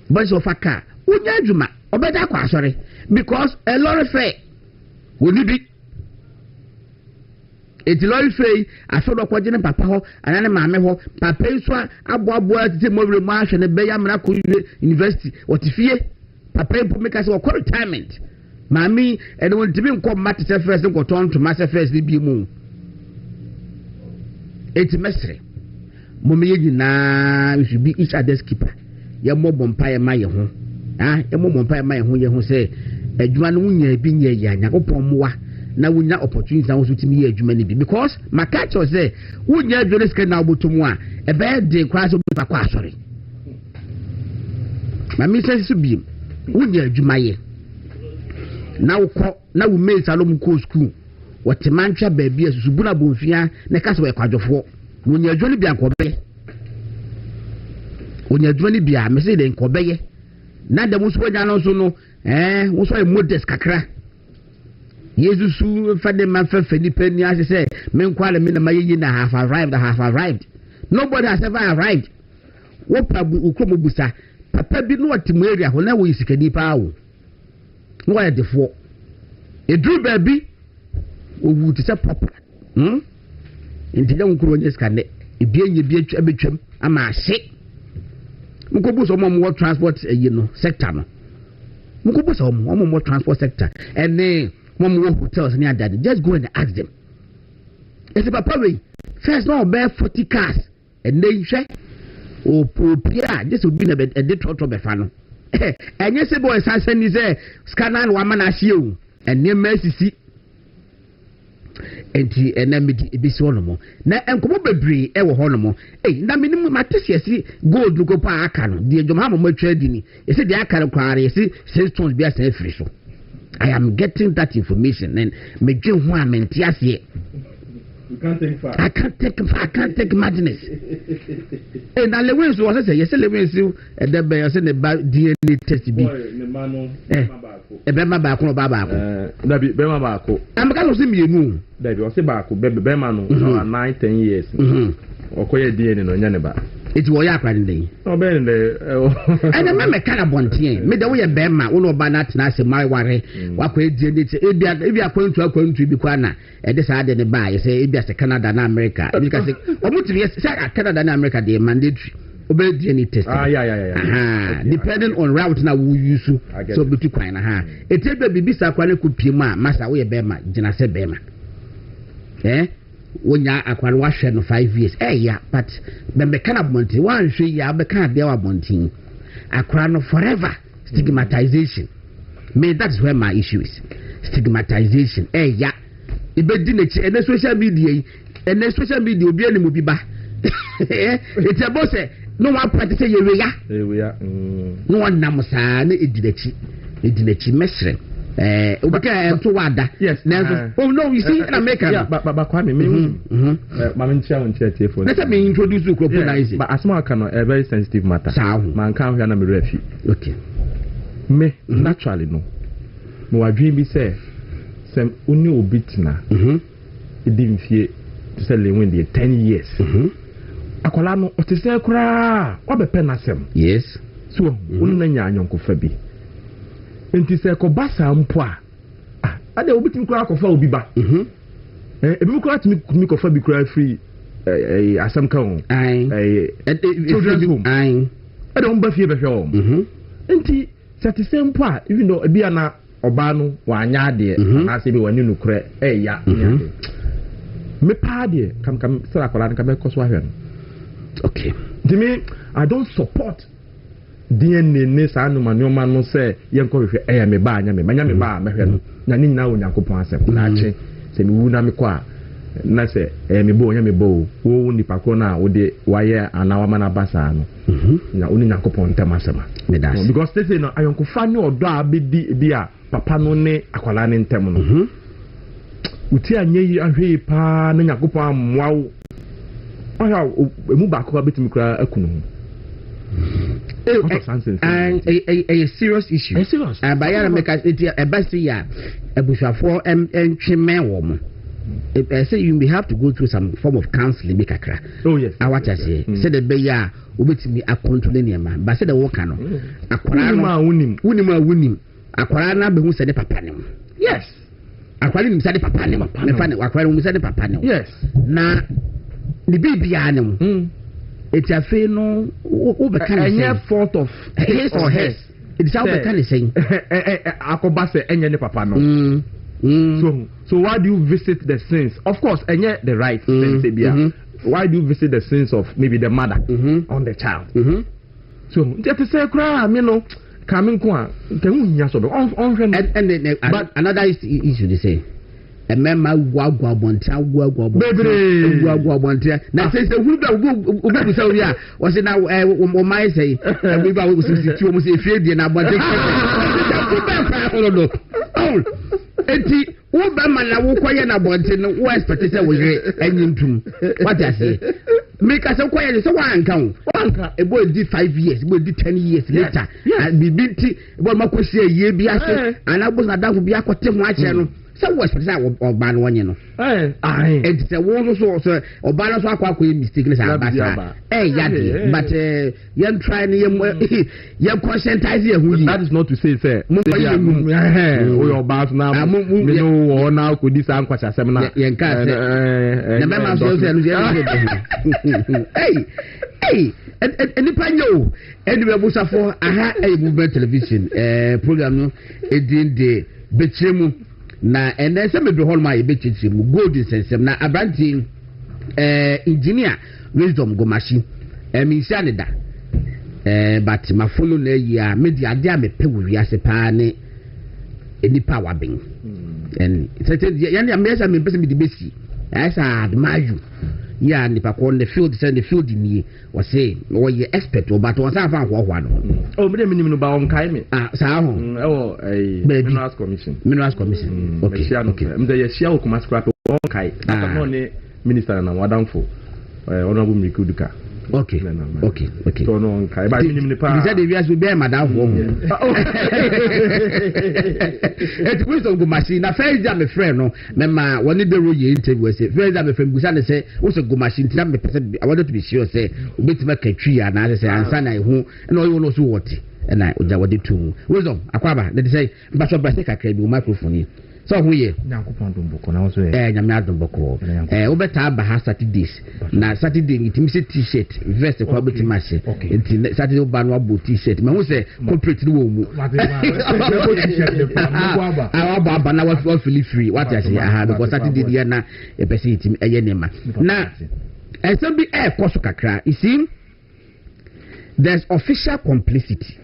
but so faka unya adwuma obeda kwa asore because a lorry fare woni bi eti lorry fare asodo kwaje ne papa ho anane maame ho papa nso aboabo atete mobile mu ahwe ne be ya mra ko university otifie papa ebu make us for retirement maame and won tibi nko matete first nko ton to master first bi mu eti mesre momme yina we should be each other's keeper ya mobom pa ya maye ho ya mobom pa ya maye ho ye ho se adwuma no nya bi nya ya nyakopon moa na wonya opportunity na wo so timi ye adwuma ni bi because maka cho say wonya adwuma sika na obotomu a e be de kwa so bi kwa asore ma mi se su bi wonya adwuma ye na wo ko na wo mate alom ko school wote mantwa ba bi asusu buna bonfia na ka so we kwadwofo wonya adwuma bi akobe wonya adwuma ni bi a me se de nkobeye na de mo so wonya no so no wo so e modest kakra Yesu fade man fe ni penny as say men kwale me na mayi na have arrived nobody has ever arrived wo pabu ukromo busa papa bi no watimu area ho na wo yisikani pa wo no wa defo edru ba bi owu ti se papa intija nkuro nye skane ebienye bi atwa betwam ama ahye mko so mo transport no sector no mko so mo transport sector and Mom hotels and that. Just go and ask them. It's a papa way. First no bear 40 cars and then share Pierre. This would be a dead trot of a fan. And yes, a boy Sanson is a scanner woman as you and near Mercy see. And then be so no more. Now, and come over bree, ever honomo. Eh, na minimum matches, gold look up our canon. The Jomamo more trading. You see the Akano car, you see, 6 tons be as a free so. I am getting that information and me dream one mentias here. You can't take far. I can't take madness. And I lewens was say yes, lewens you and then by send about DNA test be. Bema baako baba. Na bi bema baako. Am ka so me nu. Da bi o se baako bema no 9-10 years. Okoye DNA no nya ne ba. It was ya kwade dey. No be dey. And me kana bontie. Me de wo ye bema wo no ba na tena se mai ware. Wa kwa DNA te ebi akwantu bi kwa na e de sa de ne ba ye se ebi ase Canada na America. Ebi ka se omutimi se Canada na America dey mandatory. Obey DNA test. Yeah. Depending on route na we use so bitu kwan na It be bibisa kwa ne kopie mu a masa wo ye bema gina se bema. Wonya akwari wa hwe no 5 years yeah but be kana bonti wan hwe ya be kana dia wa bonti akwari no forever stigmatization me that's where my issue is stigmatization yeah ibedi na chi and social media obi ani mo bi ba it's about say no one practice ye ya no one namusa na edinachi mesre okay to wada yes oh no you see in America but kwame me mama ntia on tia phone let me introduce you crop but asma kan a very sensitive matter man kan hwe na me refi okay me naturally no mo wadwen bi say sem uni obitina edimfie to say le win the 10 years akola no otise kura obepe na sem yes so unu na nya anyonkofa bi enti se ko basa mpo a ade obitimi kura akofa obi ba ebi kura timi kofa bi kura free asam kan children's home ade on ba fie be hwe o enti se mpo a even though ebi ana oba no wa anya ade na se bi wani no kura ya me pa de kam sira kola nka me koso ahwe no okay to me I don't support DNA ne sa no manoma no say yenko hwe me ba anya me manya me ba me hwe no na ni nyina wo Nyankopon asem na ache se me wu na me kwa na se me bo nya me bo wo nipa ko na wo de waye anawa mana basa no na oni Nyankopon ntamasema because they say no ayonko fa ne odo abedi bi a papa no ne akwala ne ntem no uti anye yi ahwe pa na Nyankopon amwawo aya emu ba ko betimi kura akunu a serious issue. A serious. Bayara make a basia a bushafo and chimney say you may have to go through some form of counseling. Oh yes. I what I say. Say the beya obetimi a control niema ba se de wo ka no akwara no wunim akwara na be hu se de papa ne yes akwara ni se de papa ne me fa ne akwara mu se de papa ne yes na ni bibia ne mu eti afi no wo be kan any fault of his or hers it is how be kan say akoba se enye ne papa no so why do you visit the sins? Of course, and yet the right sins. Why do you visit the sins of maybe the mother on the child? So just to say, cry, you know, coming kwa, and another issue they say. A man ma gwa bontia na say who be so here was now o mai say we ba we see two mo say fie na bontia enti wo ba ma na wo koye na bontia no wo expect say we anyintum what I say make us koye so wanka e boy di 5 years boy di 10 years later bibinti bo makosi ye bi ase anabo na danfo bi akote ho ache no so was that Oban one, you know. It's a one so Oban so aqua mistake. Yadi, but you're trying you're conscientizing who that is not to say, sir. Your boss now, or now could this uncle seminar. Hey, and the panyo, and we are for a movement television program, a day, Bɛkyerɛ na and then some be hold my Bɛkyerɛ mu gold sense na abranti engineer wisdom go machine me sanida but my follow na ya media dia me pe wi ase pa ne enipa waben and certain yan ya me person be the besi as I admire you ya nipa ko on the field send the field ni o say o ye expert o but o sa fa ho no o me dem no ba on kai me sa ho minerals commission okay me dey share o kuma scrap on kai na no ne minister na wadamfo honorable Mikuduka okay so no on kai ba minim ni pa you said the vias will be madam ho it was on go machine na first day my friend no me ma one dey road interview say first day my friend gusa na say wo say go machine tina me person I wanted to be sure say obetima katwi ya na say ansa na hu na o no so what and I oja wode tu wisdom akwaba they say mbaso brase kakra bi o microphone so who ye nyankopon domboko na so nyame adomboko wo beta ba ha Saturdays na Saturday itimi se t-shirt vest kwa betima se enti Saturday ba no abo t-shirt me hu se corporate ni wo mu aba na wa feel free what I say because Saturday dia na e person itimi eye nema na some be koso kakra you see there's official complicity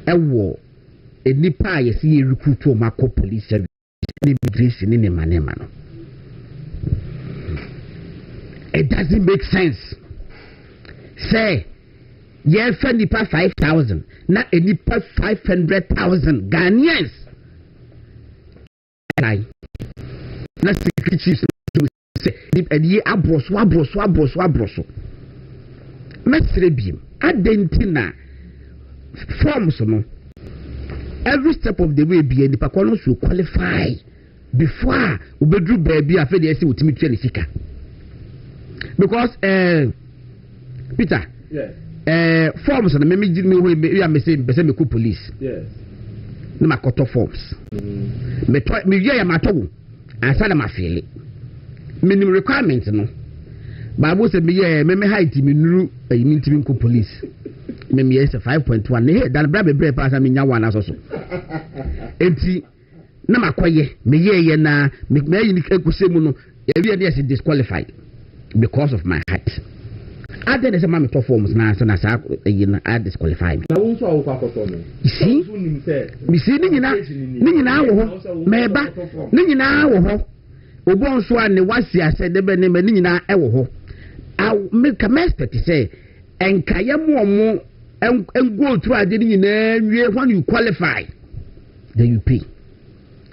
ewo enipa yesi recruit o mako police service immigration ni nema no it doesn't make sense say ye fa nipa 5,000 na enipa 500,000 Ghanaians na security say eni abroso mesrebim adentina forms no every step of the way be the pakono should qualify before ubedru baby afa dey say utimi twa sika because Peter forms na me we me say me ko police na makoto forms me ye ya matogo ansa na mafele minimum requirement no Bible say me ye me height me nuru me ntimi ko police me yes 5.1 ne dan bra bebre pass me nya one aso so enti na makoye me ye na me yi ni ekusemu no ya wi dey disqualified because of my height other than some top forms na so na sa yi na I disqualified na won so awko akoto no see me see ni nyina wo ho meba ni nyina wo ho obon so a ne wasi ase de be ne ni nyina e wo ho make a expect say enkaye mo and go through I didn't when you qualify then you pay.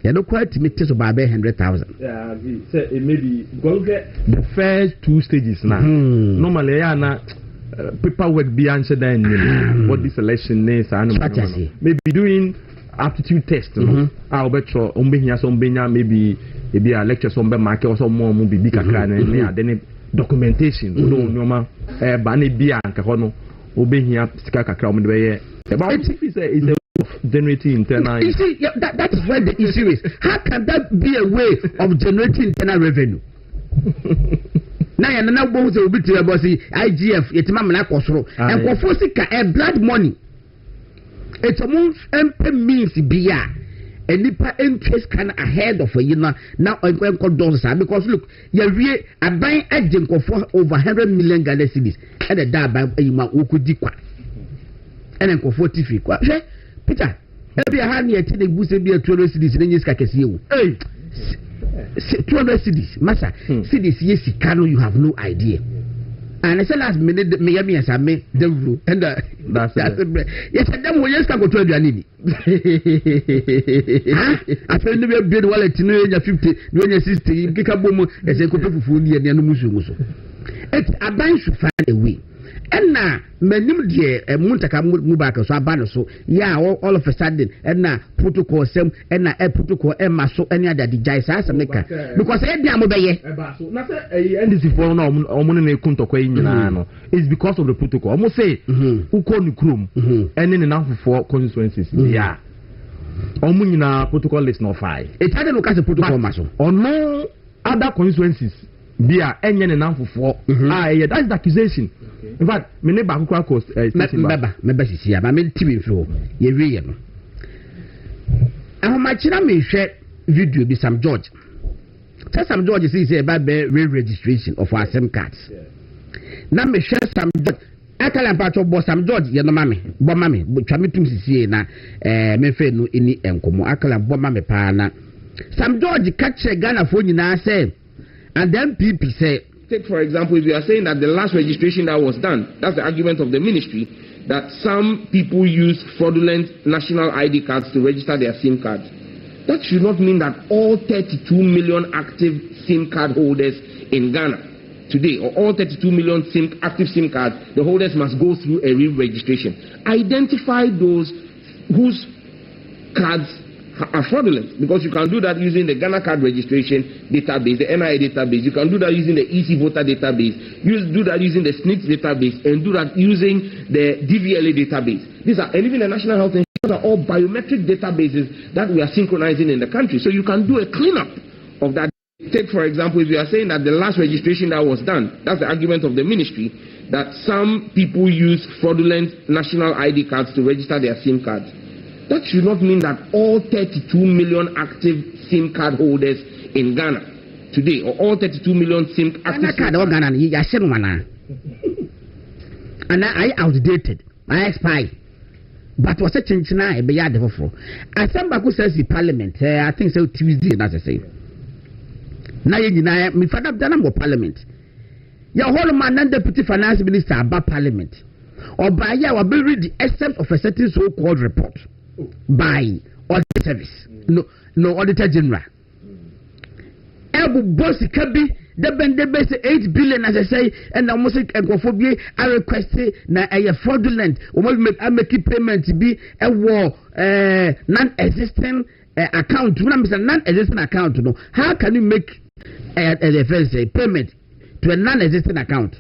You don't quite meet us about 100,000. Yeah, maybe go get the first 2 stages now. Normally, paperwork be answered then what this election is. Maybe doing aptitude test. I'll bet you maybe a lecture some market or some more movie big then documentation no nyoma ba na bia nka ho no obehia sika kakra o mede about is a generating internal. You see, that is where the issue is. How can that be a way of generating internal revenue? Now you know both will be to about the IGF. It's mamma kosoro and kofosika blood money. It's a means beer. And nipa interest can ahead of a now I'm going to do because look, you're buying agent for over 100 million Ghana cedis and a dab by Ukudikwa and then for 40 Peter, every hand yet the boost be a 200 cedis in this case. Hey, 200 cedis, Massa, cedis, yes, you have no idea. And I said last minute, Miami as I made the rule, and that's yes, and then we just can go to the Anini. I feel never bid well at 50, when your sister, you pick up woman as a couple of food and Musumuso. It's a bunch to find a way. And now, Menim dear, a Muntaka Mubaka, so Abano, so yeah, all of a sudden, and now protocol some, and now a protocol, and so any other DJs as a maker. Because I am obey. It's because of the protocol. I must say, who call the crew, and in enough for constituencies. Yeah. Omunina protocol list no 5. It had a look at the protocol muscle. Or no other constituencies. Bia enye ne namfo for that's the accusation. In fact me ne ba kokwa cost me sisi ama me tibi fo ye wiye no ahoma kira me hwe video bi Sam George say about re-registration of our SIM cards. Na me hwe Sam George akala mpacho bo Sam George ye no mame bo mame twa me tum sisi na me fe no eni enkomo akala bo mame pa na Sam George catch Ghana for nyina say. And then people say, take for example, if you are saying that the last registration that was done, that's the argument of the ministry, that some people use fraudulent national ID cards to register their SIM cards. That should not mean that all 32 million active SIM card holders in Ghana today, or all 32 million active SIM cards, the holders must go through a re-registration. Identify those whose cards are fraudulent, because you can do that using the Ghana card registration database, the NIA database. You can do that using the EC voter database. Do that using the SNIT database, and do that using the DVLA database. These are, and even the National Health Insurance are all biometric databases that we are synchronizing in the country. So you can do a cleanup of that. Take for example, if you are saying that the last registration that was done, that's the argument of the ministry, that some people use fraudulent national ID cards to register their SIM cards. That should not mean that all 32 million active SIM card holders in Ghana today, or all 32 million active SIM card Ghana, and I outdated, I expired. But was a change now, a beyond the for. I think Baku says the Parliament, I think so Tuesday, as I say. Now you deny me for that done Parliament. Your whole man and Deputy Finance Minister about Parliament, or by your ability the essence of a certain so-called report. By audit service, no auditor general. Elbow boss kabi the base 8 billion as I say, and almost encophobia I requested na a fraudulent or make payment to be a war non-existent account. When I'm saying non-existent account, no, how can you make a payment to a non-existent account?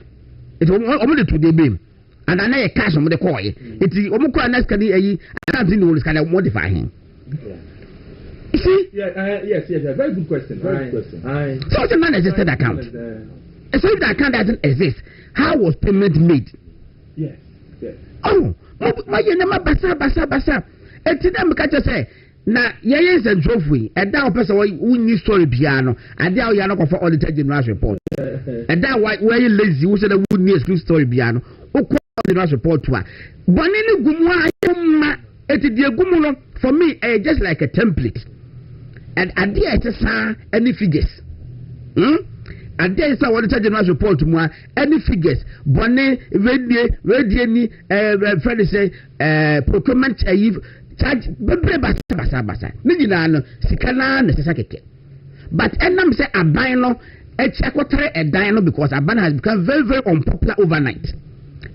It's only to the beam. And I know a cash on the coin. It's the Omukwa Naskadi, I can't think what can modify him. You see? Yes, very good question. So it's a non-existent account. So if the account doesn't exist, how was payment made? Yes. Oh, my basa. It's them catch say. Now, yes, and trophy, and that person who need story piano, and now you're not for auditor general report. And that why you lazy, who said a wood near story piano. The last report to her. Bonini Gumwa, it is the Gumuno for me, just like a template. And I dare any figures. And there is a what the general report to me, any figures. Bonnie, Radiani, Freddy say, procurement charge, basa. Nijinano, Sikana, Nesakeke. But Enam say a bino, a chakotare, a dino, because Abana has become very, very unpopular overnight.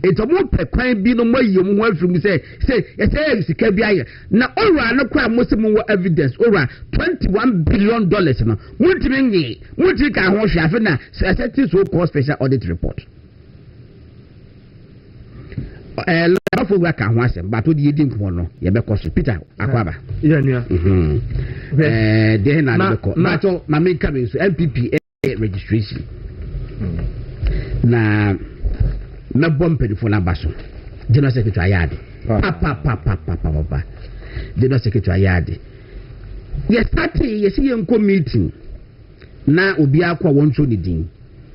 It's a more pequine be no more you want from say it's a KBI. Now, over no crime, most of more evidence over $21 billion. No, multi can wash Afina, so called special audit report. For work and once, but what you didn't want to, you because Peter Aquaba. Yeah, then my main coming is MPP registration. Now, my bomb for Nabaso, General Secretary Yadi. Papa, General Secretary Yadi. Yes, party, you see, meeting. Now, Obiakwa won't show the ding,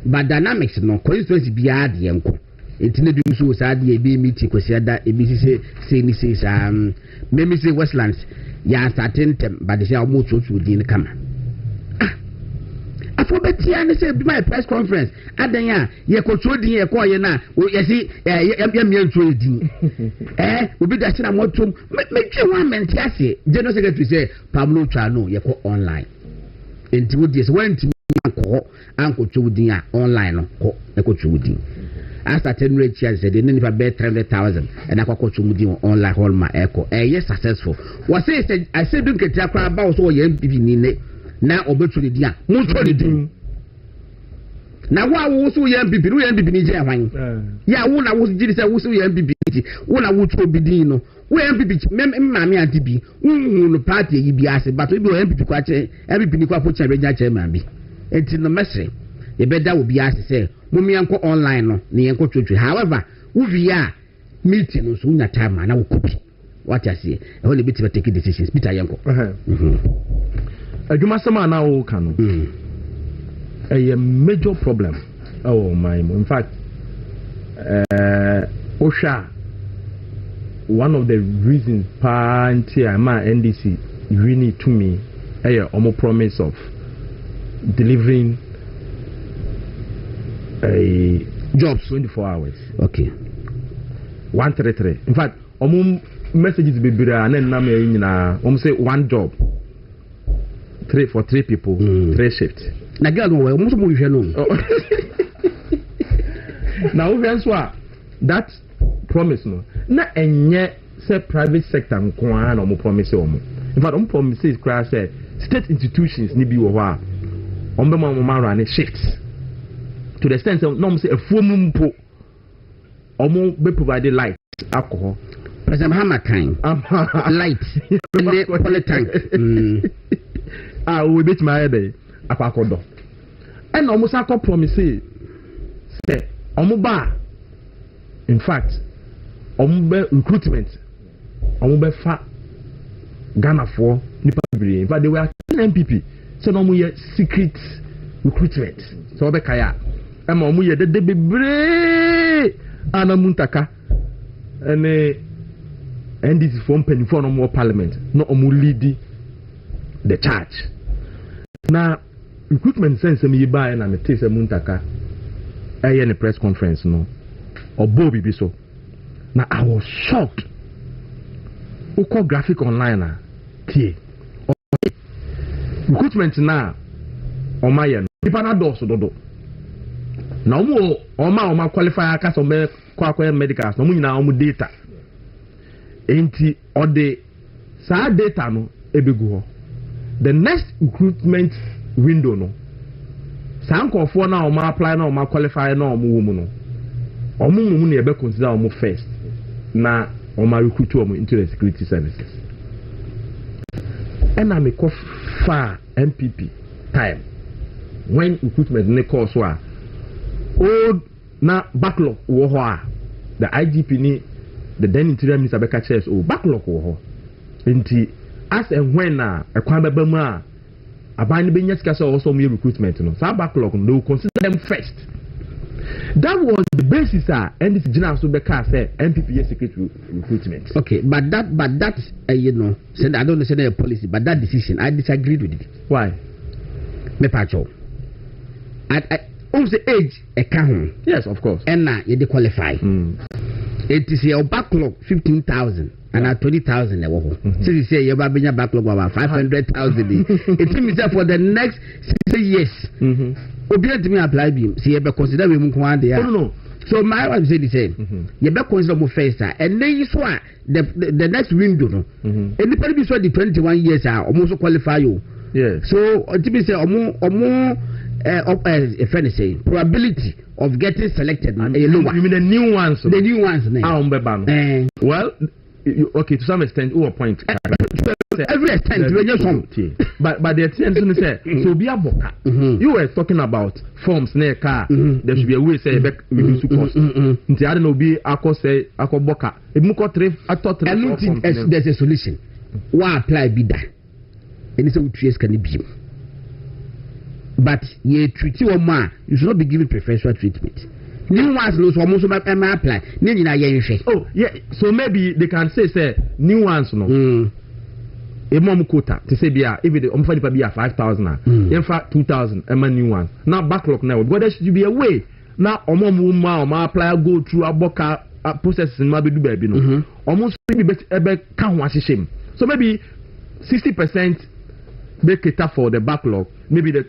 but dynamics no constituency be yadi yanko. It's not doing so sad, ye be meeting, Cosiada, ABC say, maybe say Westlands, ya certain them, but they say almost to the camera. I forgot to say my press conference. Adanya, ye control the ye call ye na, you see, trading. We be that I'm what to make you one man, General Secretary say, Pablo Chano, ye call online. Into this went to me, Uncle Chudia online, Uncle Chudi. I started rate shares, they didn't even bet 300,000, and I got Chudi online, all my echo. Yes, successful. What I said, don't get about so young people. Now, obituary, dear, mutually. Now, why was so young people? We be yeah, when I was just a whistle young people, when I would be Dino, where people, Mammy and TB, party, you be asked, but we will MP quite every pinnacle put a regular chairman. It's in the message. The bed that will be asked to say, Mummy uncle online, no, the uncle church. However, we are meeting soon at time, and I will copy what I say. Only bit of taking decisions, Peter Yanko. Adwumasema na wo ka no a major problem. Oh my, in fact Osha, one of the reasons party ama NDC really to me omo promise of delivering a job 24 hours. Okay. 133. In fact, omo messages be bira na na me nyina omo say one job. 3 for 3 people, 3 shifts. Now, girl, no, most of you know. Now, that promise, no. Na enye say private sector nkwa na omo promise omo. In fact, omo promises cry say state institutions ni bi wo ha. Omo ma omo run shifts. To the extent no omo say afuom mpo. Omo be provide light, alcohol. President Hammer kind. Light. Polytank. We beat my head akwakodo and almost akọ promise say omuba in fact omube recruitment omube fa Ghana for nipa biri in fact they were MPP so no mu ye secret recruitment so be kaya e ma omu ye de bebre anamuntaka ene NDC from penny for no more parliament no omu lead the charge. Now, recruitment sense me buy and I'm a taste muntaka. In a press conference, no, or Bobby Biso. Now I was shocked. Who call graphic online? Recruitment now, on my end. If I do so, do. Now, my qualifier cast on medicals, no more data. Ain't or the sad data no ebiguho. The next recruitment window no sanko for na o ma apply na o ma qualify na o mu wo mu no o mu na e be consider o mu first na o ma recruit o mu into the security services and am ko far MPP time when recruitment ne course wa old na backlog wo ho a the IGP ni the then interior minister be catch us o backlog wo ho enti as and when a kwamba ma abani benya sika so also me recruitment no so backlog no, they will consider them first. That was the basis and this general so be car say MPP secret recruitment. Okay, but that you know said I don't know say a policy, but that decision I disagreed with it. Why? Me pacho I also age a can. Yes, of course. And now you qualify. It is your backlog 15,000 and at 20,000 level. So you say you're about backlog about 500,000. It means that for the next 6 years. Obedient to me apply beam. See, you consider we move one day. No. So my wife said the same. You better consider more first, and then you saw the next window. And the people saw the 21 years are almost qualify you. Yes. So to be say more a friend say probability of getting selected. You mean the new ones? The new ones. Well, okay, to some extent, who point. Every extent, but the extent is say so be a boka. You were talking about forms near car. There should be a way say reduce cost. Nti I don't know be ako say ako boka. If you got three, I thought three. I don't think there's a solution. Why apply bidda? And it's a trees can be. But ye treat you you should not be given preferential treatment. New ones lose almost apply. Oh yeah, so maybe they can say new ones no. A mom quota to say be if it on be 5,000 in fact 2,000 a new one. Now backlog now. But there should be a way. Now my apply go through a boka process in my baby no. Almost maybe can wash shame. So maybe 60% they cater for the backlog, maybe the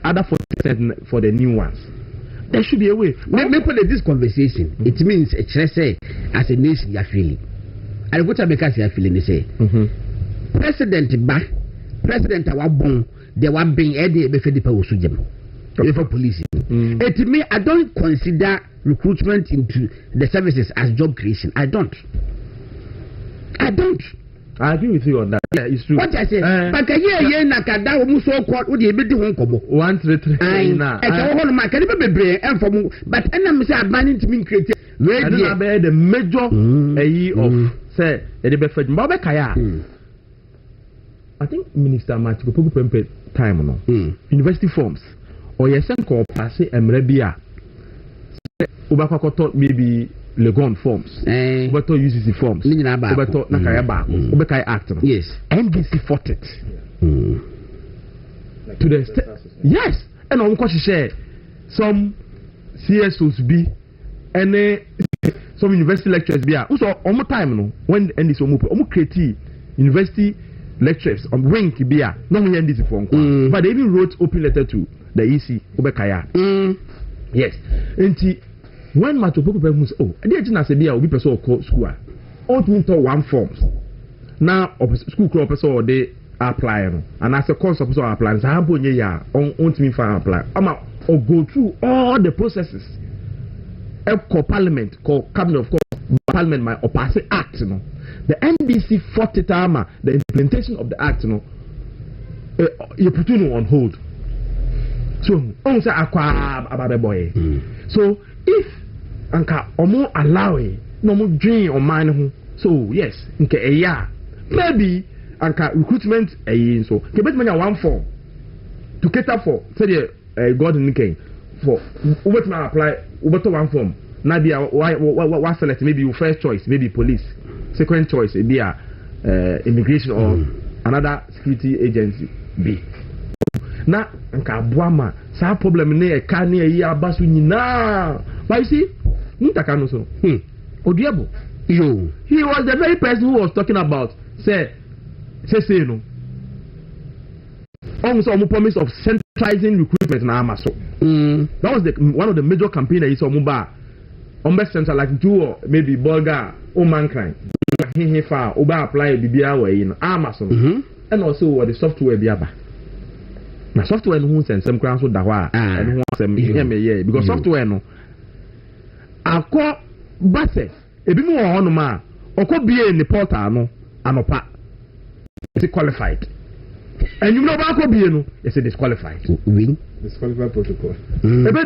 other 40% for the new ones. There should be a way. Maybe this conversation, it means say as a nation you are feeling. And what I make us you are feeling, they say. President our born, they were being added before the power before police. To me, I don't consider recruitment into the services as job creation. I don't. I agree with you on that. Yeah, it's true. What I say, but a year nakada almost so called with the ability to come. 133. But I'm saying banning to me create the major of say the Kaya. I think Minister Matthew Poku time no. University forms or yes call pass Emrebia. Ubaka maybe Legon forms. Ubato UCC forms. Ubato Nakayaba. Ubekai Act. Yes. NDC fought it. To the yes. And on course share some CSOs be and some university lecturers be. Also on time no when NDC omu create university lecturers on wing be no me NDC form. But they even wrote open letter to the EC Ubekaya. Yes. And when my topo people say, oh, I didn't say be a be person or school. All to into one forms. Now school crop person they apply and as a course of apply. So how on to me for apply. Or go through all the processes. Parliament called cabinet of course Parliament might or pass the act. The NDC fought it the implementation of the act. You put it on hold. So on say about the boy. So if anka omo allow no mo dream on mine so yes nke maybe anka recruitment so ke bet manya one form to cater for say the god in for ubet man apply ubeto one form na be why select maybe your first choice maybe police second choice be immigration or another security agency be na anka aboama sa problem ne e ka ne abasu nyina but you see Mutaka no so. Odiabo. Yo. He was the very person who was talking about say no. Almost promise of centralizing recruitment na Amaso. That was one of the major campaigns he saw Muba. Central like two or maybe Bulgar or mankind. He far Oba apply BBA way in Amaso. And also the software biaba. Na software no send some crown so dawa and who because software no akọ base ebi mu wọ no ma okọ bie ni portal no anopa is qualified and you know ba akọ bie no is disqualified win disqualified protocol ebi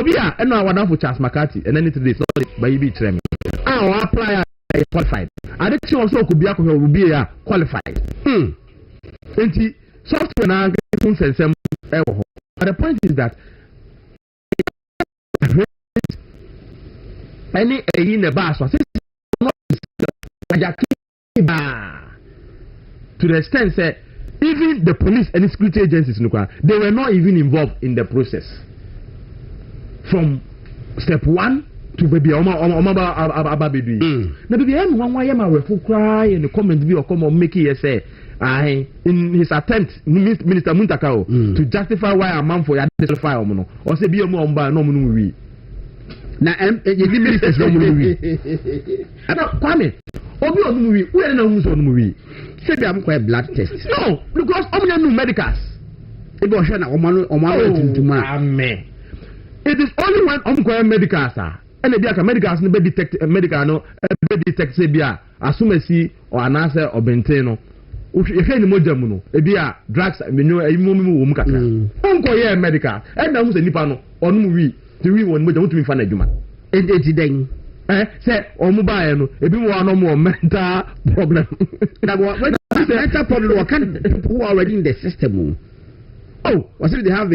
bia and now one for Charles McCarthy and then it is not by you be trem apply qualified addiction also could be akọ be qualified enti software na sensem but the point is that any in the bar so to the extent that even the police and security agencies they were not even involved in the process from step 1 to baby aba bedu na baby em wan why ma refu cry in the comment bi or come make it say in his attempt Minister Muntakao to justify why a man for ya disqualify no or say bi em omba no mu wi na ye di ministers no mu wi ana kwame obi onu wi we na hu so onu wi say bi am kwa blood test no because omo no medicals e be o hwe na omo tuntuma amen it is only when kwa medicals and the biaka medicals no be detect medical no be detect say bia asumasi or anase obenten no ehwe ni moja mu no e bia drugs menyo ayimo wo mu kakra onko ye medical and na hu se nipa no onu mu wi ti wi won moja mutumi fa na adwuma enti den say omu baaye no ebi mo ano mo mental problem na mental problem what can people who are already in the system. Oh, was it they have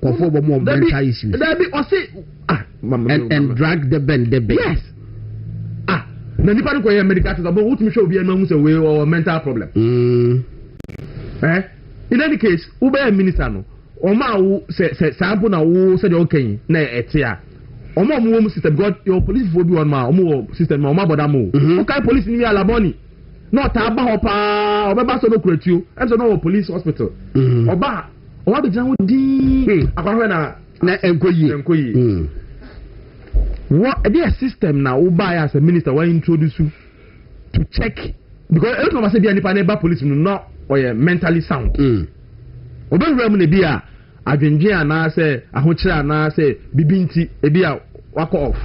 conform more mental issues. There be and drag the bend. Yes. Na nipa no koye medical test but what me show be no hu say we or mental problem. In any case, who be a minister no, o ma wo say sample na wo say the okay na ete a. O ma mo wo system god your police for be one ma o mo system ma o ma boda mo. Okay police ni alaboni. No ta ba ho pa obeba so no kuretuo enso no police hospital oba o wa be jan wo din akwa na enkoyi what a system now who buy as a minister why introduce you to check because every time I say be any pa police no or mentally sound obe rem na bia adwenje ana say ahokyere ana say bibinti e bia wako off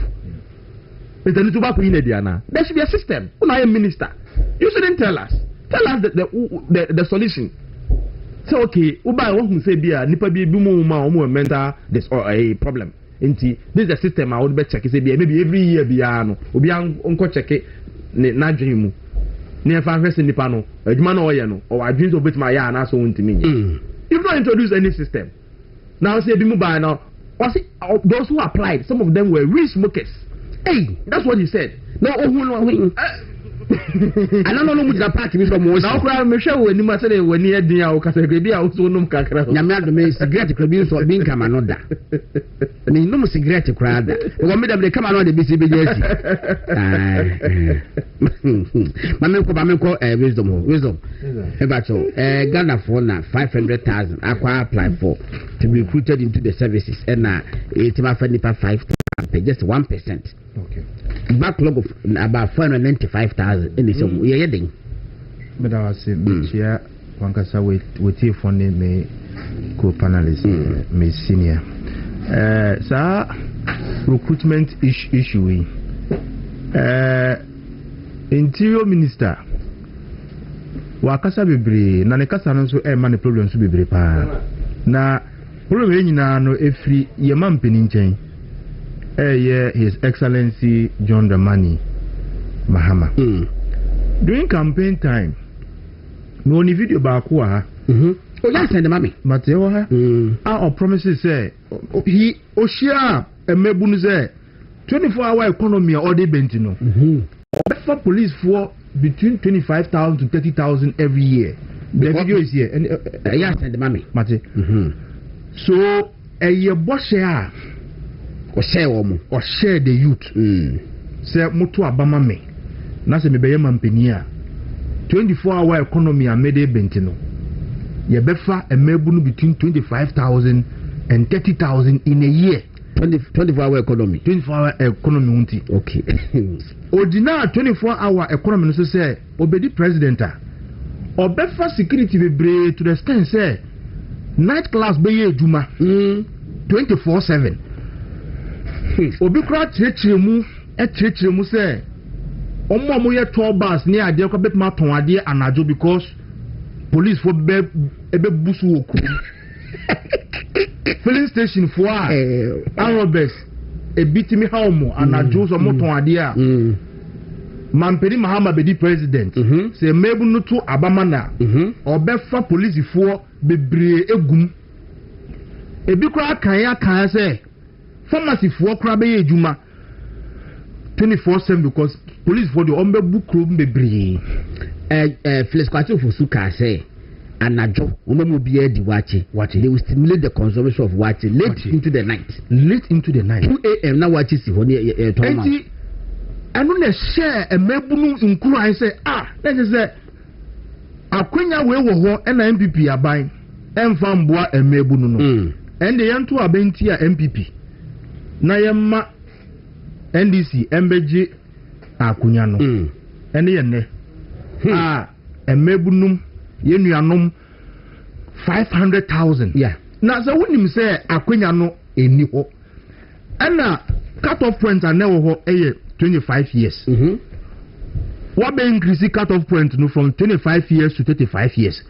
it's a little back in Indiana. There should be a system. When I am minister, you shouldn't tell us. Tell us the solution. Say okay, uba won't say be a nipa be more mental this or a problem. This is a system I would be check. Say maybe every year be ano. Obi unko check it. Na dream. Near fan first nipa no. Adwuma no oye no. Or dreams of bit my ya na so untimi. You've not introduced any system. Now say be mobile now. Those who applied, some of them were real smokers. Hey, that's what he said. No, I don't know much that party from was now cry me show when you must say when you dia o kasa grebi a so num kakra. Nyame ado me cigarette krabi so bin kama no da. Ni num cigarette kra da. Wo me da be kama no da bi si be jesi. Mame ko wisdom. Ebacho Ghana for na 500,000 akwa apply for to be recruited into the services and na it ma fa nipa 5,000 just 1%. Okay. Backlog of about 495,000 in this year. But I was saying, here, one can say with you for me, co panelist, me senior. So, recruitment issue. Interior Minister, wakasa bebre, na nekasa no so man problem so bebre pa. Na problem nyina no efri ye man penin nchen. His Excellency John Dramani Mahama. During campaign time, no only video back wa. Oh, yes, and the mommy. Mateo our promises say he Oshia and Mebun say 24-hour economy or they bentino. For police for between 25,000 to 30,000 every year. The video is here. And yes, and the mommy. Mate. So a year boss or share the youth. Say moto abama me. Na se me be yam penia. 24-hour economy a made bentino. Ye befa a mebunu between 25,000 and 30,000 in a year. 24-hour economy. 24-hour economy unti. Okay. Ordinary 24-hour economy no say obedi president or befa security be to the extent say night class be ye juma 24/7. Obi kura chirechire mu say omo ye tour bus ni ade ko bet ma ton ade anajo because police for ebe busu oku filling station for arobes e bitimi ha omo anajo so mo ton ade a Mampedi Mahama bedi president say mebu no to abama na obefa police for bebre egum ebi kura kan say pharmacy for krabe ejuma 24/7 because police for the ombe book room bebre Flex kwati for suka say anajo omo bia di wache they will stimulate the consumption of wache late into the night 2 a.m. na wache si ho ne toma enti anu na share emebunu nkuru an say let say akwenya we wo ho na MPP aban emfa mboa emebunu no ende yanto abenti a MPP na yemma NDC embeji akunya no ene ye ne emebunum yenuanom 500,000 na so wonim say akwenya no eni ho ana cut off point anewo ho 25 years what be increase cut off point no from 25 years to 35 years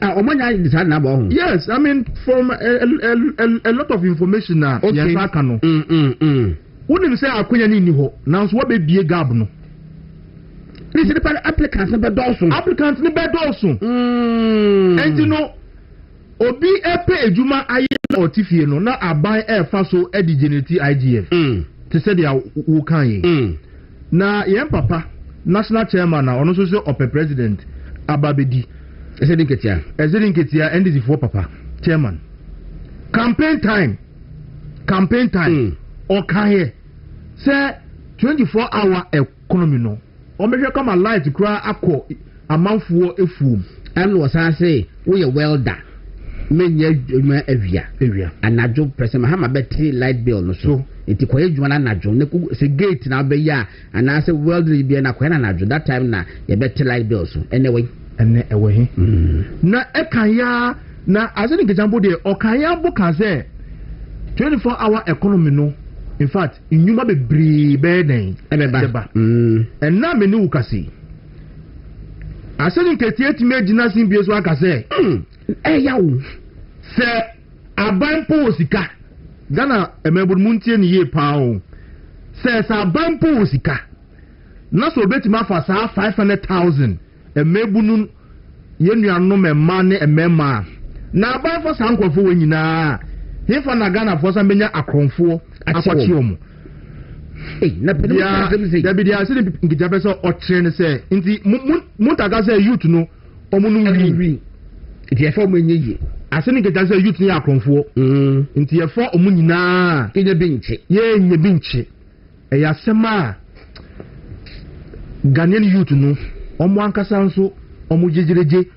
yes, I mean from a lot of information now. Yes, I can. Wouldn't say akwenya ni ho. Now so what be bie gap no. This is the applicants ne be dawson. Applicants ne be dawson. And you know obi epe ejuma aye otifie no na aban e fa so e di generate IGF. To say they wo kan yi. Na yen papa national chairman na ono so say ope president Asare-Bediako. Ezerin-Ketia NDC for papa chairman campaign time okay say 24-hour economy no o me come alive to cry akọ amanfo efum and was say we welder menye adwuma awia anajo person mahama betri light bill no so enti koye adwuma na anajo ne se gate na be ya ana say welder bi na koye na anajo that time na ye betri light bill so anyway ene ewe na ekanya na azeni kejambo de okanya bo kan say 24-hour economy no in fact inyuma be breben ebeba and na me ni ukasi azeni ketie ti megina sin bi so aka say yawo se abanpo osika Ghana emebur muntie ni ye pa o se abanpo osika na so betima fa sa 500,000 emebunu yenuanu memma ne emema na aban fo sankofo wenyina hefa na Ghana fo san benya akronfo akwachi omu na pede da bi dia se ngija pese o train se nti muntaga se youth no omunu wi ti efo menyeyi aseni ngija se youth ni akronfo nti efo omunyina kenye binche ye nye binche eya sema Ghanaian youth no omo ankasa nso omo jejereje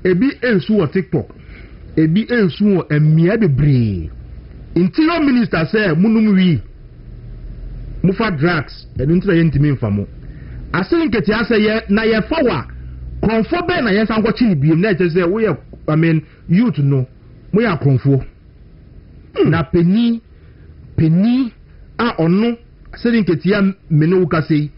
ebi ensu wo TikTok ebi ensu wo emia bebre interior minister say munum wi mufa drugs enu ntira ye ntimi mfamo asene nketi ase ye na ye fawa konfo be na ye sanko chi ni biem na ye say we I mean youth no mo ya konfo na penny a ono asene nketi ya mene wo kasei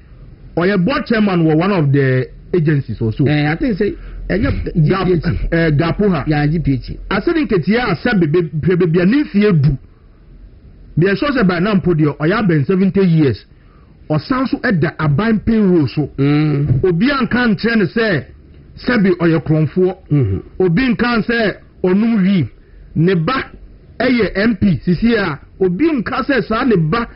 or your board chairman was one of the agencies also. I think say Gapuha. Yeah, GPH. I said in Ketia, I said be an infie do. Be a source by now podio or ya been 70 years. Or sounds at the abine payroll so. Obian can train say Sabi or your cronfo. Obian can say or no we neba MP Cecilia. Obian can say sa neba.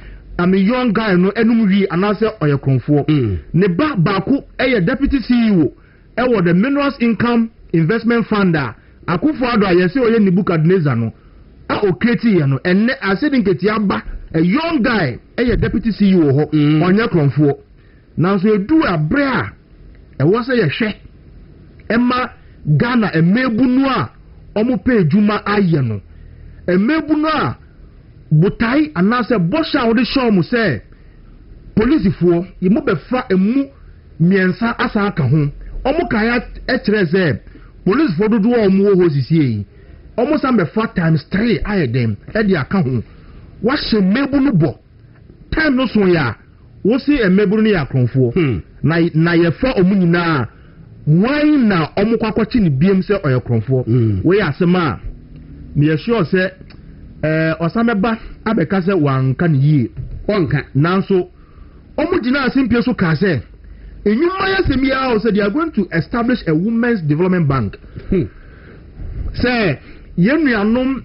I'm a young guy no enumri anase oyekonfo ne baako deputy CEO the Minerals Income Investment Fund akufo ado ayese oye Nebukadnezar no a okreti ye no enne asedi nketi aba a young guy deputy CEO ho onye kronfo na so edu abre a wo se ye hwe emma Ghana emebunu a omo pe adwuma aye no emebunu a butai anase bosha wo de show mu say police fo yimo be fa emu miensa asa aka ho omo kaya ekire say police fo dodo omo ho sisie yi omo sam be fa times 3 aye dem e de aka ho wa hye mebu no bo time no so ya wo si emebu no ya kronfo na ye fa omo nyina why na omo kwakwachi ni biem say oye kronfo we ya asema me sure say osameba abeka se wanka ne yie wanka nanso omugina asimpie so ka se enyuma ya semia o say they are going to establish a women's development bank say yenuanom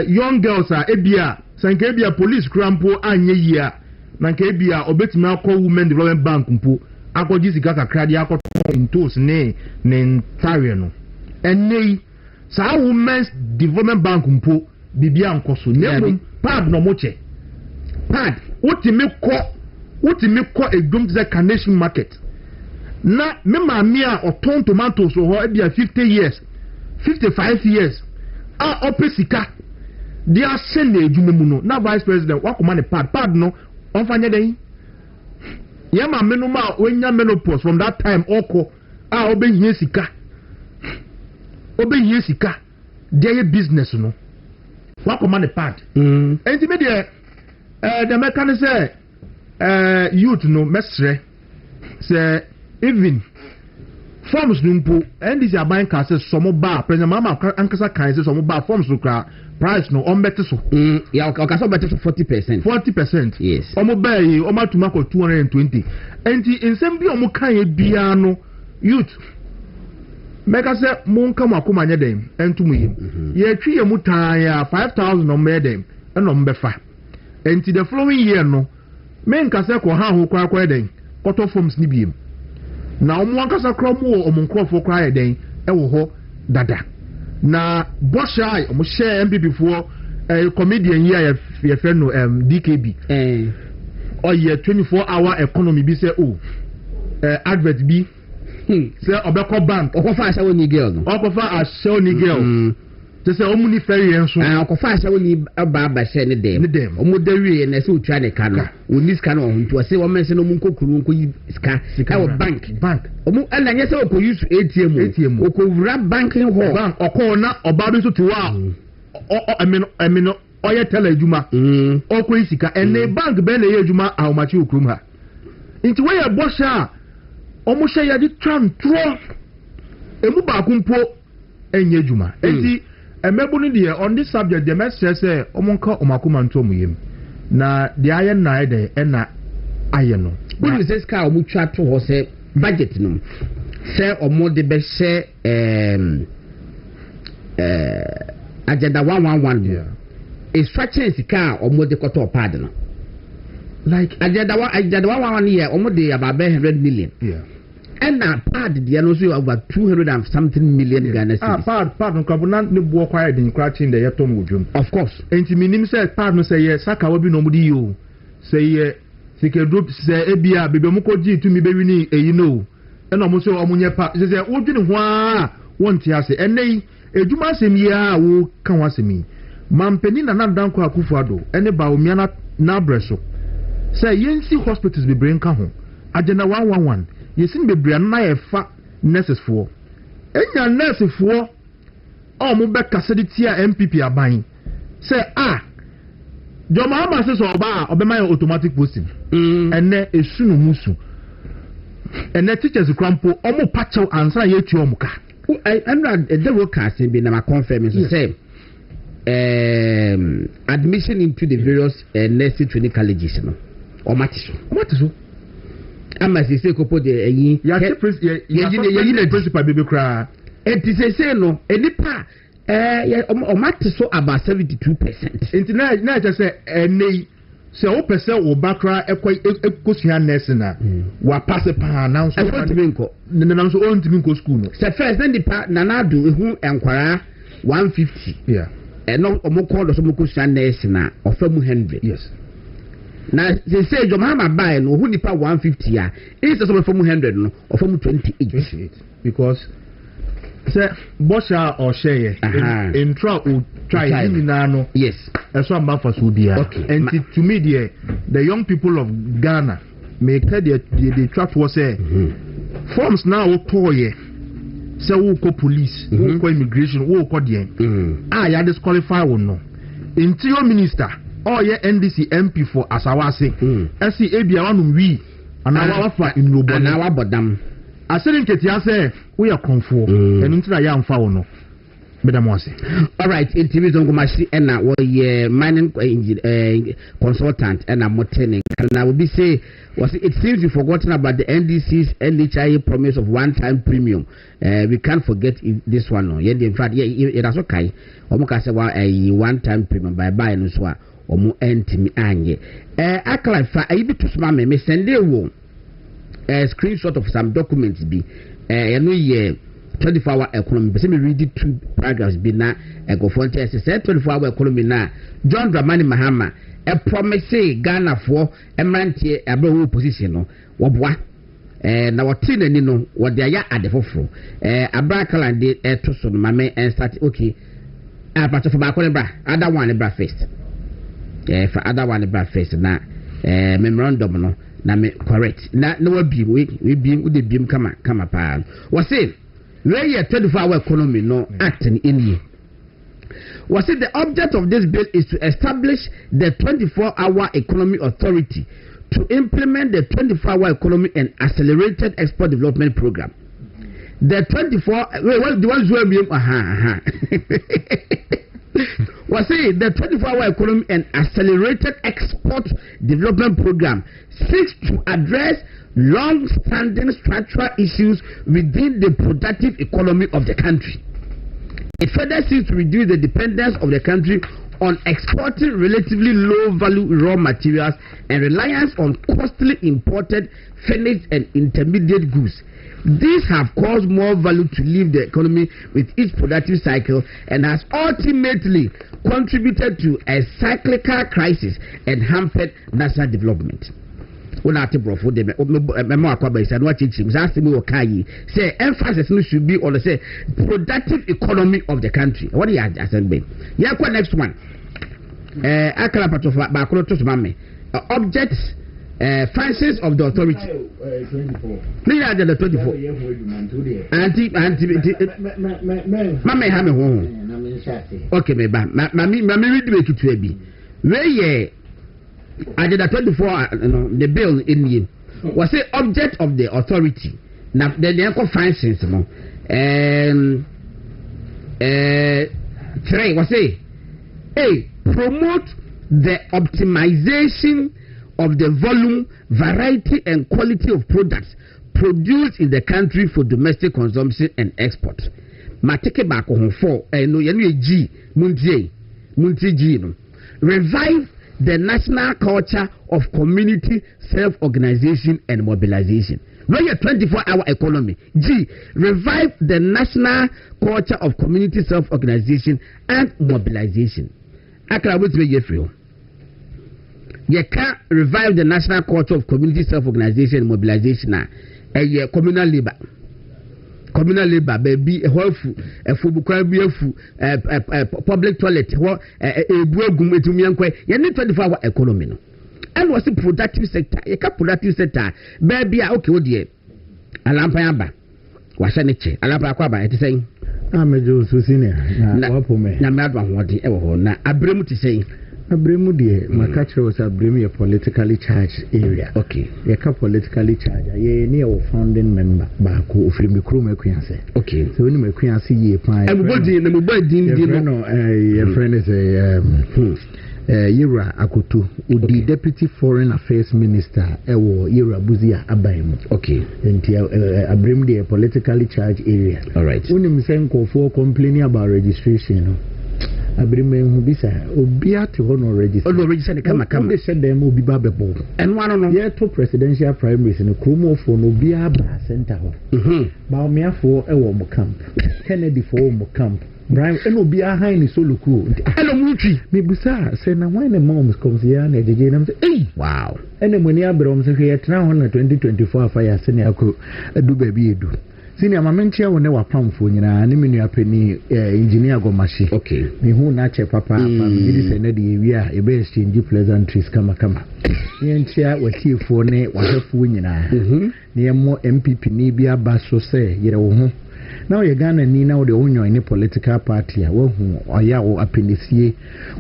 young girls ebia sanka ebia police crampo anye yia na nka ebia obetimi akọ women development bank mpo akọji sika kakra dia akọ in tools ne ntare no ene saa women's development bank mpo bibia nkoso ne pad no mo che pad wotimi kɔ edwom ze Carnation market na me maami a oton tomatoes ho e bia 50 years 55 years a opesika dia send edwuma mu no na vice president wakoma ne pad no onfanye den ya ma menu ma wenya menopause from that time oko a obehie sika dia business no wakoma ne pad enti me de the mechanic say youth no mesre say even forms no mpo and this aban ka say some ba president mama ankasa kan say some ba forms no kra price no on better so ya okay so better 40%. Yes omo ba yi omo tuma ko 220 enti insem bi omo kan e bia no youth meka say mon kam akoma nya dem entum yi ye twi ye mutan ya 5000 no me dem eno mbefa enti the following year no men ka say ko ha ho kwa den koto forms ni biem na omo ankasa krom wo omo nkrofo kwa ye den e wo ho dada na boshai omo share MPP for comedian here ye friend no DKB or ye 24-hour economy bi say advert bi say obeko bank okofa asawo ni girl no okofa asawo ni girl say omu ni ferry enso okofa asawo ni aba share ne dem omu dawie na say otwa ne ka no oni ska no ho say wo mense no mu nkokuru nko yi ska wo bank omu ana nye say okọ use ATM okowura banking hall bank okọ na oba bi so to wa amino oye tele adwuma okọ isika ene bank be na ye adwuma ahomachi okrum ha nti we ye bosha omu hye ya di twantro emu ba kumpo enye adwuma enti emebu ni de on this subject the message say omonka omakoma nto omuyem na de aye na ede na aye no bunu se ska omu twa to ho se budget no se omo de be she agenda 111 is structure sika omo de koto pad no like agenda 111 here omo de about 100 million and na pad the no so over 200 and something million Ghana cedis pad no kabuna ne bo kwa de cracking the yetom wodwom of course enti minim say pad no say ye saka wa bi no mudi yo say ye sike drop say ebia bebe mu ko gi tumi be wini eyi no e no mo so omunye pa say wodwini ho a wonti ase enei edwuma asem yi a wo kan wasemi mampeni na nandanko akufuado ene ba omiana na breso say yensi hospitals be brain ka ho agenda 111 yesin bebre na ye fa nurses for enya nurses for o mo be kasedi a MPP aban say joma ama se so oba obema automatic posting ene esunu musu ene teachers crampo o mo pacho answer ye tu o mo ka the workers be na confirm so say admission into the various nursing training colleges no o matiso ama se se kopo de eyin ya na principal bebe kra enti se no enipa o matiso about 72%. enti na ja se enei se o pese o bakra ekosua nurse na wa pass pa na so na so on timi ko school no se first then the na na do ehu enkwara 150 no o mo call so mo kosua nurse na ofa mu 100 yes na say Joma ma buy no who nipa 150 a is so from 100 no or from 28 because say bosha or share in try o try na no yes eso amba for so bia and to me the young people of Ghana make the track was say forms now o toye say wo ko police wo ko immigration wo ko de ya disqualify wo no interior minister oh yeah NDC MP for Asawase esi ebia wanum wi ana wafa inubo ana wabodam asere nketi ase we are konfo enu ntira ya mfa wo no bedam wase all right in TV zongo mashi na wo ye mining consultant na motene na we be say was it seems you forgotten about the NDC's NHI promise of one-time premium. We can't forget this one no in fact it is okay omuka say one-time premium by no so omo entimi anye akla fa ayi bitu sma me send e wo screenshot of some documents bi no ye 24-hour economy. But me read 2 paragraphs be na go for say 24-hour economy na John Dramani Mahama a promise Ghana for emantie abewo position no woboa na wotin ani no wo de aya adefofro abrakala de to so no mame and start okay apato for ba ko bra other one bra first for other one bra first na memorandum no na me correct na wabi we bi we de bim kama pa was say where your 24-hour economy no act in India. Was it the object of this bill is to establish the 24-hour economy authority to implement the 24-hour economy and accelerated export development program. The 24 was it the 24-hour economy and accelerated export development program seeks to address long-standing structural issues within the productive economy of the country. It further seeks to reduce the dependence of the country on exporting relatively low-value raw materials and reliance on costly imported finished and intermediate goods. These have caused more value to leave the economy with each productive cycle and has ultimately contributed to a cyclical crisis and hampered national development. When I brofo de memo akwaba isa no achichim say asemi wo kai say emphasis no should be on the say productive economy of the country. What you assemble yeah kwa next one akala part of ba ko to mame objects functions of the authority 24 ni ya the 24 anti mame ha me ho okay me ba mami read make it to be where I did a 24 the bill in you was the object of the authority. Now the eco functions no three was promote the optimization of the volume, variety and quality of products produced in the country for domestic consumption and export. Mateke back on 4 no G muntie G no revive the national culture of community self-organization and mobilization. When your 24-hour economy, G, revive the national culture of community self-organization and mobilization. I can always make you feel. You can't revive the national culture of community self-organization and mobilization and communal labor. Communal labor, baby, a public toilet, you need 24-hour economy. And was a productive sector, a productive sector, baby, okay, oh dear. Alampayamba, Wasaniche, Alampaquaba, it is saying, I'm a Joe Susine, Namadwan, what the ever, now, Abremu to say. Abremudie, Makacha was Abremi a politically charged area. Okay. Yaka politically charged. Ye near founding member Baku from the crew Mequianse. Okay. So when Mequianse ye pine. Everybody, your friend is a Yira Akutu, the deputy foreign affairs minister, Ewo Yira Buzia Abaim. Okay. And Abremudie a politically charged area. All right. When him saying for complaining about registration. Abrimen bisa obia to honor register. Oh, register come. They said them will be babble. And one on yeah to presidential primaries in a chromo for no bia ba center ho. Baumia for Ewo camp. Kennedy for Omo camp. Brian and obia high ni solo crew. Hello Muchi. Me busa say na when the moms comes here na jeje na say hey wow. And the money abrom say here now on 2024 fire senior crew do baby edu. Senior Mamentia will never pump for you and a penny engineer go mashi. Okay. Me who nature papa, this and we are a best in deep pleasantries kama. Yentia was here for ne was a funina. Near more MPP Nibia Basso say, you now you're gonna need now the owner in a political party, or ya or appendice,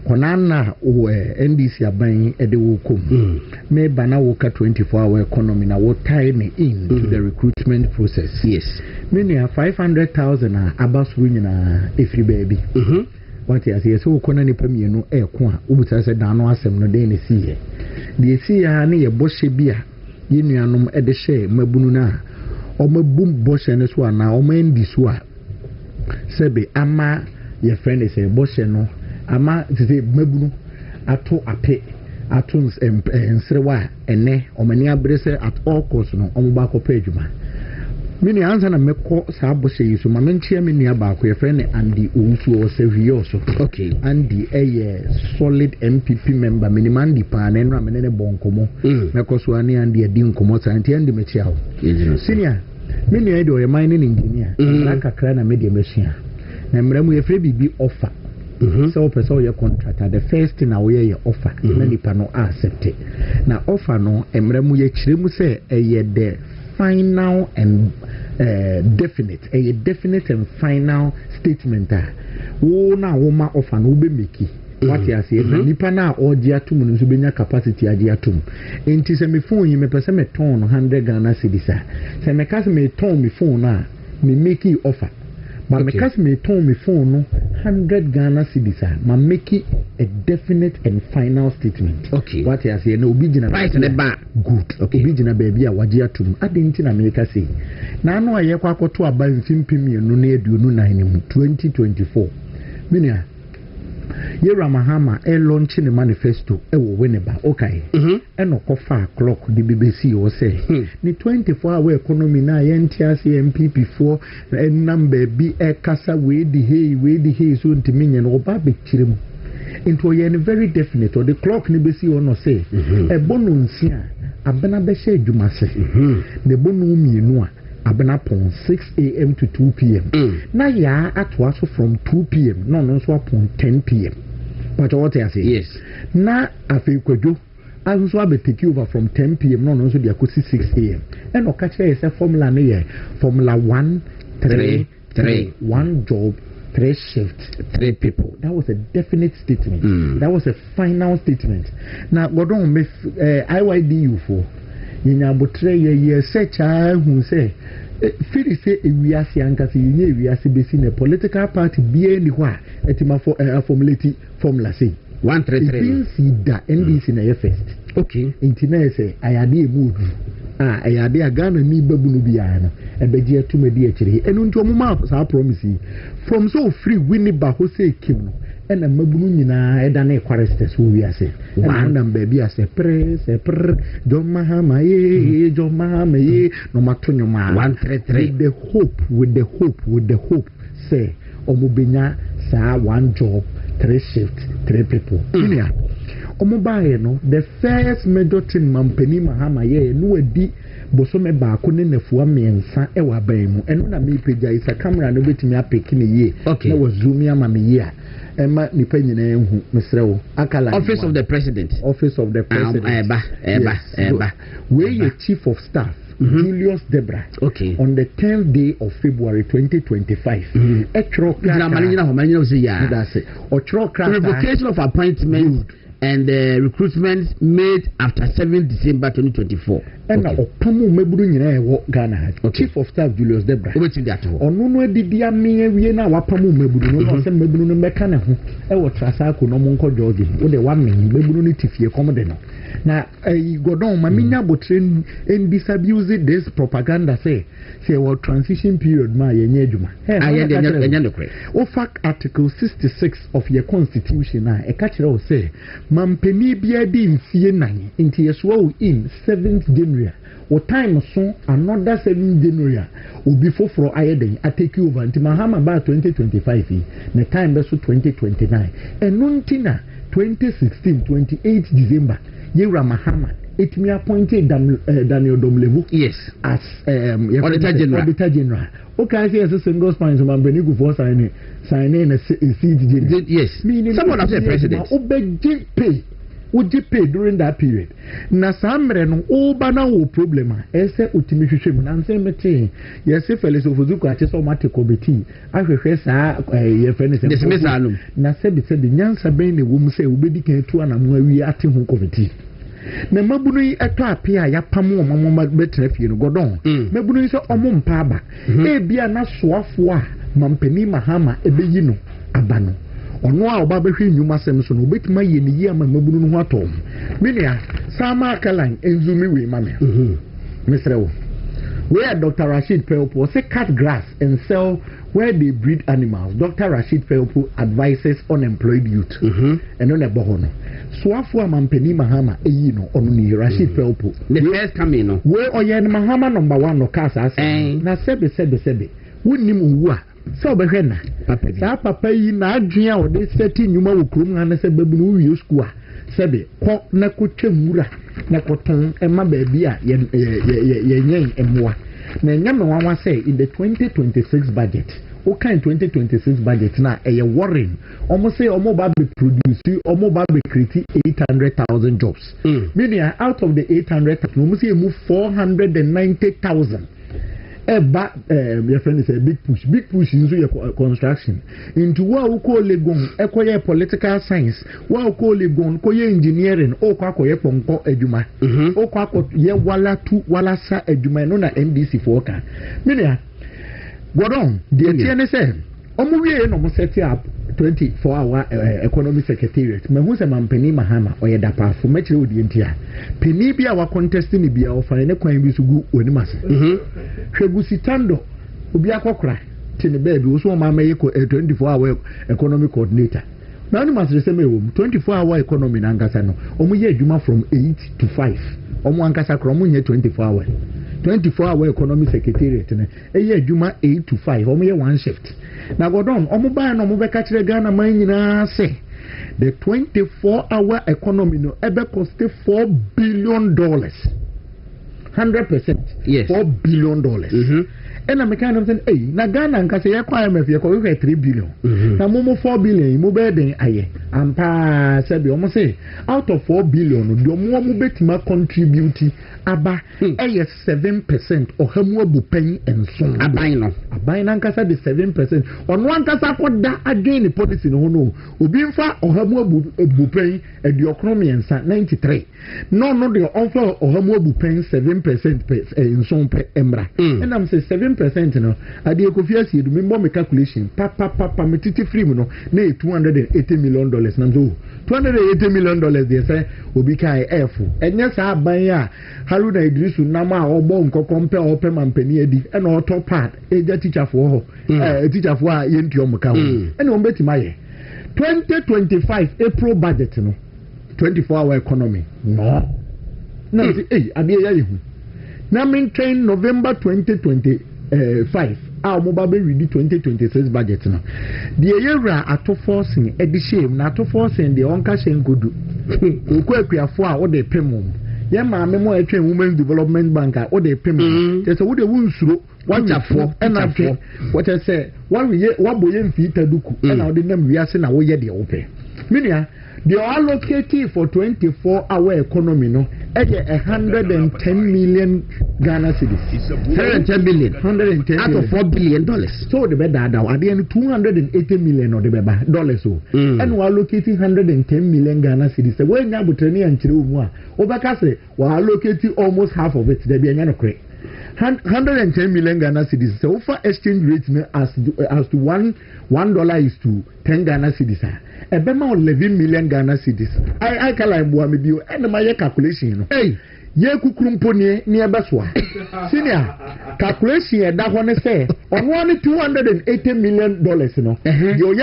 Konana or NDC are buying at the Wokum. May Banawoka 24-hour economy now what tie me in to the recruitment process. Yes. Many are 500,000 Abbas winning if you baby. What is here so Konani Premier no air qua, Ubuta said Dano Assem no day see. The sea near Boshe Bia, Yinianum at the share, Mabununa. Oma boom boss and this one now, Oma in this one. Sebe, Ama, your friend is a boss, no. Ama, say, Mabunu, Ato Ape, Atoms and Sewa, and Ne, Omania Bresse at all costs, no, Omabako page, man. Mini answer na meko saa bose yi so ma mentia me nia ba ko ye friend Andy Owusu o sevi also. Okay. Andy solid MPP member minimum di pa na no amene ne bonkomo. Meko so ani Andy adi nkomo sa anti Andy mechia ho. Senior me nia de o ye mining engineer. Na kakra na me de mechia. Na mramu ye free bibi offer. So person your contractor the first thing we your offer na nipa no accept. Na offer no mramu ye kiremu say eye the final and definite and final statement wo na wo ma offer no be make what you say nipa na oje atum no so benya capacity aje atum enti se me phone yi me pese me ton 100 Ghana cedis se me ka se me ton me phone na me make offer but me ka se me ton me phone no 100 Ghana cedis ma make a definite and final statement. Okay. What you say no obi gina price the back good. Okay. Obi gina baby a waje atum adenti na me ka say na no aye kwa akoto aba mfimpim no na eduonu na mu 2024 minia Yera Mahama launch the manifesto wo Winneba okay eno kofa clock the BBC o say ni 24-hour economy na yentiase MPP for number bi kasa we di hey so ntimi nye no ba Bɛkyerɛ mu into ye very definite or the clock ni besi o no say e bonu nsia abena be hye adwuma se ne bonu mienu a abena pon 6 a.m. to 2 p.m. Na ya atwa so from 2 p.m. no so upon 10 p.m. But what I say yes na afi kwadwo also abe take over from 10 p.m. no so dia ko 6 a.m. And okache is a formula na ye formula 1 3 1 job 3 shifts 3 people. That was a definite statement. That was a final statement. Now godon me IYDU for yinya botre ye search hu say feel say ewiase ankase yinya ewiase besi na political party bia ni ho a etima for formula say 133 da NDC na first. Okay intina say ayade emudu ayade agana ni babu no bia no ebeje atumadi akire enu nti omuma sa promise from so free Winneba ho say kim no ena mabunu nyina eda na equarestes wo wiase ena ndam baby ase pre John Mahama ye no matonyoma 133 with the hope say omubenya sa 1 job 3 shifts 3 people inia omubaye no the first major thing Mampani Mahama ye no adi bosome baako ne nafua miensa e wa ban mu eno na me pagya isa camera no betimi apeki ne ye na wa zoom ya ma me ye a ema nipa nyina ehu mesrewo akala office of the president eba we ye chief of staff Julius Debra on the 10th day of February 2025 revocation of appointment and the recruitment made after 7 December 2024 and opamu meburu nyina ewo Ghana chief of staff Julius Debra onu no adidi ame wie na wapamu meburu no se meburu no meka ne ho ewo trasako no monko George wo de wa men meburu no tifie komde no na godon ma minya botre disabuse this propaganda say what transition period ma yenye adwuma o fact article 66 of your constitution na e ka kire o say Mampani bia di mfie nan inti yeso in 7th January o time so another 7th January obi foforo ayeden atake over anti Mahama ba 2025 na time be so 2029 enuntina 2016 28 December Yera Mahama etimi appointed Daniel Domlevu as Auditor General. Okay, say as a single spine, so Mampani go for sign in a seat. Yes, meaning someone of the president. Would you pay during that period? Na samre no oba na wo problema ese utimi hwehwem na nse mete yes Felix Ofozuko ate so mate komiti ahwehwe saa ye fene se dismissal na sebi nyansa ben ne wo mu se obedi kan tu anamo awi ate ho komiti na mabunu yi eto apia ya pamo omamo betra fie no godon mabunu yi so omompa aba e bia na soafo a Mampani Mahama ebeyi no abano ono a oba behwe nyuma sem so no obetima ye ne yi ama mabunu no ho atom menia sama kalan enzumi we mame misrewo where Dr. Rashid Pelpo say cut grass and sell where they breed animals. Dr. Rashid Felpo advises unemployed youth. And on a bohono. Swafu Mampeni Mahama, no, on Rashid Felpo. The first coming, no. Where Oyen Mahama number 1 no Casa, na sebe. Wouldn't him so behena. Papa yi na adwea o de seti nyuma wo krom na se babu no wi school a sebe ko na ko twamura na ko ton ema ba bi a ye nyen emwa na nya me wanwa say in the 2026 budget o kan 2026 budget na e worrying almost say omo ba be produce omo ba be create 800,000 jobs meaning out of the 800,000 omo say move 490,000. Your friend is a big push into your construction. Into what we call Legon, equire political science, what we call Legon, koye engineering, o kwako ye ponko ejuma, o kwako ye wala tu wala sa ejuma, no na MDC for ka. Minia, Godon, the TNSA, omuye no mo set up 24-hour economic secretariat. Me hu se mampeni Mahama oye dapa fo mechire odi entia. Peni bia wa contesting ni bia ofa ne kwan bi sugu onimase. Hwegusitando obi akokra tini baby wo so ma me 24-hour economic coordinator. Na onimase se me wo 24-hour economy na nkasa no. Omo ye adwuma from 8 to 5. Omo ankasa kro omo nye 24-hour economic secretariat ne eye adwuma 8 to 5. Omo ye one shift. Na godon omo ba na omo be ka kire Ghana man nyina se the 24-hour economy no ebe cost $4 billion. 100%. Yes. $4 billion. And I'm kind of saying, hey, na Ghana and Kase IMF you call 3 billion. Na momo 4 billion, mo be den aye. Ampa sabi omo say out of 4 billion, the mo betima contribute aba 7% or hamu bupen and so. Abai na nkasa the 7%. On one kasa ko da again the policy no no. Obi mfa or hamu bupen e the economy and 93. No the offer or hamu bupen 7% in so per emra. And I'm say 7% no ade ekofia sie do me me calculation papa me titi free no na $280 million na so $280 million dey say obi kai f enya sa aban a Haruna Idrisu nama ogbo nkoko mpe ope mampani adi e na auto part eja teacher for ho teacher for a yenti omuka ho e na ombeti maye 2025 April budget no 24-hour economy no na say ade ya yehu na maintain November 2025 mobile read 2026 budget now. The year ato forcing edi shame na ato forcing the onka shenkodu. Okwa for or the pemum. Ya ma me mo etwe Women's Development Bank or the pemum. There's a wood wunsuro one for and after what I say one boy mfi taduku and now the name we are saying na wo ye de ope. Minia they are allocated for 24-hour economy no at 110 million Ghana cedis. 110 billion. 110 out of $4 billion. So the bed at the end $280 million or the dollars so. And we are allocating 110 million Ghana cedis. So when you have training and children, Obakase we are allocating almost half of it. There be an 110 million Ghana cedis. So far exchange rate as to $1 is to 10 Ghana cedis. Ebema 11 million Ghana cedis. I kala mbo me bio and my calculation no. Hey, ye kukrumpo ni ebeswa. Senior calculation e da ho ne say on one $280 million no. You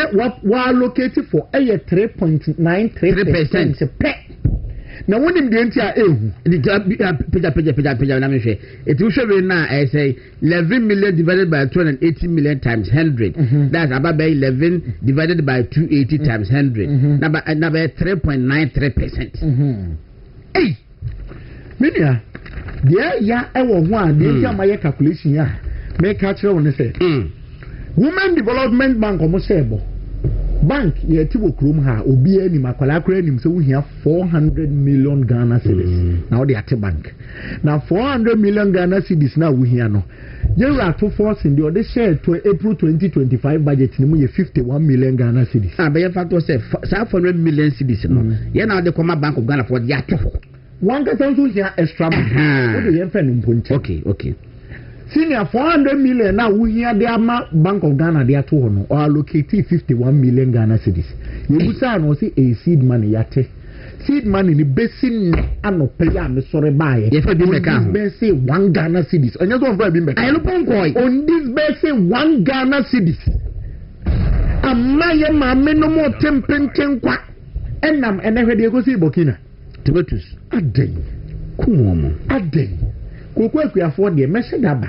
we allocated for 3.93% per. Now when him the entire page na me hwe it will show na I say 11 million divided by 280 million times 100 that's about 11 divided by 280 times 100 number 3.93%. Hey media there ya e wo ho a dey tia my calculation ya make catch on say Women Development Bank omo say bo bank ye tibo krom ha obi ani makwala akra anim se wo hia 400 million Ghana cedis now they at bank now 400 million Ghana cedis now wo hia no ye ra to force in the other share to April 2025 budget ni mu ye 51 million Ghana cedis be factor say 500 million cedis no ye now the Commercial Bank of Ghana for the ato one get also here extra what do you fan mponchi okay senior 400 million now we hear the Bank of Ghana they are to no or allocated 51 million Ghana cedis. You busa no see a seed money yate. seed money ni basin ano pay am sorry buy. Yes, for this say 1 Ghana cedis. And you don't for bimbe. I look on this basis 1 Ghana cedis. Amaye mama no more tempenten kwa. Enam enehwe de go see Burkina. Tomatoes. Aden. Kumomo. Aden. Koko akuafo de message daba.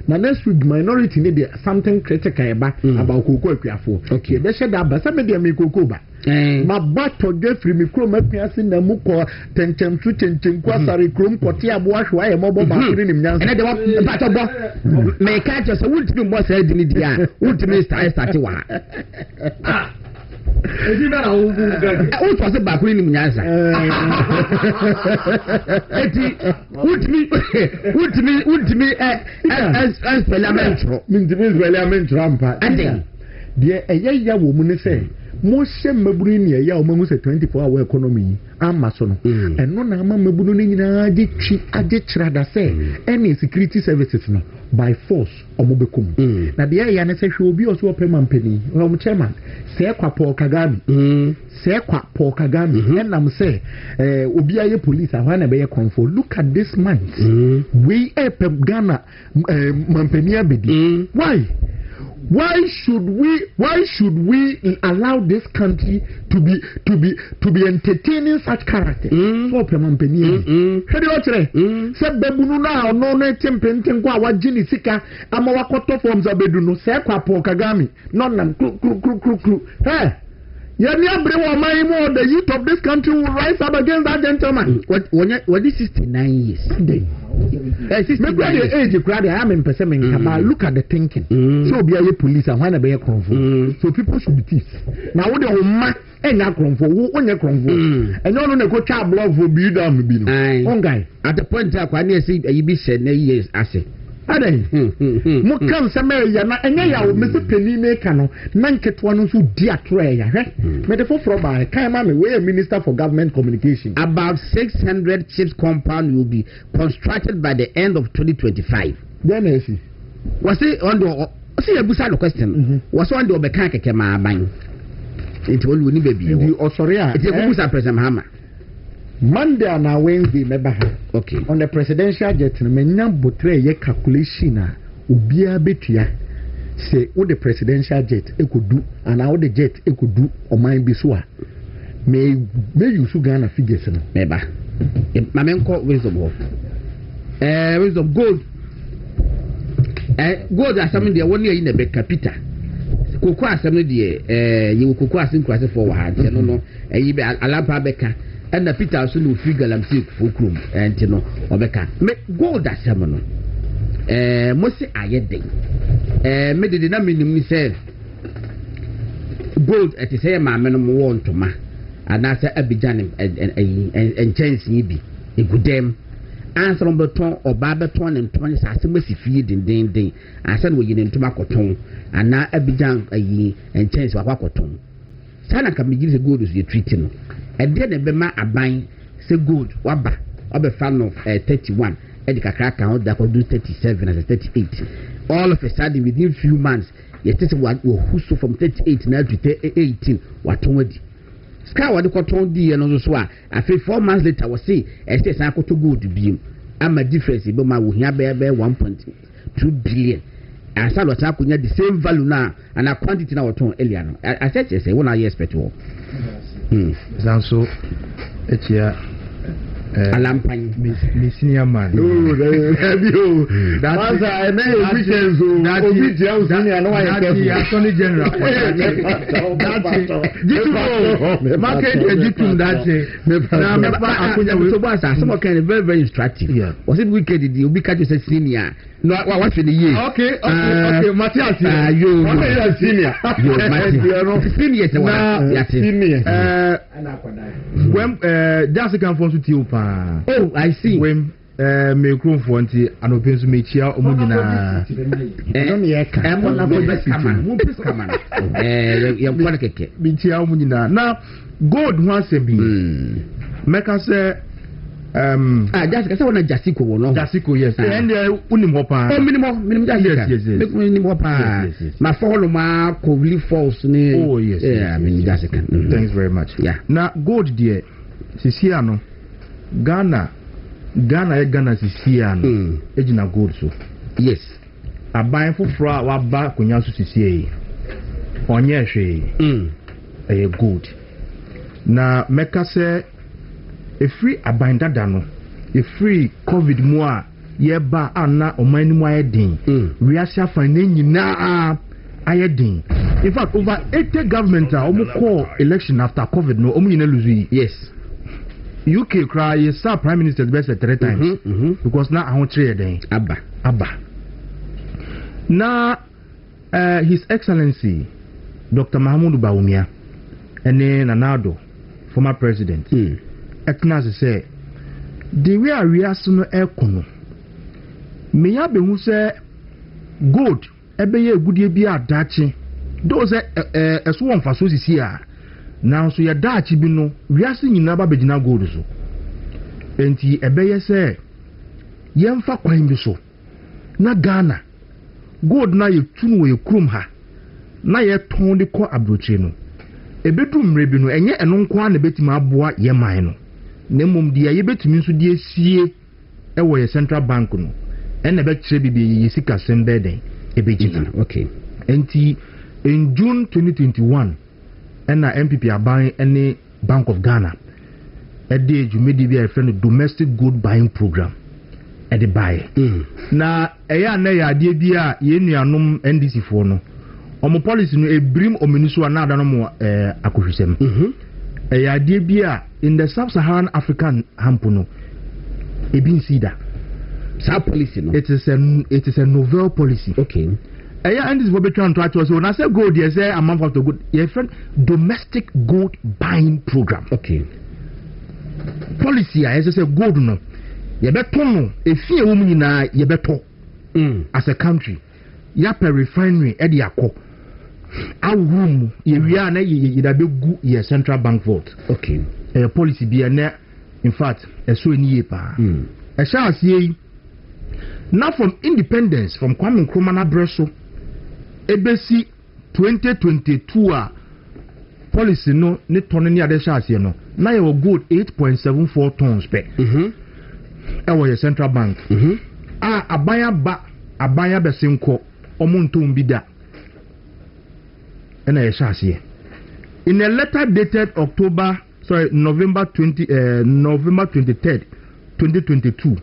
Na next week minority need something critical about koko akuafo. Okay. Message daba. Sabe de me koko ba. Ma bato de free me kro mapiase na mu ko tentem su tentem kwa sare krom kote abo ahwa ye mobo ba kiri nim nyansa. Ene de bato bo. Me ka je so wultimi mo sa di ni dia. Wultimi start wa. Edi na wo o to se ba kuri nim nyansa. Eti wultimi as parliamentary. Mintimi parliamentary ampa. Ade. De eya wo mu ne se mo hye maburu ni ya o mahu se 24-hour economy ama so no eno na ama maburu ni nyina age kira da se any security services no by force omo bekum na de ya ne se hwe obi o so opema mpani o chairman se kwa Paul Kagame enam se obi aye police ahwa na be ye control. Look at this month we epem Ghana mampani abedi. Why should we allow this country to be entertaining such character? For Pemampeni. Heard you today? Said Babunu na no tempenten kwa wajini sika ama wakoto forms abeduno se kwa Paul Kagame. None kru. Hey. Yemi abrewa mai mo the youth of this country will rise up against that gentleman. What is 69 years? Maybe the age crowd I am in percent look at the thinking. So be a police and when I be a convo. So people should be teeth. Now what the ma and na convo on your convo. And you know go child blog for be down be no. One guy at the point that when you see you be said years ase. Aden mo kan seme ya na enye ya o mese peni maker no na nketwa no so di atore ya hwe me de foforo ba kan ma me we minister for government communication. About 600 chips compound will be constructed by the end of 2025. Then I see was it on the see a busa question was on the obeka keke ma ban it will ni baby o sorry a it will busa president Mahama Monday and Wednesday meba. Okay. On the presidential jet na menya botre ye calculation na obia betua say wo the presidential jet ekodu and how the jet ekodu oman bi so a me use Ghana figures no meba mamenko wisdom of wisdom gold gold asam de woni yi na be capital koko asam de ye koko asin kwase for wa ha no no yi be alampa beka and the Peter so no figure lam say for krum and no obeka me gold asem no mo se ayeden me de na minim ni say gold et say ma me no mo want to ma ana say Abidjan en chance yi bi egudem answer on beton oba beton en ton sa se masifie den asa no yi ne ntoma koton ana Abidjan yi en chance wa koton sana ka me gire gold so ye treat no and then be ma aban say gold waba fan of 31 and the kakra count that could do 37 as 38 all of a sudden within few months you tell what who so from 38 now to 18 what wadi sky what the cotton di and so a 4 months later was say e say san koto gold bi am a difference be ma wo hia be 1.2 billion and so what akunya the same value now and a quantity now ton earlier no I said say when I expect wo Zanso etia alampan me senior man. Oh, that's I may weekends obi je o senior no why Attorney General. That's market editum that na me pa akunya we so boss some kind of very instructive. Was it wicked the obi catch say senior no what for the year. Okay Matthias you senior senior senior when that's can for to you pa oh I see when me krom for nti anopensu me chia omugina no me eka na go best kaman ya kwa keke me chia omugina na gold once be meka say just say one jasiko wo no jasiko yes and unim hopa minimum jasika yes minimum hopa ma follow ma Kovli false ni oh yes yeah I mean jasika thanks very much yeah na gold there sisia no Ghana sisia no ejina gold so yes aban foforo a waba konya so sisia yi onye hwe gold na meka se free aban dada no free covid mu a yeba ana oman ni mu ayedin we asia fan nyina ayedin in fact over 80 government a call election after covid no nyina lose yes UK cry is prime minister best 3 times because now I want trade den abba na his excellency Dr. Mahmoud Bawumia ene Nanado former president ekna say the way we are no ekono me ya be hu say gold ebe ye gudie bi adache those eso won fa so sisi a now so ya dachi bi no wiase nyina ba begina gold so enti ebe ye say yemfa kwan bi so na Ghana gold na ye tunu we krum ha na ye ton de ko abrochire no ebedu mre bi no enye eno nko a na betima aboa ye man no na mom dia ye betumi nso die sie ewo ye central bank no ena Bɛkyerɛ bibi ye sika sembe den ebegina okay enti in June 2021 ena MPP aban ene Bank of Ghana ede jumedi bi a friend domestic gold buying program ede buy na eya na ya ade bi a ye nuanom NDC fo no omo policy no ebrim omeniso na ada no mo akohwesem eya ade bi a in the sub-Saharan African hampo no ebin sida sa policy no it is a novel policy okay and this is what we trying to actually so when I say gold you say amount of the good your friend domestic gold buying program okay policy as I say gold no you better no efie wo mu nyina you better as a country ya per refinery e dey akọ awum ye wia na ye da be gu ye central bank vault okay policy bi na in fact so eni ye pa e sha asie now from independence from Kwame Nkrumah na breso ebesi 2022 a policy no ne ton ni ade sha asie no na ye gold 8.74 tons per ewo ye central bank abaya besenko omonton bi da ena ye sha asie in a letter dated November 23rd 2022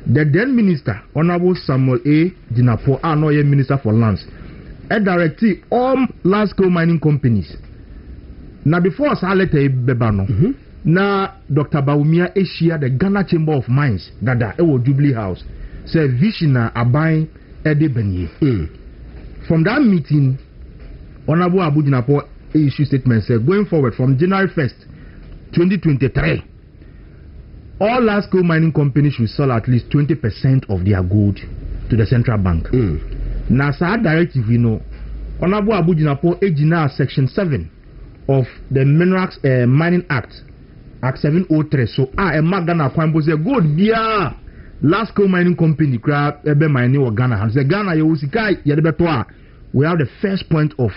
the then minister Honorable Samuel A. Dinapo Anoye Minister for Lands directed all large-scale mining companies. Now before us letter bebano, na Dr. Bawumia Asia the Ghana Chamber of Mines dada ewo Jubilee House say Vishina Abai Ede Benye. From that meeting, Honorable Abu Dinapo issue statement said going forward from January 1st, 2023. All large-scale mining companies should sell at least 20% of their gold to the central bank. Now, that directive, you know, Honorable Abu Dinapo Ejina Section 7 of the Minerals Mining Act, Act 703. So, a Magana Kwambo say gold bia large-scale mining company grab ebe mining or Ghana. Say Ghana you usika yedebetoa. We have the first point of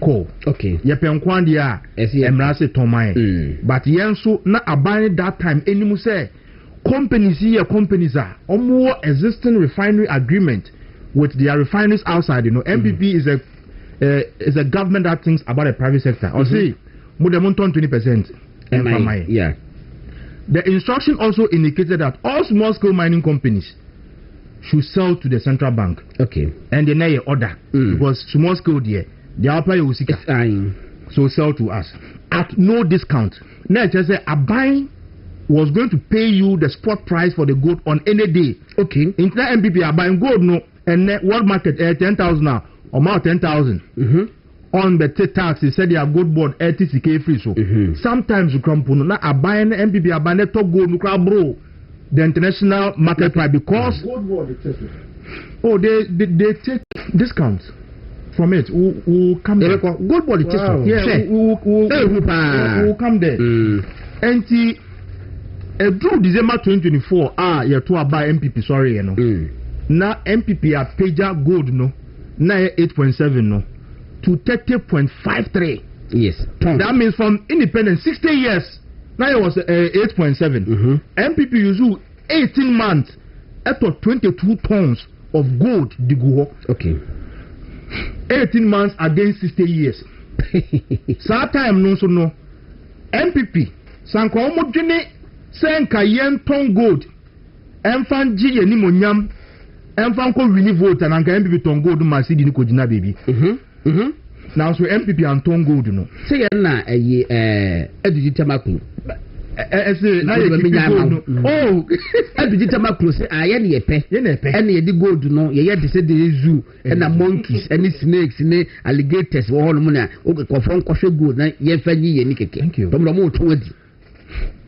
call. Okay. Yepenkwandia emrase tomai. But yenso na abani that time enimu say companies here companies are more existing refinery agreement with their refineries outside. You know, MPP is a government that thinks about the private sector. Or say more than 20%. Yeah. The instruction also indicated that all small scale mining companies should sell to the central bank. Okay. And they need order because small scale there. They are paying usika. So sell to us at no discount. Now just say a buying was going to pay you the spot price for the gold on any day. Okay. Internet MPP are buying gold no and world market 10,000 now or more 10,000. On the tax they said they are gold board 80k free so. Sometimes you come puno na a buying MPP are buying top gold no bro the international market price because gold board they take discounts from it. We'll come there. Gold body test. Yeah, we'll come there. And through December 2024, yeah, to buy MPP, sorry, you know. Now MPP are pager gold, no, now 8.7, no, to 30.53. Yes. That means from independence, 60 years, now it was 8.7. MPP use 18 months at 22 tons of gold digu. Okay. 18 months against 60 years. Sa time no so no. MPP sanka omo dwene senka yen ton gold. Enfan gi ye ni monyam. Enfan ko wini vote and anka MPP ton gold ma si di ni ko gina baby. Now so MPP and ton gold no. Say na edudi tamakun. Na oh edudi tamakun say aye ne yepe. Ene ye di gold no ye de say the zoo na monkeys any snakes ne alligators wo ho no na o ko fon kohwe gold na ye fa nyi ye ni keke. Thank you. To mo to wadi.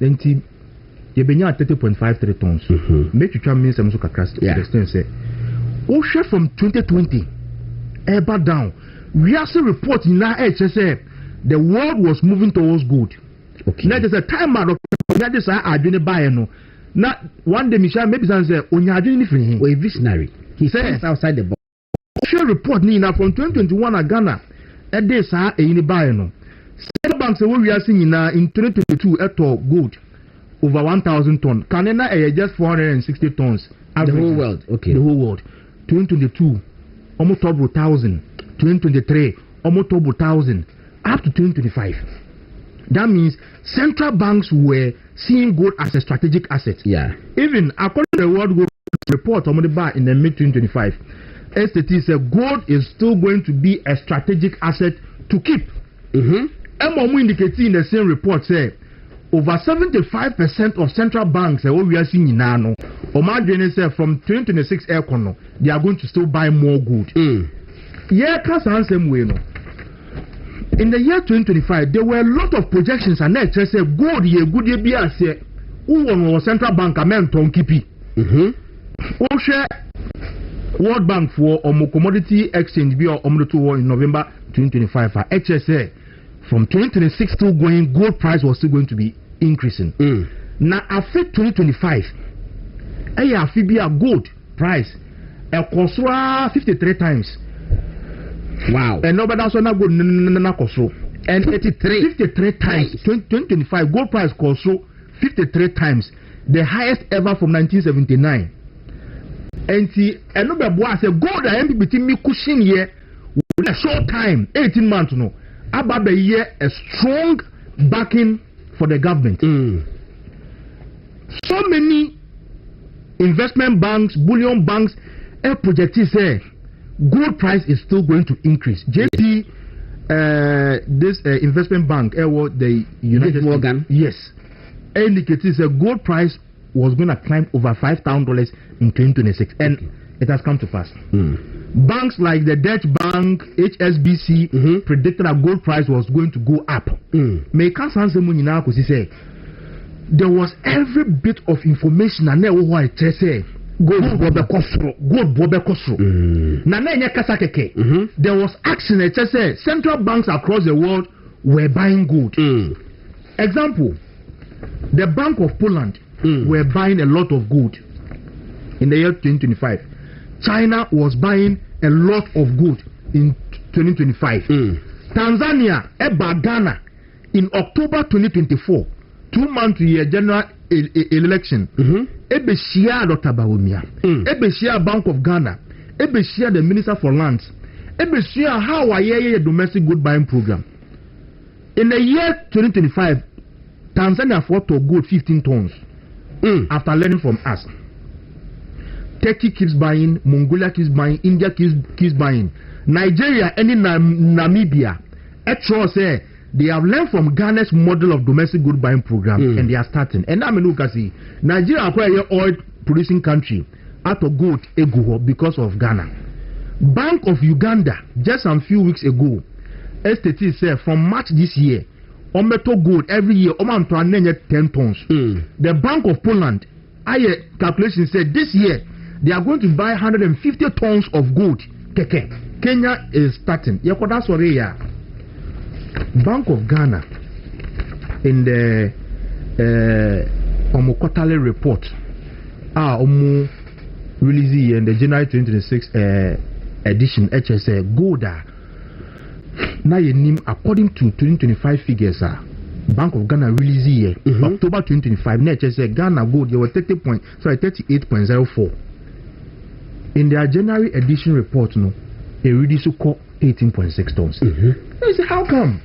Then you been at 30.53 tons. Make you try mean some so kakras to understand say. Oh share from 2020 ever down. We also report in our HSA the world was moving towards good. Okay. Now there's a time out of that is I didn't buy no. Now one day Michelle maybe say on your doing anything. Or a visionary. He says outside the box. Share report Nina from 2021 at Ghana. That day sir a buy no. Central banks we are seeing now in 2022 at gold over 1,000 tons. Canada just 460 tons. The whole world. Okay. The whole world. 2022 almost double 1,000. 2023 almost double 1,000 up to 2025. That means central banks were seeing gold as a strategic asset. Yeah. Even according to the World Gold Report on the bar in the mid 2025, STT said gold is still going to be a strategic asset to keep. MOMU indicating in the same report say over 75% of central banks what we are seeing now, Omar said from 2026 aircon, they are going to still buy more gold. Yeah, can't same way no. In the year 2025, there were a lot of projections and they said gold ye good ye be as who was central bank amen ton kipi. Share World Bank for commodity exchange be or in November 2025 for HSA from 2026 still going gold price was still going to be increasing. Now after 2025, a gold price cost 53 times. Wow. And nobody else not good and 53 times 2025 gold price cost 53 times the highest ever from 1979. And nobody boy say gold and between me cushion here with a short time 18 months no about the year a strong backing for the government. So many investment banks, bullion banks, projected say gold price is still going to increase. JP, this investment bank, the United Morgan, yes, indicated that gold price was going to climb over $5,000 in 2026, and it has come to pass. Banks like the Dutch Bank, HSBC, predicted that gold price was going to go up. There was every bit of information and what I say. Gold bobe kosro. There was action. It said central banks across the world were buying gold. Example, the Bank of Poland were buying a lot of gold in the year 2025. China was buying a lot of gold in 2025. Tanzania, Ghana, in October 2024, 2 months to year general election. Ebeshia Dr. Bawumia, Ebeshia Bank of Ghana, Ebeshia the Minister for Lands, Ebeshia how I hear a domestic gold buying program. In the year 2025, Tanzania fought to gold 15 tons after learning from us. Turkey keeps buying, Mongolia keeps buying, India keeps buying, Nigeria and Namibia. Say they have learned from Ghana's model of domestic gold buying program and they are starting. And I'm look at see Nigeria acquire oil producing country out of gold because of Ghana. Bank of Uganda just a few weeks ago, STT said from March this year, on metal gold every year, 10 tons. The Bank of Poland, calculation said this year they are going to buy 150 tons of gold. Kenya is starting. That's what they are. Bank of Ghana in the quarterly report release in the January 2026 edition HSA gold now your name according to 2025 figures Bank of Ghana release here October 2025. Nature said Ghana gold there were 38.04. In their January edition report, no, they really so called 18.6 tons. I say, how come?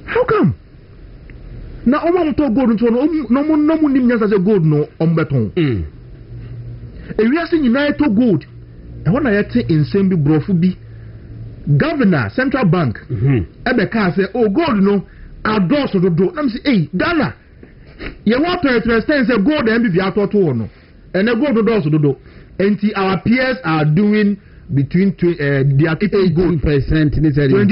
How come? Now, I'm to gold into no more as a gold no beton. If we are saying United gold, I want to say in Sembi Brofubi, Governor, Central Bank, Ebeka say, oh, gold no, our doors to the door. Let me say, hey, Ghana, you want to understand, say, gold and be out to no, and then go to the doors to the door. And our peers are doing between their 18% 20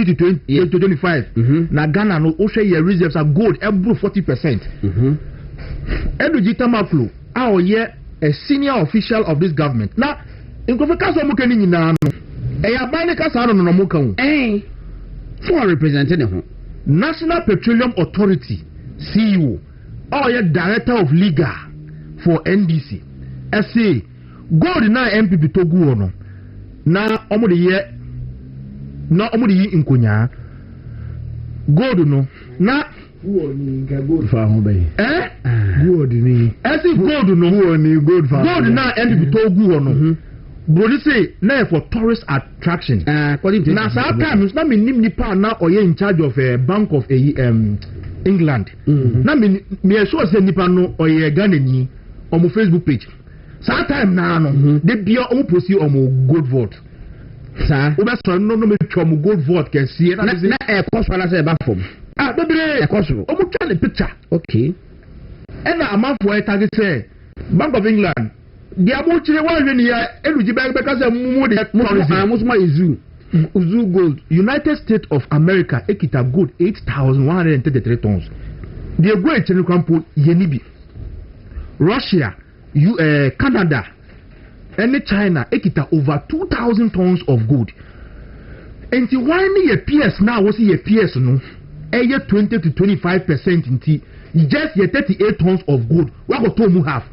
to 20 to 25. Now Ghana no share your reserves are gold every 40%. Eduji Tamaklu, our year a senior official of this government. Now in Kofikaso Mukeni Nino, a Abanika Sano no Mukan, for representing National Petroleum Authority CEO, or your director of legal for NDC. SA gold na MPP to go no na omo de ye inkonya gold no na gold fa ho be gold ni esi gold no ni gold fa gold na MPP to go no bro say na for tourist attraction according to na sa times na me nim nipa na oye in charge of Bank of England na me sure say nipa no oye Ghana ni on Facebook page. Time now, they be almost proceed on gold vote. Sir, no me gold vote can see it. Na a cost for us back from. A cost. Almost tell the picture. Okay. And a month for a target say Bank of England. The amount you want in here, eligible because of more Uzu gold. United States of America, Ekita gold 8,133 tons. The great Chenukrampo Yenibi. Russia. Canada and China ekita over 2,000 tons of gold. And why me a PS now was a PS no? 20 to 25% in tea. Just 38 tons of gold. What got to have?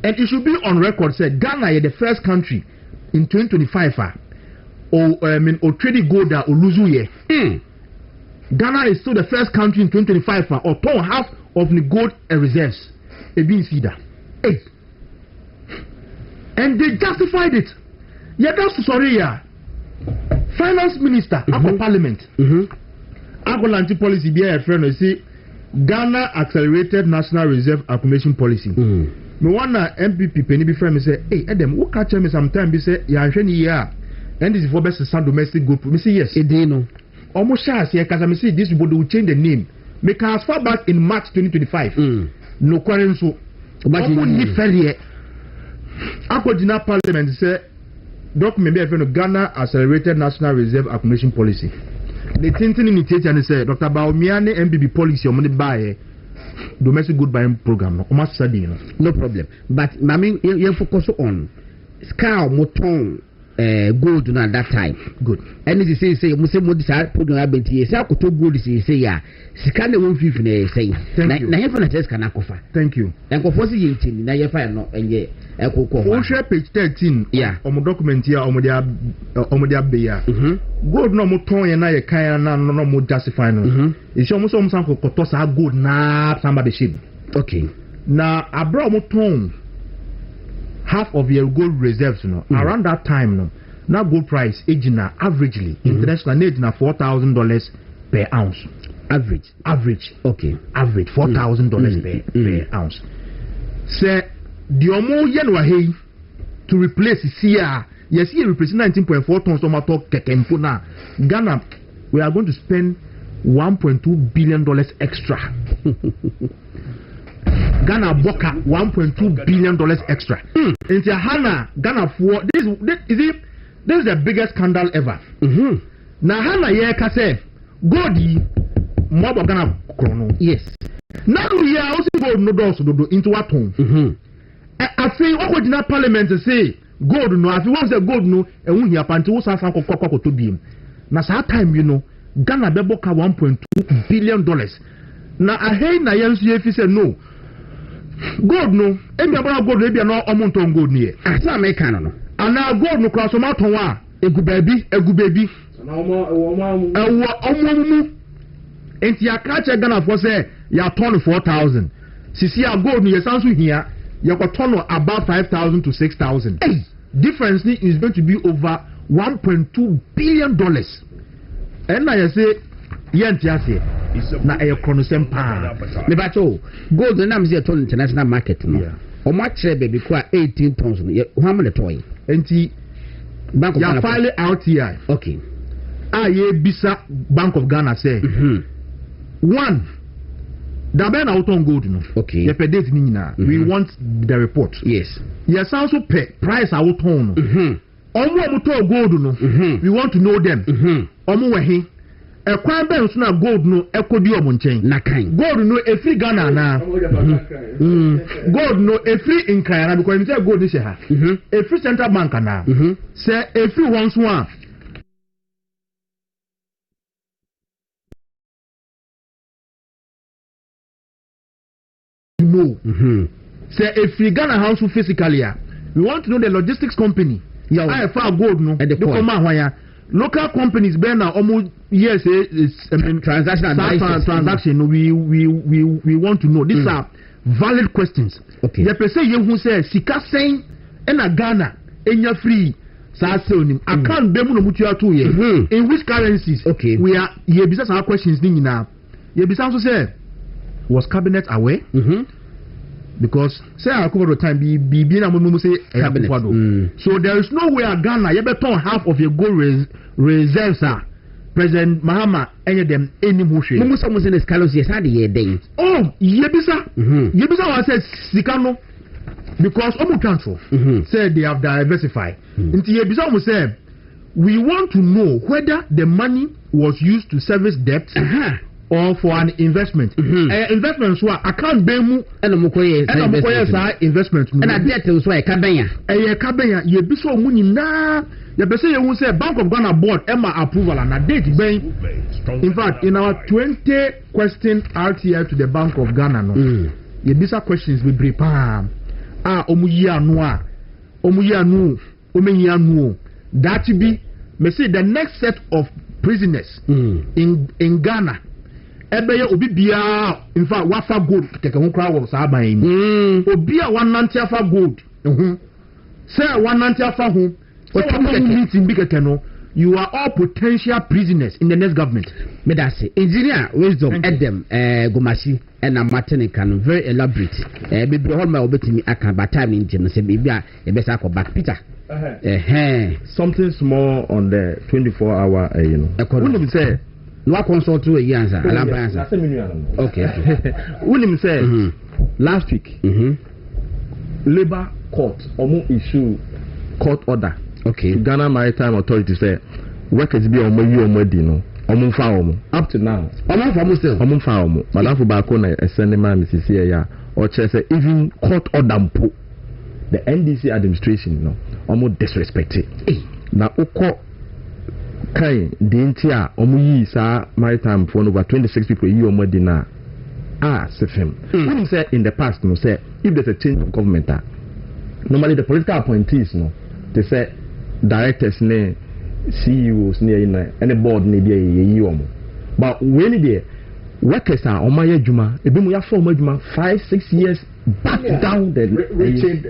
And it should be on record said Ghana is the first country in 2025 or trading gold or lose ye. Ghana is still the first country in 2025 or ton half of the gold reserves. A being see that. And they justified it. Yeah, that's sorry. Finance Minister, Ako Parliament, Ako Lanti policy, be a friend. See, Ghana accelerated national reserve accumulation policy. Me wanna MPP penny be friend. Me say, hey, Adam, who catch me sometime? Be say, yeah, and this is for best some domestic group. Me say yes. No. Almost sure, see, because I see this people will change the name. Because as far back in March 2025, no current so. But you Akwadina Parliament say document be a Ghana accelerated national reserve accumulation policy. The tintin initiative and say Dr. Baomiane MBB policy on the buy domestic good buying program no almost study no problem. But mami you focus on scale moton gold at that time. Good. And this is say you say mo this program abenti say akoto gold say ya sika na 150 na say na hefa na test kana kofa. Thank you. And kofa say yintin na ye fa no enye ekoko. We share page 13 yeah on document here on the abeya. Gold no mo ton ye na ye kan na no mo justify no. E show mo so mo san koto sa gold na samba be shape. Okay. Na abro mo ton half of your gold reserves, around that time, now gold price ejina averagely international ejina $4,000 per ounce. Average. Okay. Average $4,000 per ounce. Say the omo yenwa to replace CR. Yes, he replaces 19.4 tons of matter kekempo na. Ghana, we are going to spend $1.2 billion extra. Ghana boka $1.2 billion extra. Into Hana Ghana for this is the biggest scandal ever. Now Hana ye kase godi mob Ghana chrono. Yes. Now we are also gold no doors into what home. I say what would not Parliament say gold no if you want say gold no and when here panti wo san kokoko to be. Na sa time Ghana be boka $1.2 billion. Now I hear na yensu ye fi say no. Gold no, ebi abara gold ebi na omonto gold ni e. Asa America no. Ana gold no kwa so ma ton wa egubebi. Na omo enti ya ka che Ghana for say ya turn 4,000 sisi ya gold ni yesanso hia ya ko turn about 5,000 to 6,000 difference is going to be over $1.2 billion and na say yenti ase na e kronosem pa me ba to gold na am say to international market no o ma kire be kwa 18 tons no ho am le toy enti Bank of Ghana file RTI okay ye bisa Bank of Ghana say one da be na auton gold no okay ye pe date ni nyina we want the report yes yes also pay price auton no omo to gold no we want to know them omo we he e kwan be nso na gold no ekodi omo nchen na kan gold no e free Ghana na gold no e free in Ghana because we say gold is here e free central bank na say e free once one no say if we Ghana house physically we want to know the logistics company I for gold no the come local companies be na almost yes transaction we want to know these are valid questions okay the person you who say sika sen na Ghana enya free sa selling account be mu no mutua to ye in which currencies okay we are ye bisa some questions ni nyina ye bisa so say was cabinet aware because say I cover the time be na mo say cabinet so there is no way Ghana you better half of your gold reserves President Mahama any them any mo hwe mo say the scholars yes had ye den oh ye bisa was say sikano because omo transfer say they have diversified nti ye bisa mo say we want to know whether the money was used to service debt or for an investment investment so account be mu ena mokoye investment ena debt so e ka benya ye bi so mu nyina ye be say ye hu say Bank of Ghana board ema approval na date ben in fact in our 20 question RTI to the Bank of Ghana no ye bisa questions we brief omuyi anu omenyi anu that be me say the next set of prisoners in Ghana ebeye obi bia in fact wafa gold keke ho kra wo sa ban ni obi a wanante afa gold say wanante afa ho o meeting bi keke no you are all potential prisoners in the next government me that say engineer wisdom edem gomasi and Martin can very elaborate baby all my obetimi aka by time in no say baby a e be sa back Peter something small on the 24-hour you know when say no consult to a answer okay when say last week labor court issue court order okay Ghana Maritime Authority say workers be omo no up to now madam for back on a send man Mrs. ya or say even court order mpo the NDC administration no almost disrespected na uko kai dentia yi sa maritime for over 26 people yi omodi na sefem when he said in the past no say if there's a change of government normally the political appointees no they say directors ne CEOs ne any board ne dia yi omo but when they workers are omaya juma ebi mu ya form adwuma 5-6 years back down the Richard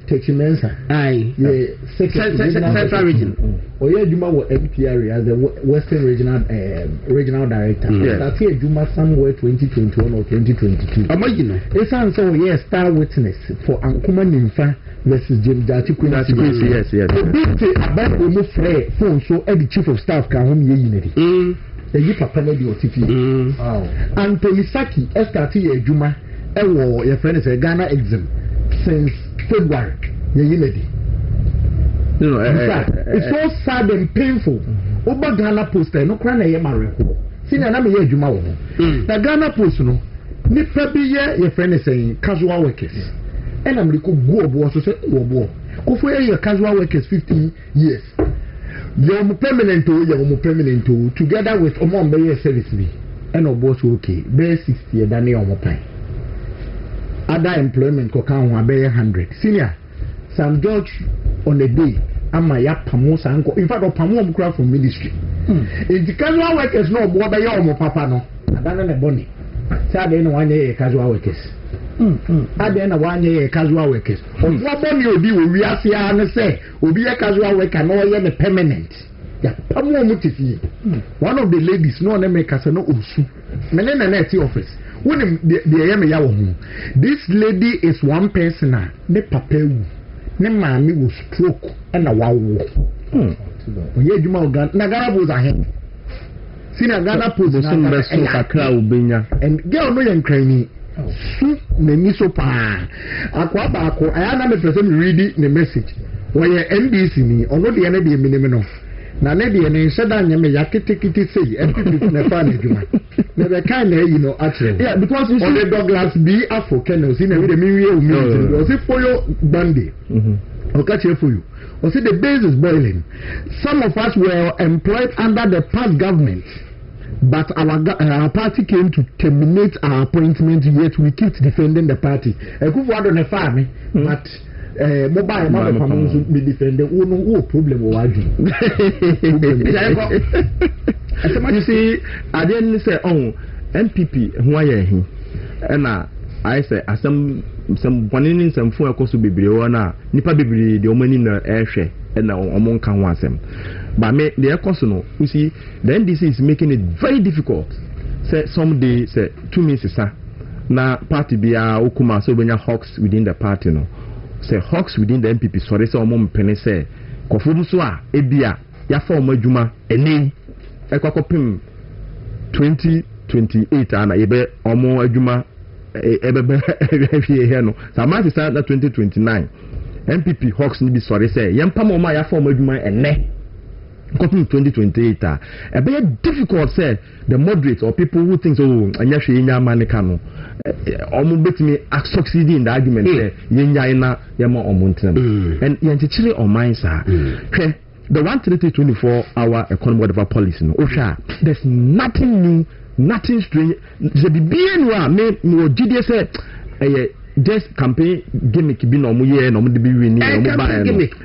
Techimensa Central Region oya juma wo MPR as the Western Regional Director that here juma somewhere 2021 or 2022 amagino it's so yes star witness for Ankuma Nimfa versus James Quincy yes obi about omo free phone so the chief of staff ka hom ye yinedi eyi papa na di otifi Anthony Saki start ye juma your friend is a Ghana exam since February. It's so sad and painful. Oba Ghana Post, no cry na yemare. Senior na me ye juma wo. The Ghana Post no. Ni pabi ye your friend is saying casual workers. And I'm go obo so say obo. Ko fo ye casual workers 15 years. You're permanent together with omo be service me. And obo so okay. Be 60 ye than omo pai. Other employment ko kan ho abe 100 senior Sam George on a day ama ya pamo sanko in fact o pamo kura from ministry The casual workers no more by your papa no. I don't know bonnie. Saturday no 1 year casual workers. I then 1 year casual workers. On what bonnie will be we are see and say will be a casual worker no a permanent. One of the ladies no name make no usu. Menena na office. When the this lady is one person ne papa wu. Ne maami wo stroke and a wawo. Oye juma ogan na Ghana boys ahen. Sina Ghana boys na beso kakra ubenya. And girl no yen krani. Su me ni so pa. Akwa ba ako aya na me pese me read the message. Oye NBC ni ono de na de minime no. Na ne de ne sheda nya me yakitikiti sei MPP na fa na juma. Na be kind you know actually. Yeah, because you see Douglas B African no see na we de me we o me. O see for your bandi. I'll catch you for you. Or see the base is boiling. Some of us were employed under the past government, but our party came to terminate our appointment, yet we keep defending the party. A good word on the farm, but mobile mother be defended. No problem. You see, I didn't say, oh, MPP, who are you? And I say, some one in some four cost bebre na nipa bebre the omani na ehwe na omon kan ho asem but me the cost no you see the NDC is making it very difficult say someday say 2 minutes sir na party bia okuma so benya hawks within the party no say hawks within the MPP sorry say omon pene say kofum so a ebia ya fa omadwuma enin ekwakopim 2028 ana yebe omon adwuma here no Samantha start 2029 MPP Hawks ni be sorry say yempa mo ma ya form adwuma ene copy 2028 a very difficult say the moderates or people who think oh anya hwe nya manika no omo betimi succeed in the argument say yenya ina yema omo ntam and yenchechire on mind sir the 133 24-hour economic whatever policy no there's nothing new, nothing strange. The BNW me GD say just campaign gimmick be no mo ye no mo de be win no mo ba gimmick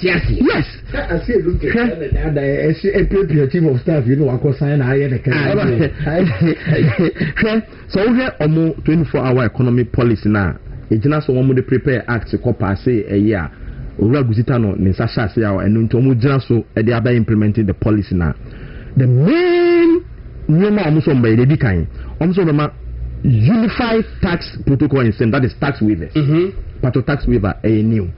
yes I see look at the chief of staff you know akọ sign na aye the so we omo 24-hour economy policy na ejina so omo de prepare act ko pass a year owura gusita no ne sa sha se ya enu nto mo jina so e dey about implementing the policy na the main nyoma omuso mba edi kan omuso ma unified tax protocol in that is tax waivers but to tax waiver new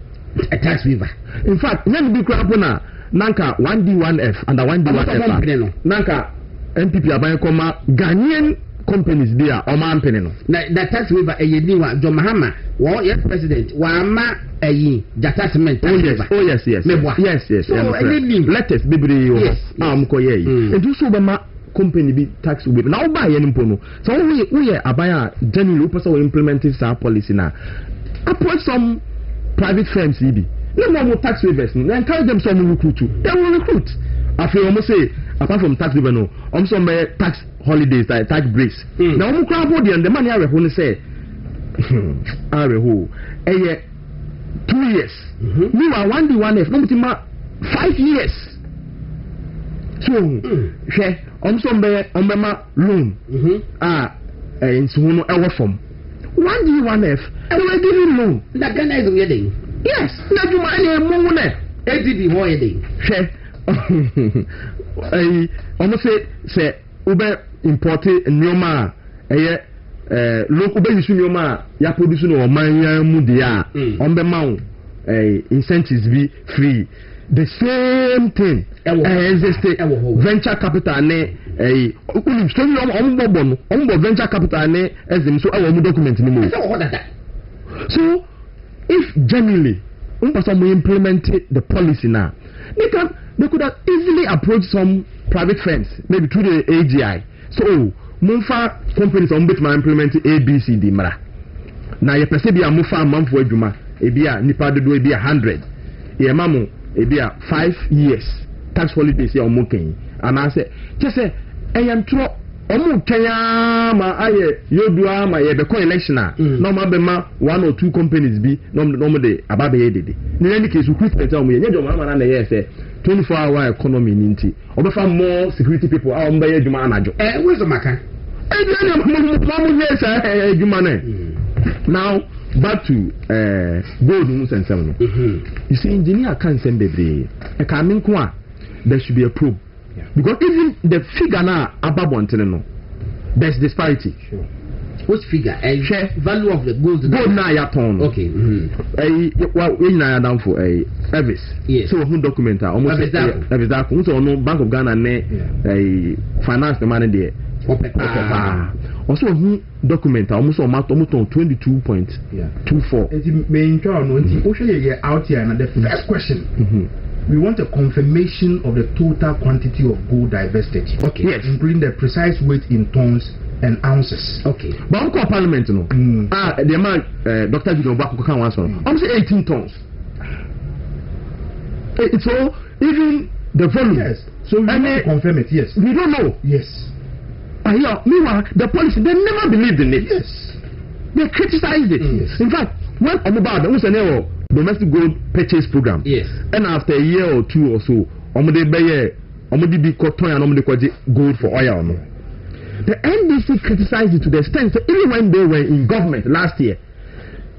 a tax waiver in fact when be crap na nanka 1D1F and 1D1F nanka MPP aban koma Ghanaian companies there o ma mpene no na the tax waiver new John Mahama yes president wa ma attachment tax waiver oh yes yes so letters bibiri o ko ye and do so be ma company be tax waiver now buy any no so we abaya generally person will implement this policy now approach some private firms be no more tax waivers and encourage them some recruit too they will recruit after almost say apart from tax waiver no some tax holidays tax breaks now we crowd body and the money I will say areho 2 years we are 1D1F no mutima 5 years so ombema loan in suno ewa form 1D1F and we give you loan that Ghana is wedding yes na juma ene mo ne ADB ho wedding almost say ube import nyoma local be use nyoma ya produce no man mu dia ombema incentives be free the same thing venture capital ne venture capital ne ezim so awo mu document ni mo so if genuinely we implement the policy now they could have easily approached some private firms maybe through the AGI so munfa companies on bit ma implement ABCD mara na ye pese bia mufa amamfo adwuma ebia nipa dodo ebia 100 ye mamu ebia 5 years tax holidays ya omoken and I say just say eyantro omu Kenya ma aye yodua ma ye be election no ma be ma 1 or 2 companies bi no de ababe ye dede in any case recruitment am ye nyejo ma na ye say 24-hour economy ninti obefa more security people am be adwuma anajo we so maka now back to gold no sensem no you see engineer can send bebre e ka me nko a there should be a probe. Yeah. Because even the figure now above one no, there's disparity. Sure. Which figure? Share value of the gold. Gold now ya ton. Okay. Well, we now down for a service. Yes. So who document almost Evis that. So no Bank of Ghana ne a finance the money there. Also who document almost on 22.24. It's main trial no. It's out here and the first question. We want a confirmation of the total quantity of gold divested. Okay. Yes. Including the precise weight in tons and ounces. Okay. But I'm called Parliament, no. The man, Dr. Julian Bako can answer. I'm saying 18 tons. So even the volume. Yes. So we want to confirm it. Yes. We don't know. Yes. Meanwhile, the policy they never believed in it. Yes. They criticized it. Yes. In fact, when Omobad was an error. Domestic gold purchase program. Yes. And after a year or 2 or so, omode be cotton and omode gold for oil. No? The NDC criticized it to the extent that even when they were in government last year,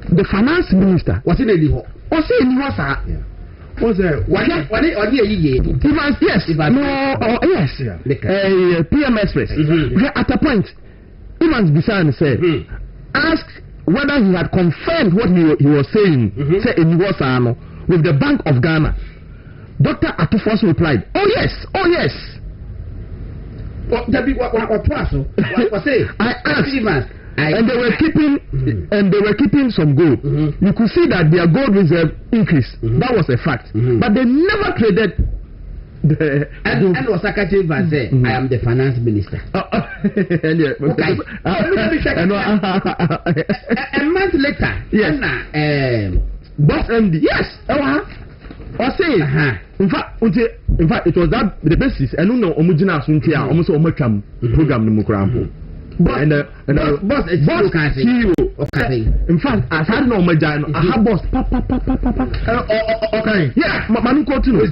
the finance minister was in a liho. Was in what? Was there? Yes. No. Yes. PM Express. At a point, Evans Bisan said, ask whether he had confirmed what he was saying, say in Wasano with the Bank of Ghana. Dr. Atufos replied, "Oh yes, oh yes." What I asked, and they were keeping some gold. You could see that their gold reserve increased. That was a fact, but they never traded. And Osaka Chiba said, I am the finance minister. Okay. A month later, yes. Boss MD, yes. In fact, it was that the basis. And no, Omujina Suntia, almost Omacham program no Mukrampo. Boss, okay. In fact, I had no Majano. I have boss. Okay. Yeah, Manu continue.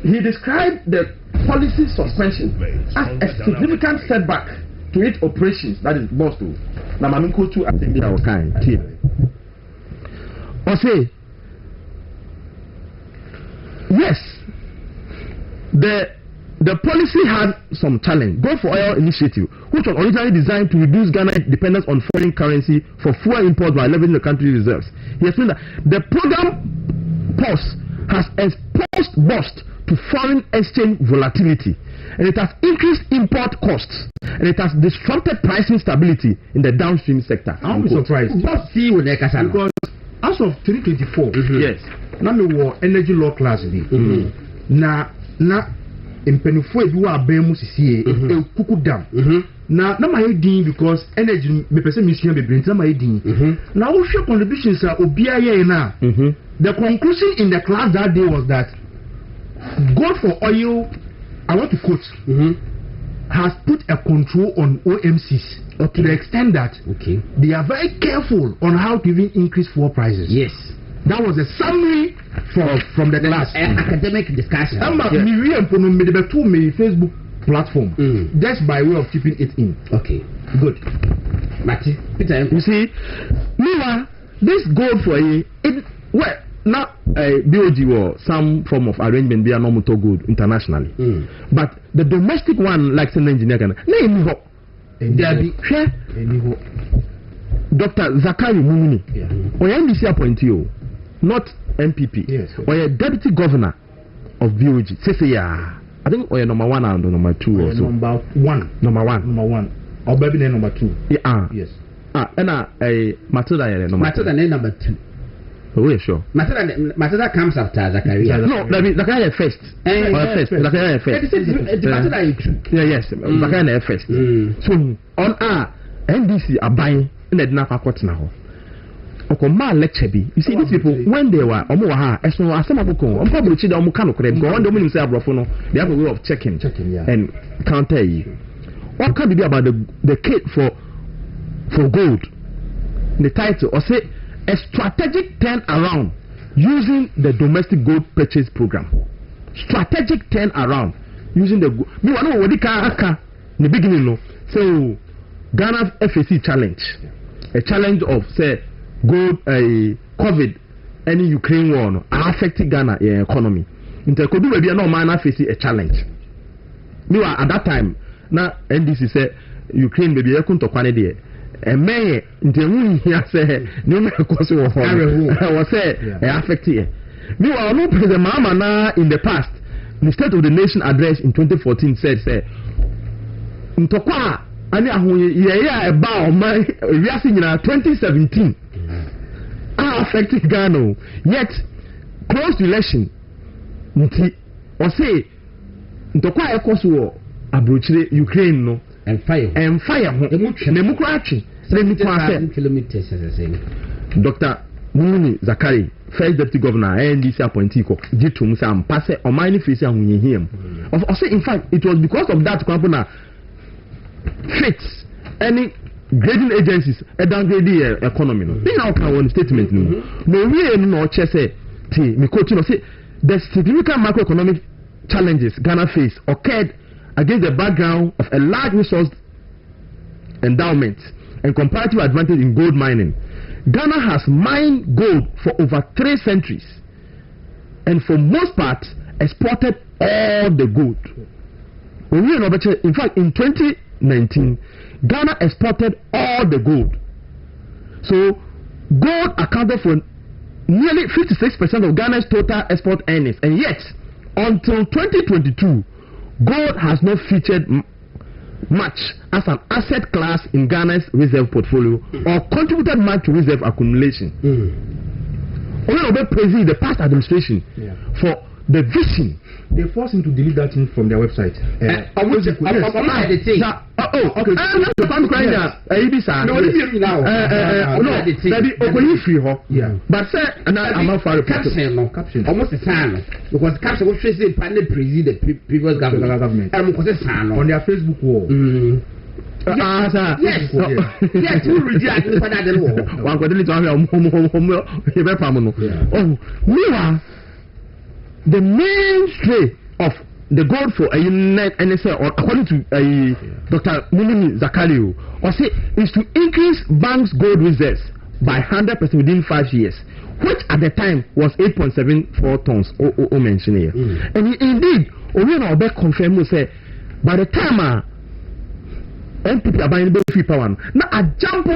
He described the policy suspension as a significant setback to its operations. That is boss too. Now Manu continue. I think they are kind. Yes. The policy had some challenge. Go for Oil Initiative, which was originally designed to reduce Ghana's dependence on foreign currency for fuel import by leveraging the country's reserves. He explained that the program pause has exposed BOST to foreign exchange volatility, and it has increased import costs, and it has disrupted pricing stability in the downstream sector. I'm surprised. Because as of 2024, yes, now we were energy law class B. Na impenifo ebi wa abemu sisi kuku dam na ma hedin because energy me pese mission bebre nti na ma hedin na wo hwe contributions a obia ye na the conclusion in the class that day was that gold for oil, I want to quote, has put a control on OMCs to the extent that they are very careful on how to even increase fuel prices. Yes. That was a summary from the class. Academic discussion. Me Facebook platform just by way of keeping it in. Okay, good. Mati, Peter, you see, meanwhile, this gold for a well, not a BOG or some form of arrangement, they are not to good internationally. But the domestic one, like an engineer, name Dr. Zakari Mumini, or NDC appointee, not MPP, yes, or a deputy governor of BOG. Say, I think or number 1 and number 2 or so. Number one. Or maybe number 2. Yeah. Yes. And a Matilda number 2. Oh, yeah, sure. Matilda comes after Zakaria. No, Zakaria first. Zakaria first. Yes, Zakaria first. So on NDC are buying in the Napa court now. Okoma lecture bi. You see these people when they were omo wa ha eso asema boko omo probably chi da omo ka no kore because one dem say abrofo no they have a way of checking yeah. and counter you. What can be about the case for gold? The title or say a strategic turnaround using the domestic gold purchase program. Strategic turnaround using the gold. Me one what aka in the beginning no. So Ghana FAC challenge. A challenge of say gold COVID any Ukraine war no affecting Ghana economy. Inter could do maybe no man facing a challenge. Me at that time na NDC say Ukraine maybe ekun to kwane de eme ntemu hia say no me koso wo ho say affect here. Me wa no president mama na in the past the State of the Nation address in 2014 said say ntokwa ani ahoye ye eba o man wiase nyina 2017 affected Ghana yet close to election nti o say ntokwa ekoso abrochire Ukraine no and fire ho democracy 7 kilometers Dr. Mumuni Zakari first deputy governor NDC appointee ko jitum sam pass o mine face ahunye him of say in fact it was because of that company fits any grading agencies a downgrade the economy no now can one statement no we no che say me coach no say the significant macroeconomic challenges Ghana face occurred against the background of a large resource endowment and comparative advantage in gold mining. Ghana has mined gold for over 3 centuries and for most part exported all the gold. In fact, in 2019, Ghana exported all the gold. So gold accounted for nearly 56% of Ghana's total export earnings, and yet until 2022, gold has not featured much as an asset class in Ghana's reserve portfolio or contributed much to reserve accumulation. Only praising the past administration for the vision. They forced him to delete that thing from their website. I will check. Okay. But say, I'm not for caption. Almost a sign because caption was facing Parliamentary the previous government. On their Facebook wall. Yes, who reject the law. One could delete on the mainstay of the goal for a NSA, or according to Dr. Mumuni Zakari, or say is to increase banks' gold reserves by 100% within 5 years, which at the time was 8.74 tons. Mentioned here, and indeed, Oriana Obe confirmed say by the time NPP are buying the free power now a jump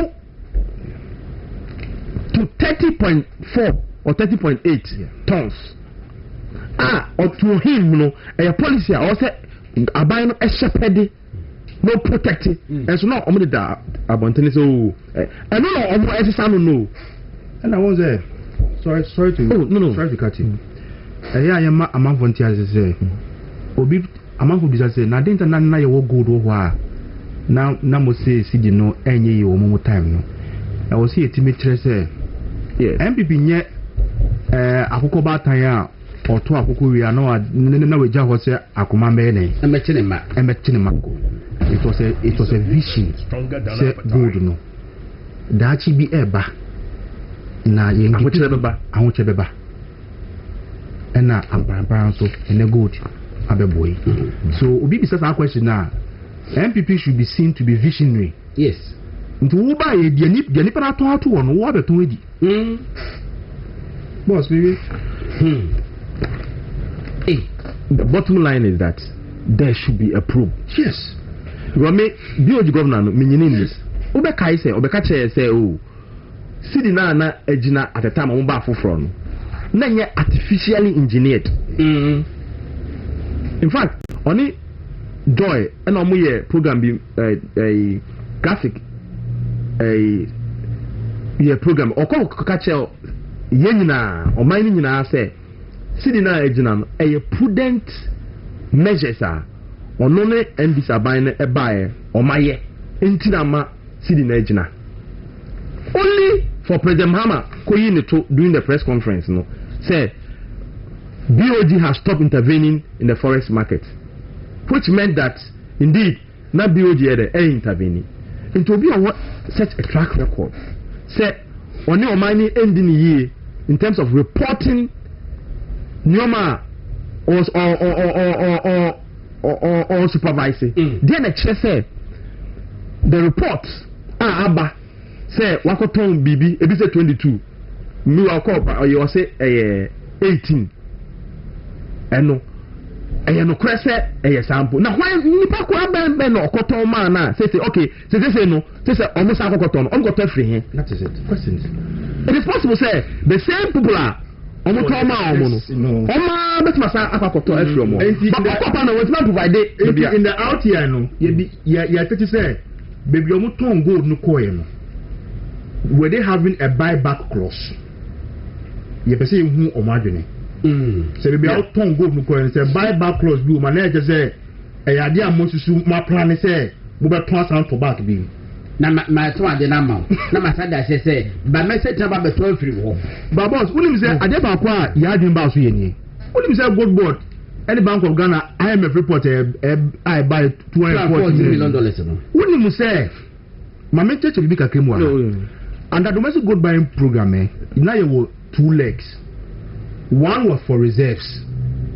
to 30.4 or 30.8 tons. Or to him, no, a policy or say a buying a shepherd, no protected, and so now only that abundance. So, I don't know, almost no. And I was there. Sorry to sorry to cut you. I am a volunteer, as I say. Obi, a month of business, now didn't know your good over. Now, must say, see, you know, any more time. No, I was here to meet Tracer. Yeah, MPP yet a cocoa bataya. Or to akoko we are no we just was akoma mene emechinema it was a vision say good no dachi bi eba na yengi beba ena ampara so ene good abeboy so obi bisa sa question na MPP should be seen to be visionary. Yes, nti wo ba ye de nipa na to ato no wo abeton edi boss baby. The bottom line is that there should be a probe. Yes. You me BOG governor no meaning this. Obeka say obeka che say oh. Sidi na ejina at the time on ba foforo no. Na nye artificially engineered. In fact, only Joy and omo ye program bi a graphic ye program okọ che ye nyina o man nyina say Sidi na ejina a prudent measures are or no and disabine a buyer or my entinama Sidi na ejina only for President Mahama koyi ne to during the press conference no say BOG has stopped intervening in the forex market, which meant that indeed na BOG had intervening. Into be what such a track record say on your money ending year in terms of reporting Nyoma or supervising. Then a chair said the reports Abba say Wakoton BB ebi say 22 me or you say 18 no no kwese sample na why nipa kwa ben no okoton man na say okay say no say almost akoton on got free here. That is it. Questions. It is possible say the same people are omoton man omo no oma betmasa akoton free omo but okoton na what man provide in the out here no ya tell say baby omoton gold no koye no were they having a buyback clause ye pese hu omo adwene say baby omoton gold no koye say buyback clause bi o man na say ade amosusu ma plan say mo be ton san to back bi na ma to ade na ma na ma sada say ba message ba be to free wo ba boss unim say ade ba kwa ya adwin ba so ye ni unim say gold board any Bank of Ghana IMF report I buy $240 million no unim say ma me cheche bi kakra mu under domestic gold buying program now you have 2 legs. One was for reserves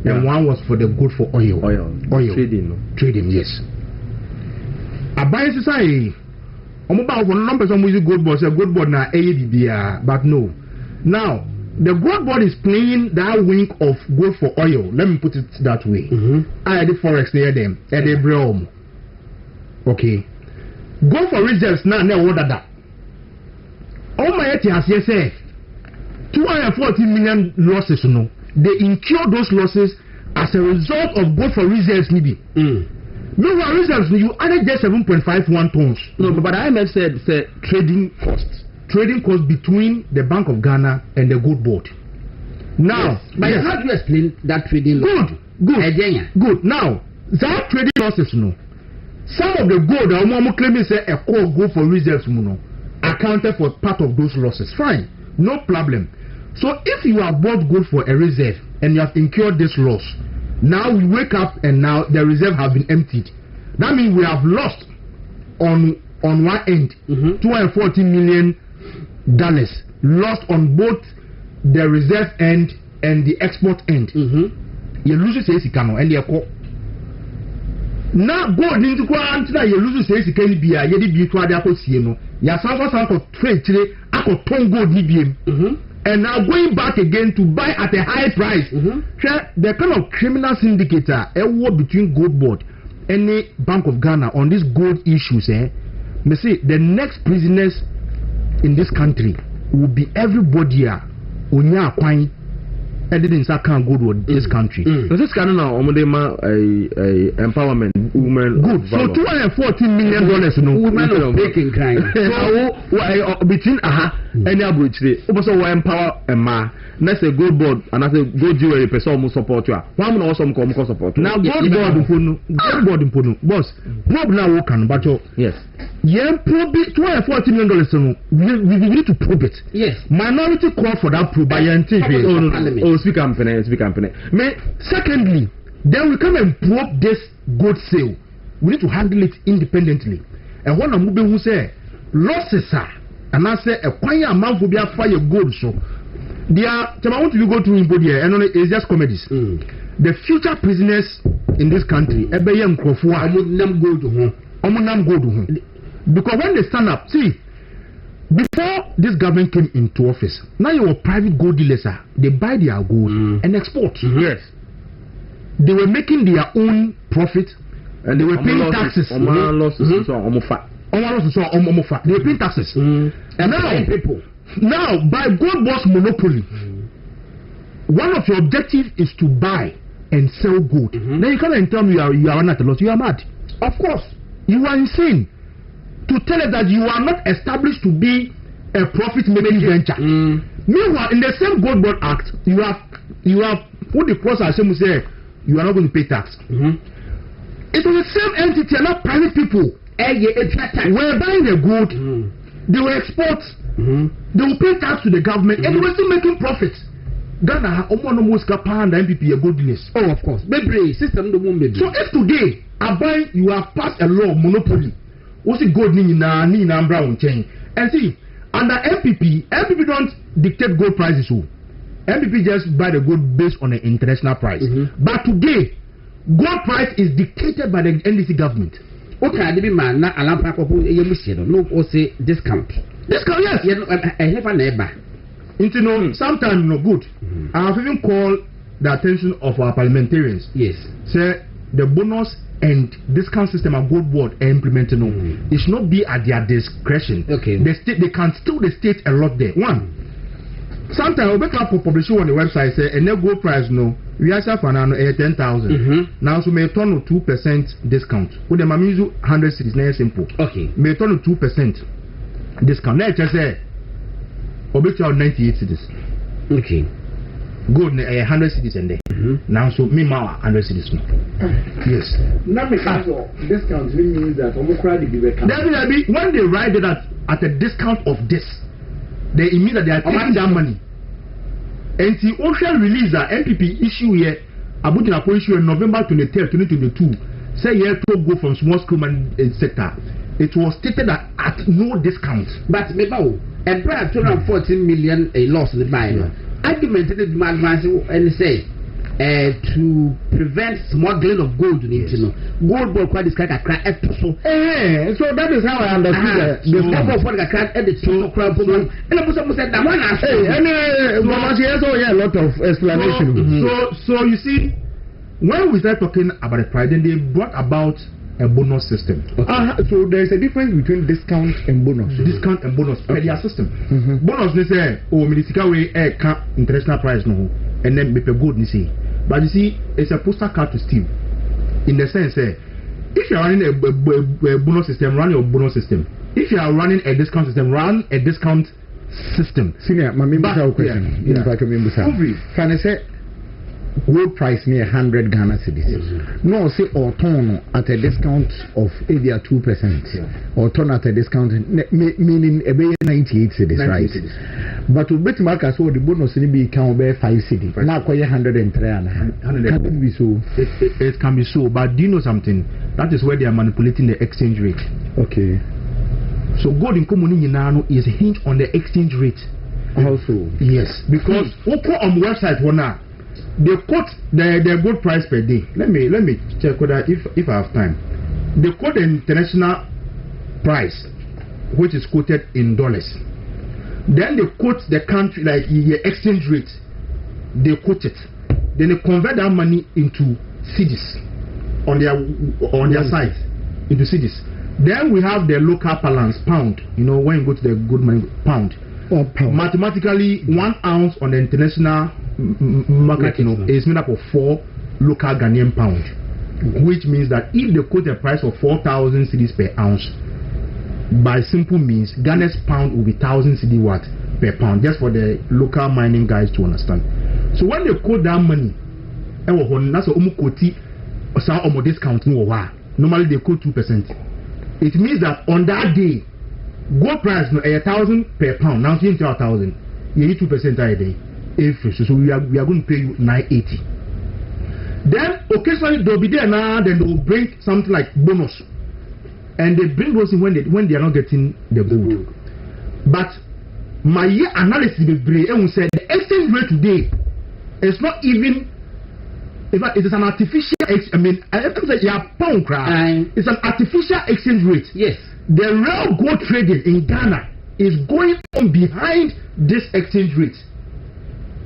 and one was for the gold for oil trading yes abaye society omo ba for numbers on music gold board say gold board na ABBA but no now the gold board is playing that wing of gold for oil, let me put it that way. I the forex near them and they bring okay gold for reserves now order that all my has say 240 million losses no they incur those losses as a result of gold for reserves maybe meanwhile reserves you added just 7.51 tons no but IMF said trading cost between the Bank of Ghana and the gold board now yes. But how do you explain that trading loss? Good now that trading losses no some of the gold I'm claiming say a core gold for reserves no accounted for part of those losses fine no problem. So if you have bought gold for a reserve and you have incurred this loss, now we wake up and now the reserve have been emptied. That means we have lost on one end $240 million lost on both the reserve end and the export end. You lose say sikano and you now gold into kwanta you lose say sikani bia ye di bi to ade akosie no ya sanso trade tire akoton gold ni biem and now going back again to buy at a high price. The kind of criminal syndicate war between gold board and the Bank of Ghana on these gold issues me say the next prisoners in this country will be everybody onya akwan didn't can gold with this country. This kind of empowerment women good so $240 million no women of making crime so between any abrochire also empower ma na say gold board and I say gold jewelry person almost support you one na also come support now gold board no boss probe now work can but yes probe $240 million no we need to probe it yes minority call for that probe by speak company me secondly then we come and probe this gold sale we need to handle it independently and when I'm moving who say losses and I say a quiet amount will be a fire gold so there I want to go to import here and it's just comedies the future prisoners in this country ebeyem krofo nam gold because when they stand up see before this government came into office now your private gold dealers they buy their gold and export yes they were making their own profit and they were paying taxes they were paying taxes and now by gold boss monopoly one of your objectives is to buy and sell gold then you can't tell me you are not a loss you are mad of course you are insane to tell us that you are not established to be a profit making venture meanwhile in the same gold board act you have put the cross as some say you are not going to pay tax it was the same entity and not private people were buying the gold they will export They will pay tax to the government and they will still making profit. Ghana, almost and MPP a goodness. Oh, of course. Baby, system the woman. So if today, you have passed a law of monopoly, what's it gold Nina Brown chain? And see, under MPP don't dictate gold prices. So MPP just buy the gold based on the international price. But today, gold price is dictated by the NDC government. Okay, I didn't man. Now, Alam Paco, no, or say discount. Discount, yes. I have a neighbor. Sometimes no good. I have even called the attention of our parliamentarians. Yes. Say the bonus and discount system are good board implemented. It should not be at their discretion. Okay. They can still the state a lot there. One. Sometimes we can publish on the website say and no gold price no. We are for now 10,000. Now so may turn to 2% discount. With the mamizu 100 cities, very simple. Okay. May turn to 2% discount. Let's just say Obit 98 cities. Okay. Good 100 cities and there. Now so me 100 cities. Yes. Now because discount means that when they write it at a discount of this, they immediately are taking that money. And the official release that MPP issue here about the issue in November 23, 2022 say here to go from small scale sector. It was stated that at no discount. But maybe and prior 214 million a loss in the buy. Argumented my advance and say to prevent smuggling of gold in gold ball quite this kind of crack so that is how I understood the smoke of what crack at the two crab and I said that one a lot of explanation. So you see, when we start talking about the price, then they brought about a bonus system. So there is a difference between discount and bonus. Discount and bonus per their system. Bonus they say ministerial way international price no and then be good ni say. But you see, it's a poster card to steal. In the sense, if you are running a bonus system, run your bonus system. If you are running a discount system, run a discount system. Senior, my question. Can I say gold price near 100 Ghana cedis? No, say or turn at a discount of maybe 2%, or turn at a discount, meaning a 98 cedis, right? But to bet markers, so the bonus in be count by 5 cedis. Now, quite 103 and can be so. It can be so, but do you know something? That is where they are manipulating the exchange rate. Okay. So gold in common is hinged on the exchange rate. Also, yes, because Oko on the website one now. They quote the gold price per day. Let me check whether if I have time. They quote the international price, which is quoted in dollars. Then they quote the country like the exchange rate. They quote it. Then they convert that money into cedis on their site into cedis. Then we have the local balance pound. You know when you go to the good money pound. Mathematically, 1 ounce on the international market is made up of 4 local Ghanaian pound, which means that if they quote a price of 4,000 cedis per ounce, by simple means, Ghana's pound will be 1,000 cedi what per pound, just for the local mining guys to understand. So when they quote that money, that's a discount. Normally they quote 2%. It means that on that day, gold price no 1,000 per pound. Now you 1,000, you need 2% a day. So we are going to pay you 980. Then occasionally they'll be there now. Then they will bring something like bonus, and they bring those in when they are not getting the gold. But my year analysis will bring and we said the exchange rate today is not even. In fact, it is an artificial. I mean, I have to say, pound crowd. It's an artificial exchange rate. Yes. The real gold trading in Ghana is going on behind this exchange rate,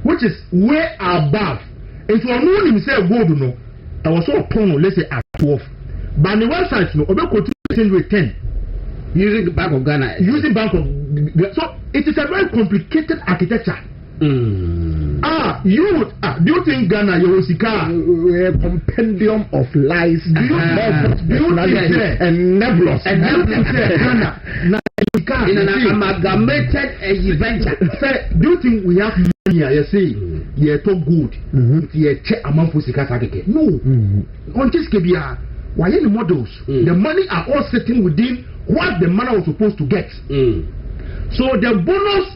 which is way above. And so I'm only say gold, no. I was so pound, let's say at 12. But on the website, no, about exchange rate 10. Using the Bank of Ghana. Using Bank of. So it is a very complicated architecture. Do you think Ghana Yosika a compendium of lies and nebulous Ghana in an amalgamated event? Do you think we have money here? You say you talk good. You check among Pusika Sakeke. No. On this KBR, why any models? The money are all sitting within what the man was supposed to get. So the bonus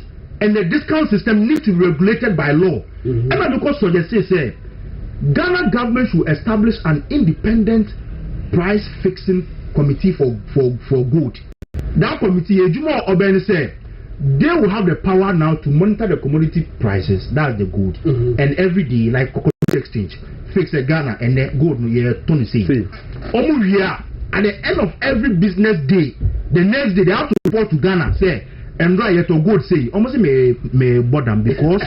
and the discount system need to be regulated by law. And because so they say Ghana government should establish an independent price fixing committee for gold. That committee, say, they will have the power now to monitor the commodity prices. That's the gold. And every day, like commodity exchange, fix the Ghana and the gold. At the end of every business day, the next day they have to report to Ghana. Say, and right yet to gold say, almost me bottom because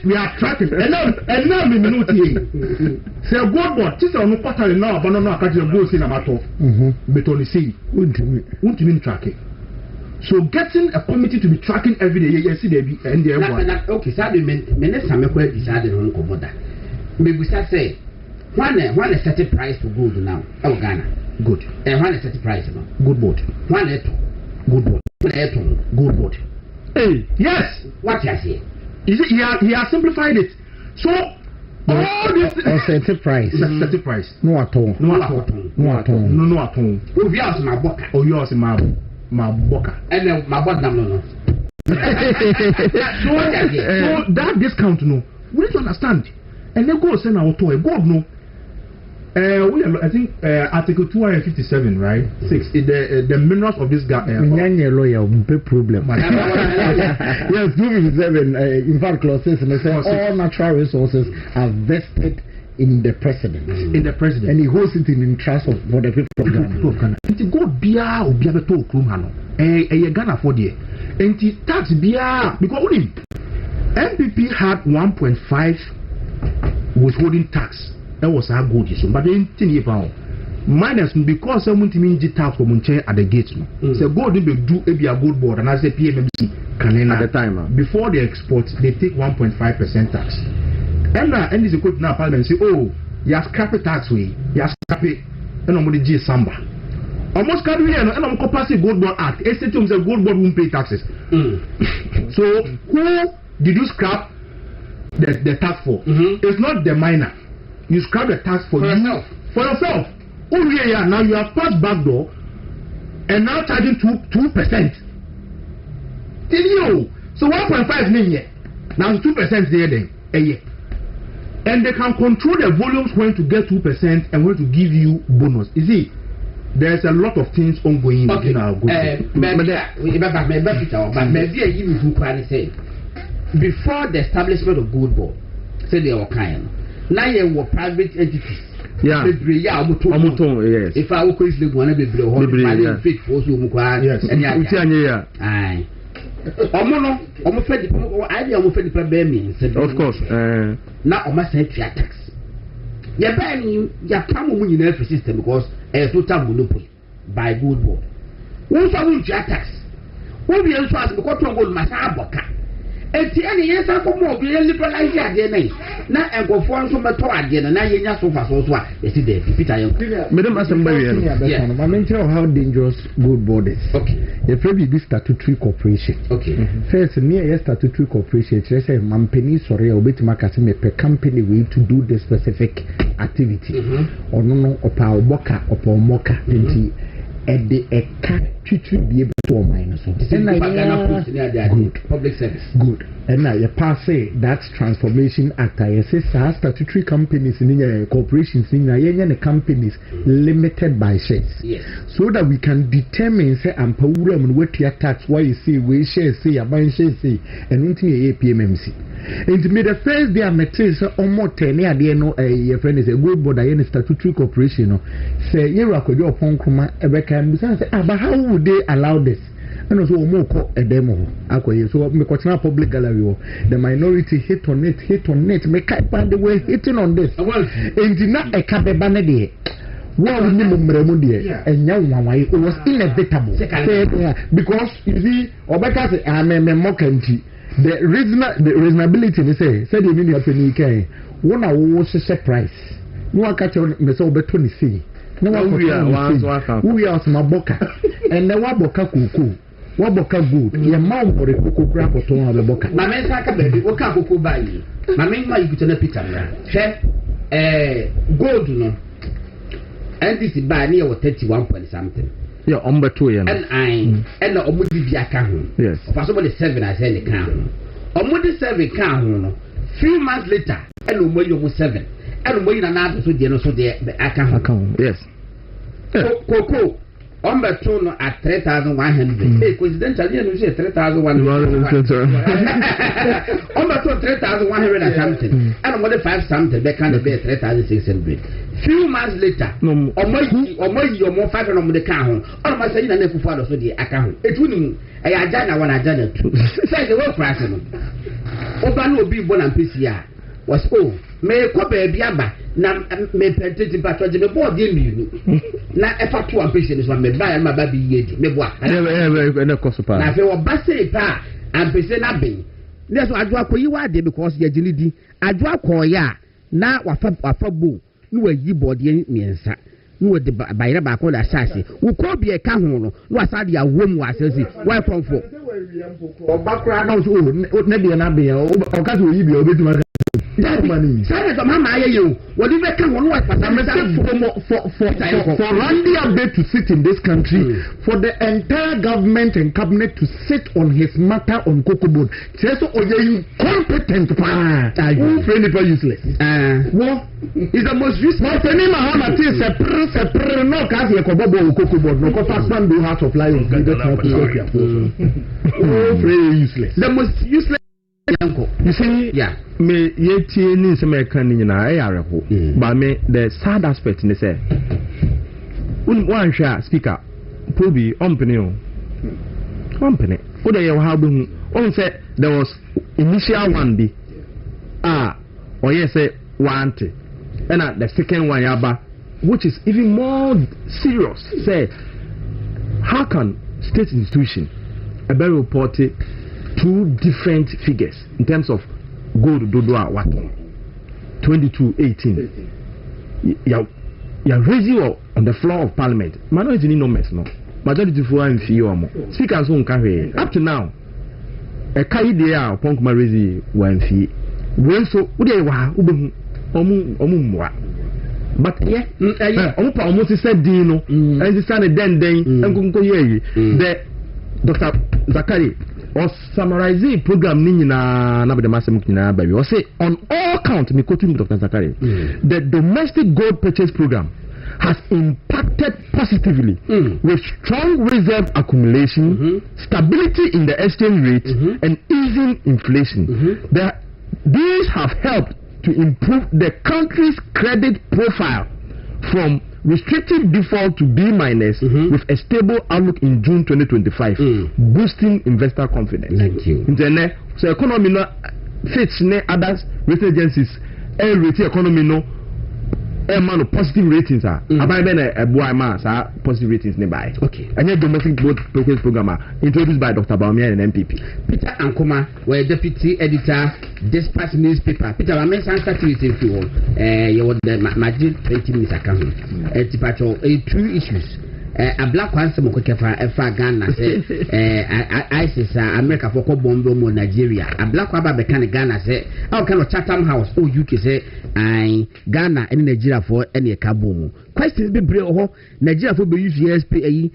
we are tracking. And now me know say gold board. This is on quarter now, but no catch the gold in a matter. But only say, won't mean tracking. So getting a committee to be tracking every day, you see, they be and they okay. So the minister me quite decided on commoda. Maybe say one a set price for gold now. Oh Ghana, good. And one a set price now. Good board. One good board. Good board. Hey, yes. What you say? He has simplified it. So all this set price. Set price. No at all. No at all. Oh, yes, my boka. Oh, yours, my boka. And then my bottom no. So that discount no. We need to understand. And then go send our toy. God no. I think Article 257, right? 6. The minerals of this guy. Lawyer, big problem. Yes, 257. In fact, clause 6 and they say all natural resources are vested in the president. And he holds it in trust for the people of Ghana. And go bia or bia beto krumano. Ghana for the. And tax bia because only MPP had 1.5 withholding tax. That was our good issue. But then minus because someone to me tax for Munche at the gate. So gold will do a gold board and I say PMMC can at the time. Before they export, they take 1.5% tax. And this is now Parliament say, oh, you have scrap tax way, you have scrap it, and I'm going to G Samba. Almost can't be and I'm going to pass a gold board act. It's a gold board won't pay taxes. So who did you scrap the tax for? It's not the miner. You scrap the tax for yourself. For yourself. Oh yeah, now you have passed back door and now charging 2%. Tell you. So 1.5 million. Now 2% there then a year. And they can control the volumes when to get 2% and when to give you bonus. You see, there's a lot of things ongoing okay. in our good. Before the establishment of gold board, say they were kind. Now you were private entities. Yeah. Yes. If I will quickly want to be below, fit for you, yes. And yeah. Aye. Almost fed the means. Of course. Now, I must say tax. You're banning your common in every system because a total monopoly by gold board. Who's on tax? Who be answered because of gold Masaboka? And the years for more liberalize again. Now, and go for some again, and now you're not so fast also. You see, the Peter, Madam Assembly, I mean, tell how dangerous gold board is. Okay. If you be statutory corporation. Okay. First, near a statutory corporation, they say, Mampeni, sorry, or bit marketing per company way to do the specific activity. Or no, or power boka, or power moka, and the cat to be able to minus. Good. Public service. Good. And now you pass that's Transformation Act. I say statutory companies in corporations in the companies limited by shares. Yes. So that we can determine say and program what your tax why you say we share say a buy share say and until a PMMC. And to me the first day I met say almost 10 years no your friend is a good board I statutory corporation no say you are your upon kuma Ebeka say but how would they allow this? And also more a demo. So me public gallery. The minority hit on it. Make up by the way hitting on this. And did not a cababanade. Well, and young it was inevitable. Because you see, Obeka I'm a mockantry. The reasonability they said you mean your penny. One was a surprise. No one catch on me so between see. No one we are my boka and the waboka kuku. Waboka good. Your mouth for a cuckoo crap or tone of the boka. My man, baby, what can cuckoo buy you? My main my good picture. Gold, no. And this is by near 31 point something. Yeah, ombeto ya. And na omudi bi aka ho. Yes. Of so the 7 I say the can. Omudi 7 can ho no. Few months later, and omoyi omo 7. And omoyi na na so de no so de aka ho. Yes. Koko ombeto no at 3,100. Hey, coincidentally no say 3,100. Ombeto 3,100 and something. And omoyi 5 something they can be 3,600. Few months later, omoyi omo 5 no mo de kan ho. On ma say na na fufu ado so de aka ho. Etu ni e ya ja na wana ja na tu. Say the way price no. Oba no obi bo na mpesi a. Was me ko ba bia ba na me pentiti patroje me bo de mi na e fa to ampesi no so me ba ya ma ba bi yedi me bo a na koso pa na fe wo ba sei pa ampesi na ben na so adwo akoyi wa de because ye gini di adwo akoya na wafa bo no wayi bode miensa no de bayira ba ko da sase wo ko bi e ka ho no no asade ya wom wa asase why from for obakura na so na de na be o ka so yi bi o betuma Sorry, so mama you. What do you reckon? For Randy Abe to sit in this country, for the entire government and cabinet to sit on his matter on Cocoa Board. So you incompetent who friend useless. What is the most useless? Any Mahamat is a no cast like a bubble Cocoa Board, no cost do House of Lions. Very useless. The most useless. You see, yeah, me yeti ni se me kan ni na e areho. But me the sad aspect ni say, one share speaker, probi ompene o. Ompene. O de ye how be hu. On say there was initial one be. Or yes say one thing. And the second one yaba, which is even more serious. Say, how can state institution a better report two different figures in terms of gold dodoa wato 2218 you are raising on the floor of parliament minority ni numbers no majority for am fi omo speaker so nka hwe up to now e kai dey a ponkuma raise wan fi we so wo dey wa wo behu omu mwa but yeah omu pa omu se din no en se stand den enkonko ye the Dr. Zakari or summarize the program na the massive baby or say on all count me quoting Dr. Zakari the domestic gold purchase program has impacted positively with strong reserve accumulation, stability in the exchange rate and easing inflation. These have helped to improve the country's credit profile from restricted default to B- with a stable outlook in June 2025, boosting investor confidence. Thank you. So economy no fits ne other rating agencies rate economy no man positive ratings about a boy man positive ratings nearby. Okay. And yet domestic board purchase program introduced by Dr. Baumia and MPP. Peter Ankoma, were deputy editor, Dispatch newspaper. Peter, I mean, some statistics if you want. You want the magic 20 minutes account. Two issues. A black one, some Kefa Ghana, ISIS, America for Bombo, Nigeria. A black one, Ghana, say, how can a Chatham House, UK say, Ghana and Nigeria for any kaboom. Questions be brave, Nigeria for be UCSP,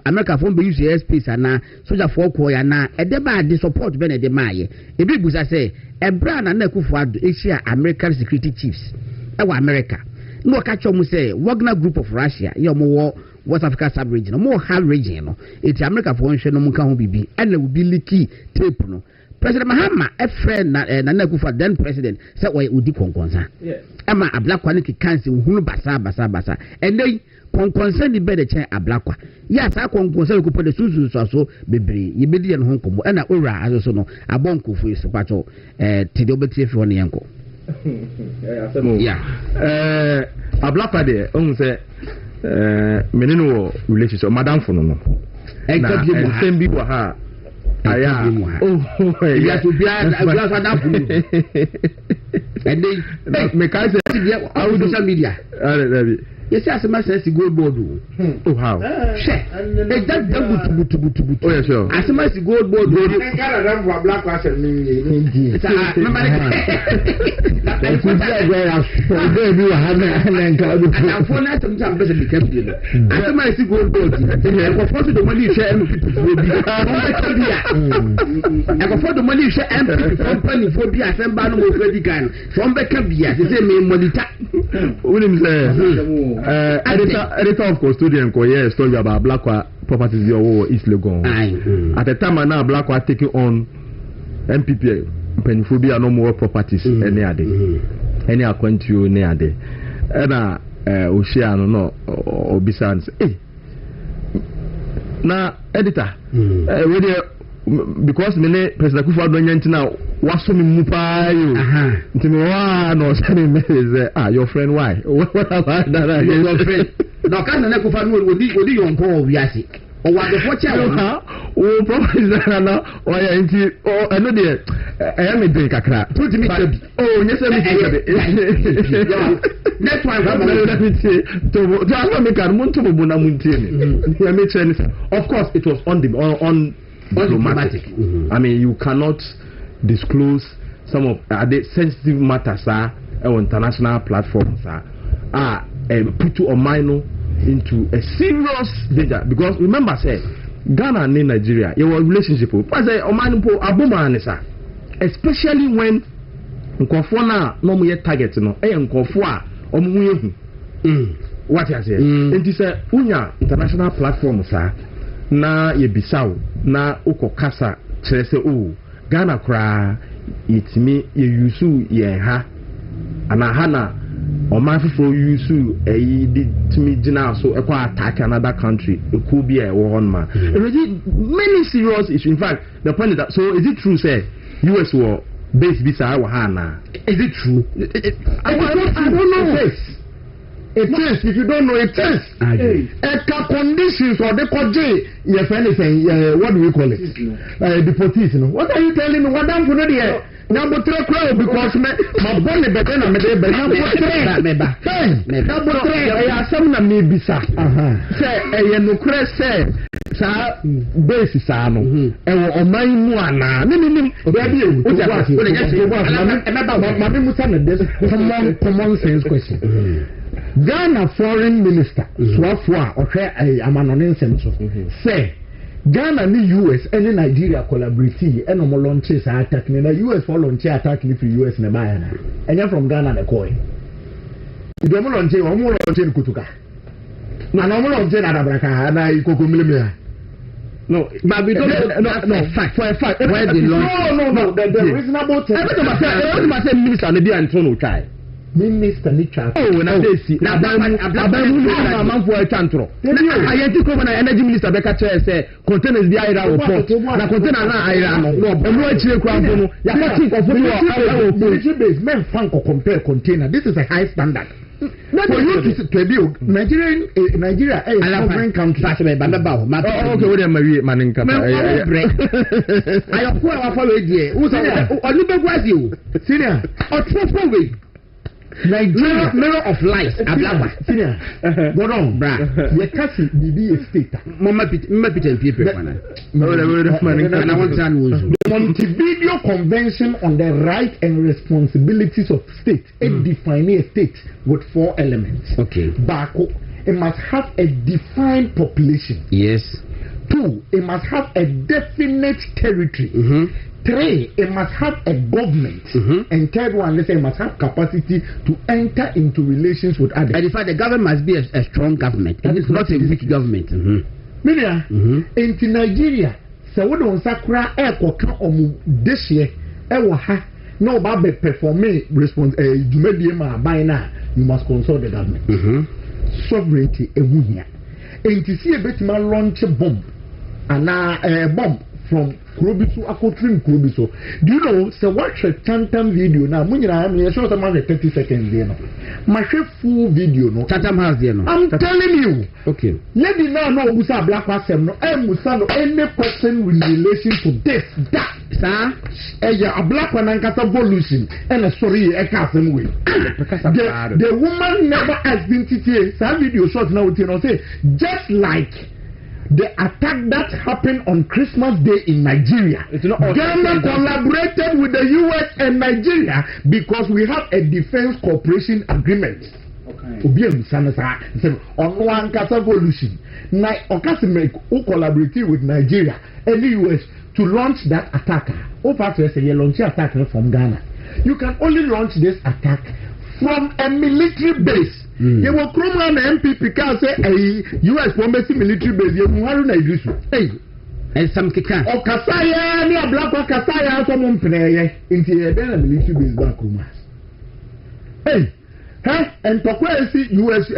America for be UCSP, and soldier for Koyana, a deba de support Benedict Maye. A big bus, I say, a brand and Nekufa, Asia, American security chiefs. Our America. No catch on say Wagner Group of Russia, your more West Africa sub-region, more hard region. It's America for one no Munka Bibi, and there will be leaky tape. No. President Mahama, a friend, Nanakufa, then president, said, why would you concern? Yes. Emma, a black one cancel, who basa, and they concern the better chair a black one. Yes, I concern could put the Susus or so, baby, you be in Hong Kong, and a ura, as also know, a bonko for his patrol, Tidobeti for the uncle. Yeah. A black idea, say, menino relationship, Madame Fono. And same be for her. Yeah, to be a glass of and they make us social media. Yes, as a master gold board. Oh, how? Check. It does but. Oh, yeah, sure. As a master gold board. Black person. Editor of Custodian story about Black properties East Legon. At the time now Black taking on MPP Penphobia no more properties any other. Any account you near there. And Oceano no Obisans. Now editor because many President Kufa don't now what's so mupai your friend why what about that your friend now can na Kufa no odi yon ko wiase o wa de for cha o promise na o ya nti o eno de e me drink kakra put me to oh nyese me next one to aso me kan mun to bu na mun tie ni ya me chere of course it was on diplomatic. I mean, you cannot disclose some of the sensitive matters on international platforms and put you or minor into a serious danger. Because remember, say Ghana and Nigeria, your relationship, especially when Nkofona no more target no, Nkofwa what you say? And this unya international platforms na yebisaw na ukokasa kyerɛ sɛ Ghana kra yetimi yusu ye ha ana ha na ɔman foforo yusu di timi gina so ekɔ attack another country could be a war on ma many serious issues. In fact the point is that so is it true say US war base bisa wa ha na is it true I don't know. It is, if you don't know, it is. Conditions or the koje, your friend is saying, what do we call it? Deportation. What are you telling me? What I'm going to do? Number 3 crowd because my bonnet better than number 3. Number 3, I have some maybe sa. Say, I no crest say, sa basis ano. O my muana. Common sense question. Ghana foreign minister Swafwa Amanonin Senso say Ghana ni US and Nigeria collaborate and no launches attack na US for launch attack if US na buy na and from Ghana na coin you don't launch o mo launch kutuka na no mo launch na dabraka na ikoko milimia no but we don't no fact for a fact where the launch no the reasonable thing everything I say minister na be Antonio try Minister Nicha. Oh, na desi. Na abamu na manfo e chantro. Ayenti ko na energy minister beka chere say containers bi ayira wo port. Na container na ayira no. Emu achire kwa mpo no. Ya ka think of wo military base men fan ko compare container. This is a high standard. For you to tell you Nigeria is a foreign country. Okay, what am I maninka? Ayo ko wa follow here. Who say oni be gwasi o. Senior. Otfofo we. Nigeria mirror of life ablaba senior go on bra ye kasi bibi state mama Peter people na the Montevideo Convention on the Rights and Responsibilities of States it defines a state with 4 elements. Okay. Bako, it must have a defined population. Yes. 2, it must have a definite territory. 3, it must have a government. And 3rd one, let's say, it must have capacity to enter into relations with others. And in fact, the government must be a strong government. It is not a weak government. Media, into Nigeria, so we don't sakura airport on this year. Ewaha, no babe performing response. By now, you must consult the government. Sovereignty, and to see a bit man launch a bomb and a bomb from Kurobiso Akotrim Kurobiso. Do you know, so watch a Tantam video now? Munira, I'm show some 30 seconds there. My full video, no. Tantam has there, no. I'm telling you. Okay. Let me now know who's a black person, no. And Musano, any person in relation to this, that. Sir? A black one and got a evolution. And a story, a castle way. The woman never has been TTA. Some video shot now, you know, say, just like the attack that happened on Christmas Day in Nigeria. Ghana collaborated with the US and Nigeria because we have a defense cooperation agreement. On one case evolution. Now, who collaborated with Nigeria and the US to launch that attack. Over to say you launch attack from Ghana. You can only launch this attack from a military base. You will come on MPP can say a US embassy military base. You will na idisu. Hey, and some kika. O kasaya ni a black o kasaya so mo mpene inti e be na military base back home. Hey, and tokwa si US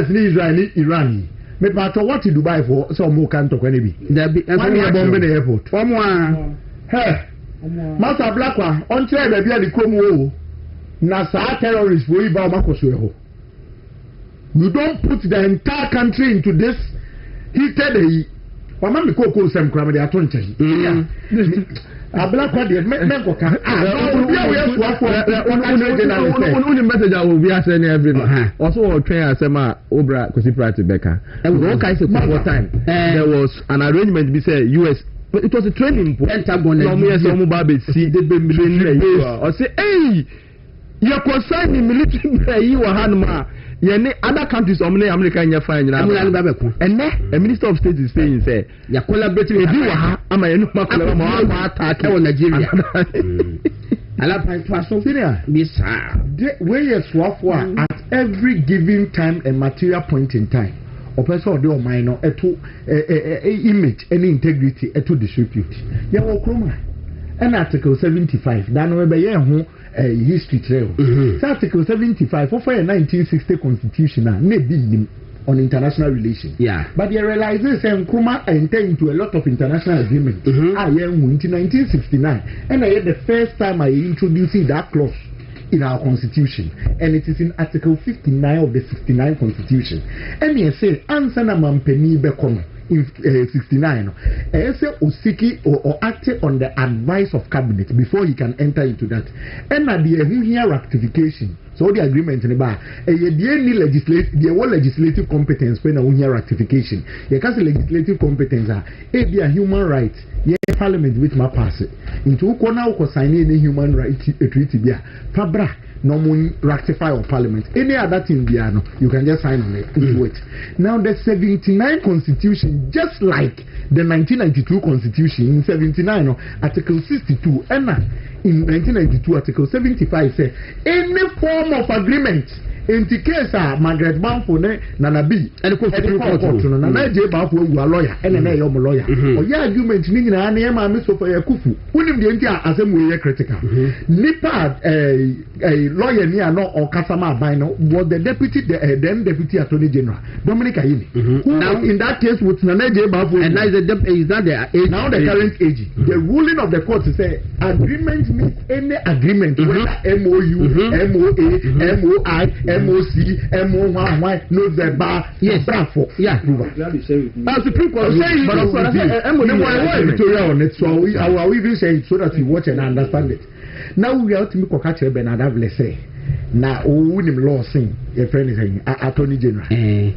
ni Israel ni Iran. Me pato what to Dubai for so mo kan tokwa ni bi. There be bomb in the airport. Hey, Master Black one on try be bia di komo o. Na sa terrorists wo iba makoso eho. You don't put the entire country into this heated. Mama mi koko sem kura me dey ato nche. Abla kwa dey me go kan. Only message I will be asking everyone. Also train asema obra kosi prati beka. One kind of time there was an arrangement be say US. It was a training Pentagon. Some baby see the military base. Or say hey, you consign the military you hanma. Other countries America in your fine and a minister of state is saying say you collaborating with attack on Nigeria. Where you swap at every given time and material point in time. Or person or do minor image any integrity to distribute. You will come an article 75. Then we be history trail. Article 75 for a 1960 constitution maybe on international relations. Yeah. But you realize this and Nkrumah enter into a lot of international agreements. I am in 1969 and I had the first time I introducing that clause in our constitution, and it is in Article 59 of the 69 constitution. And you say answer na mampeni bekono in 69 say osiki or acted on the advice of cabinet before he can enter into that. And at the here ratification, so the agreement in the bar legislative competence when a ratification you can say legislative competence be a human right parliament with my pass it into corner signing any human right treaty be fabra no mun ratify of parliament any other thing you can just sign on it into it. Now the 79 constitution, just like the 1992 constitution in 79 article 62 and in 1992 article 75 say any form of agreement in the case Margaret Banfo Nanabi and the court Nana J. Banfo who are lawyer and an AOM lawyer or your argument meaning an AMA so for a kufu who named the entire assembly critical Nipa a lawyer near no or Kasama Bino was the deputy then deputy attorney general Dominic Ayini who now in that case with Nana J. Banfo and now is that the age now the current age the ruling of the court to say agreement means any agreement whether MOU MOA MOI MOC, MOY, no the bar, yes, Bravo, yeah. Supreme Court saying, but editorial on it, so I will even say it so that you watch and understand it. Now we are to make a catch a Benadab, let's say. Now, win him law sing, a friend is saying, Attorney General.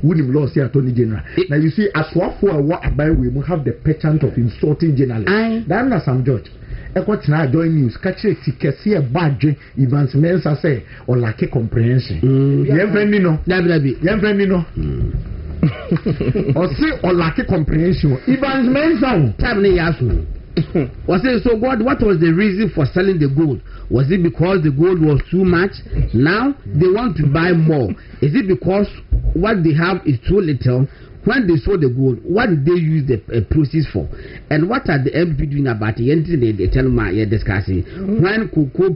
Win him law say Attorney General. Now you see, as what for what about we will have the patent of insulting journalists. That's not some judge. What now join news catch a see a badge events mensa say or like a comprehension. Or say or like a comprehension events mensa was it so God? What was the reason for selling the gold? Was it because the gold was too much? Now they want to buy more. Is it because what they have is too little? When they sold the gold, what did they use the proceeds for? And what are the MP doing about it? They tell me you're discussing. When cocoa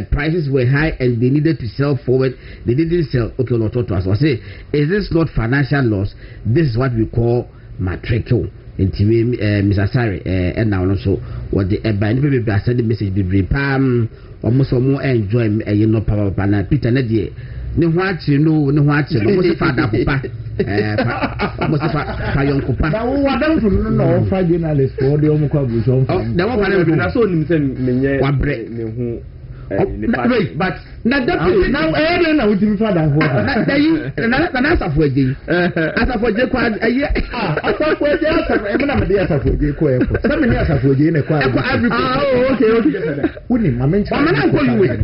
prices were high and they needed to sell forward, they didn't sell. Okay, not to us. I say, is this not financial loss? This is what we call matrico. nti Mr. Asare na ono so what the eba ni be send message be pam almost more enjoy you know papa na Peter na de ne ho achi no mo se fa da kopa mo se fa yon kopa na wo adam fu no fa journalist for de omo kwa bu so na wo pa na so nim se menye wabre ne ho but na that now na wo timi fa da ho na asafo aje asafo aje kwa asafo aje asafo na me de asafo aje ko e ko se me ni asafo aje ne kwa okay woni mamencha na ko yiwe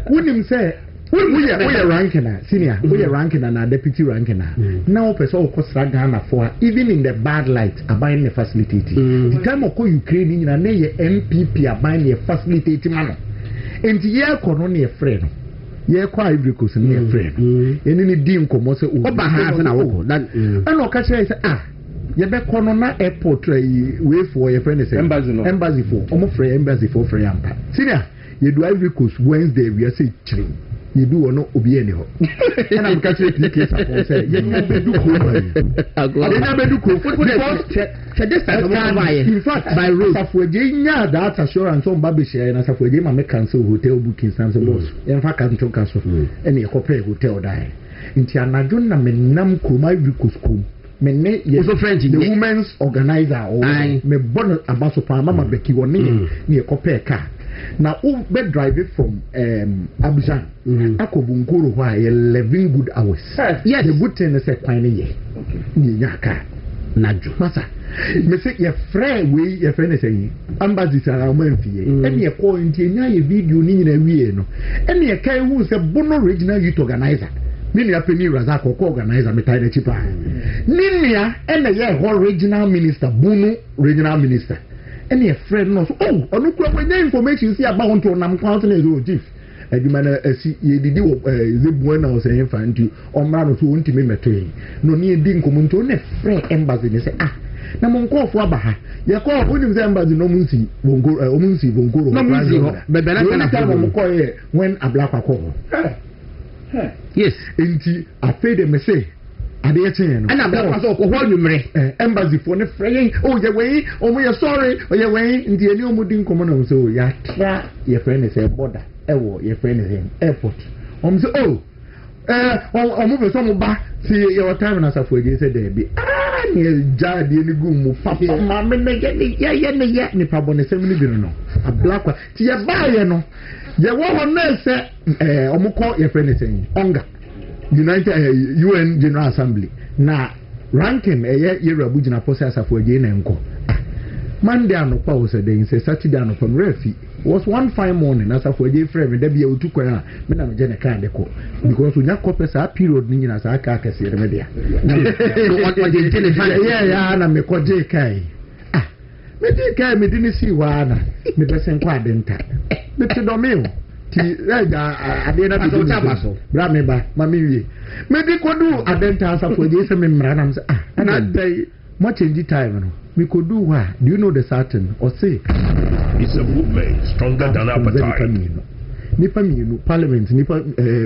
woni se we ranking senior we ranking na deputy ranking now person ko sra Ghana for even in the bad light aban ne facilitate the time of Ukraine ni na ye MPP aban ne facilitate mano enti ye ko no ne frɛ no ye kwa Ivory Coast ne frɛ no eni ni di nkomo se o ba ha se na wo that ana o ka kire say ye be ko no na airport we for ye friend say embassy for omo frɛ embassy for frɛ ampa senior ye do Ivory Coast Wednesday we say chiri you do or no obi any ho and I'm catching the case upon say you be do ko in fact by road Safueje nya that assurance on baby share na Safueje ma me cancel hotel bookings and so boss in fact can to cancel and e ko pay hotel die nti anadwo na me nam kroma Ivory me ne ye so French the women's organizer or me bon abaso pa mama beki woni ne e ko pay car now who be drive it from Abidjan Akobunkoro why 11 good hours yes the good thing is a fine year ni nyaka najo masa me say your friend we your friend is saying embassy sara man fie any e call nti nya ye video ni nyina wie no any e kai hu say bono regional youth organizer Nini apeni Razak ko organizer me tie chipa nini ya ena ye ho regional minister bunu regional minister any a friend no so onu kura kwa information see about on nam kwant na zo chief aduma na asi ye didi zebu na o say fa nti omra no so onti me meto yi no ni edi nkomo nti o na friend embassy ni say na mon ko fo aba ha ye ko onim say embassy no munsi bongoro omunsi bongoro no munsi ho bebe na kana mo ko ye when ablakwa ko yes nti afede me say ade etin no ana bla so ko ho nwumre embassy for ne frey ye wey o mo ye sorry ye wey ndi eni o mo din komo na so ya tra ye friend say border ewo ye friend say airport o mo say o mo be so mo ba si your time na Safueje say there be ni ja de ni gu mo papa ma me ne ye ni pabo ne sem ni bi no ablakwa ti ye ba ye no ye wo ho na say o mo call ye friend say onga United UN General Assembly na ranking yere Abuja post Safueje na nko Monday anopa was a day say Saturday anopa refi was one fine morning as Safueje frame da bia otu kwan me na me je na kan de ko because onya kope sa period ni nyina sa aka akase re media yeah na me ko je kai me je kai me dini si wa na me besen kwa denta me te do me ti ade na bi so bra me ba mami wie me di kodu adenta Safueje se me mra na me say na dai mo change time no we could do what do you know the certain or say it's a movement stronger than appetite nipa minu parliament nipa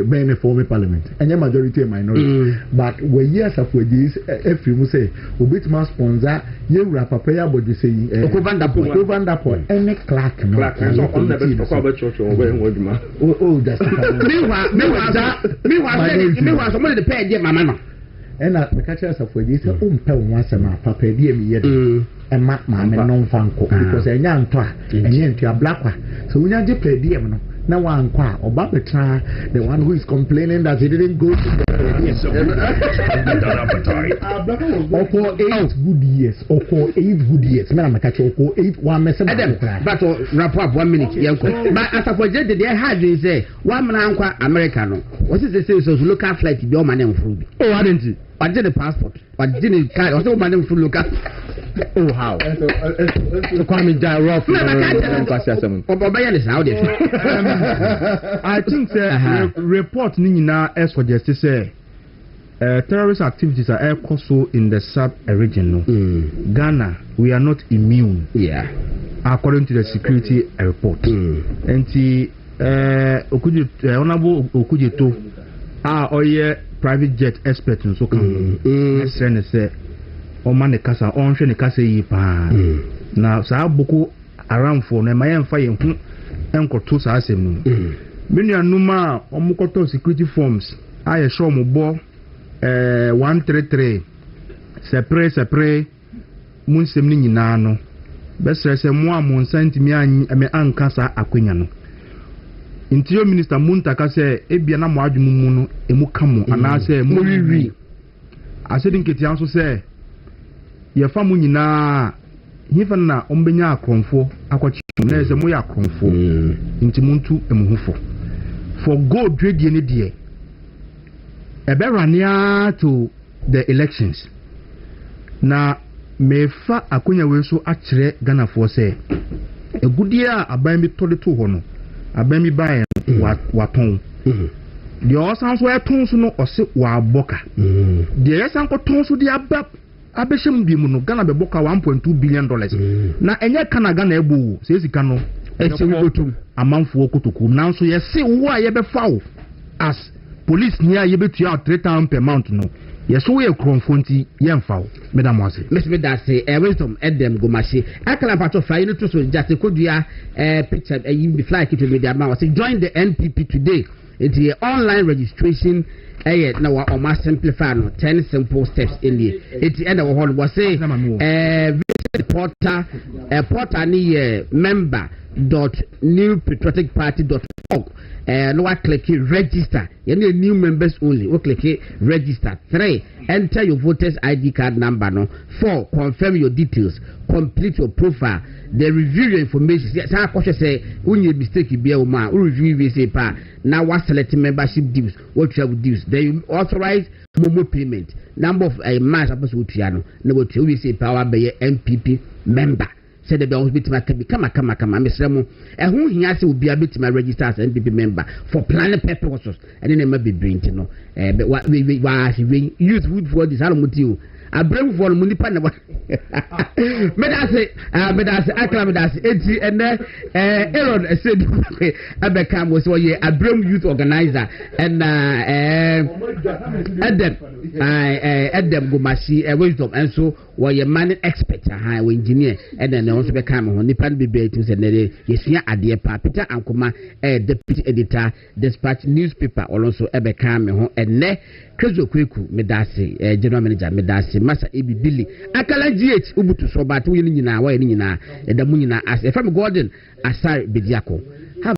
bene form parliament anya majority and minority but we years Safueje every mu say obit ma sponsor yewura papa ya boje say Okobanda point any clerk no so on the best for about church or when waduma that's me wa somebody the pay dey mama no ena me catch Safueje say o mpa won asema papa dey me ye ema ma me no fanko because enya nto a enya nto ablakwa so unya je pay dey no na wan kwa oba betra the one who is complaining that he didn't go to the or for 8 good years or for 8 good years me na me catch for 8 one message but wrap up 1 minute yanko but Safueje dey hard you say one man ankwa America no what is say so local flight be o man mfuru bi I didn't I did the passport I didn't card I say man mfuru local oh how so Kwame die rough I think report ni nyina suggest say terrorist activities are also in the sub-region no Ghana we are not immune according to the security report and honorable Okujeto oye private jet expert so can say ɔma ne kasa ɔnhwɛ ne kasa yi paa na saa boko aramfo no ma yɛmfa yɛn ho ɛnkɔto saa asɛm no me nuanom a ɔmokɔtɔ security forms a yɛhyɛ ɔmo bɔ 133 sɛpere mu nsɛm no nyinaa no bɛsrɛ sɛ mo a mo nsa ntimi anka saa akwanya no interior minister muntaka sɛ ebia na mo adwuma mu no emu ka mo anaasɛ mo wiwi asɛde nketia nso sɛ yɛfa mo nyinaa hifa na ɔmbɛnya akrɔmfo akɔkye na sɛ mo yɛ akrɔmfo nti muntu emuhufo for gold dredie ne deɛ ɛbɛrania to the elections na mefa akonya we so akyerɛ Ghanafoɔ sɛ egudie a aban bi tɔde to hɔ no aban bi bae watɔn deɛ ɔsan so ɛtɔn so no ɔse wabɔka deɛ yɛsan kɔtɔn so de abɛhyɛ mu bi mu no Ghana bɛbɔka $1.2 billion na ɛnyɛ kana Ghana ɛbɔ sɛ sika no ɛhyɛ wotum amanfoɔ kotokum nanso yɛse wo a yɛbɛfa wo as police ni a yɛbɛtua $3,000 per month no yɛso yɛ krɔmfo nti yɛmfa wo medam ase mesme da se wisdom edem gomashi akala pato fa you to so just kodua picture you fly to media ma say join the NPP today it's the online registration na wa o ma simplify no 10 simple steps in the it's end of all was say visit portal ni member.newpatrioticparty.org no wa click register you need new members only we click register. 3 enter your voters ID card number no. 4 confirm your details, complete your profile, they review your information. Say question say when mistake you be a man who review we say pa now what select membership dues, what travel dues, then you authorize momo payment number of a match supposed to piano no what we say power by MPP member. Said the bells bit my come Mr. And who he has to be a bit my register as NPP member for planning purposes and then it might be bring to know. But what we use wood for this Alamutiu. I bring for Munipan. But I say, I and then Aaron said, I become was a bring youth organizer and Adam Gomashi, a wisdom, and so were your money expert, a highway engineer, and then also become on Nipan Bebetus and yes, here at the Peter Ankuma, a deputy editor, dispatch newspaper, also a become and ne Krezo Kweku, Medasi, general manager, Medasi, Massa Ebi Billy, Akala GH, Ubutu Sobat, Winina, Wainina, and the Munina as a family garden, Asare-Bediako.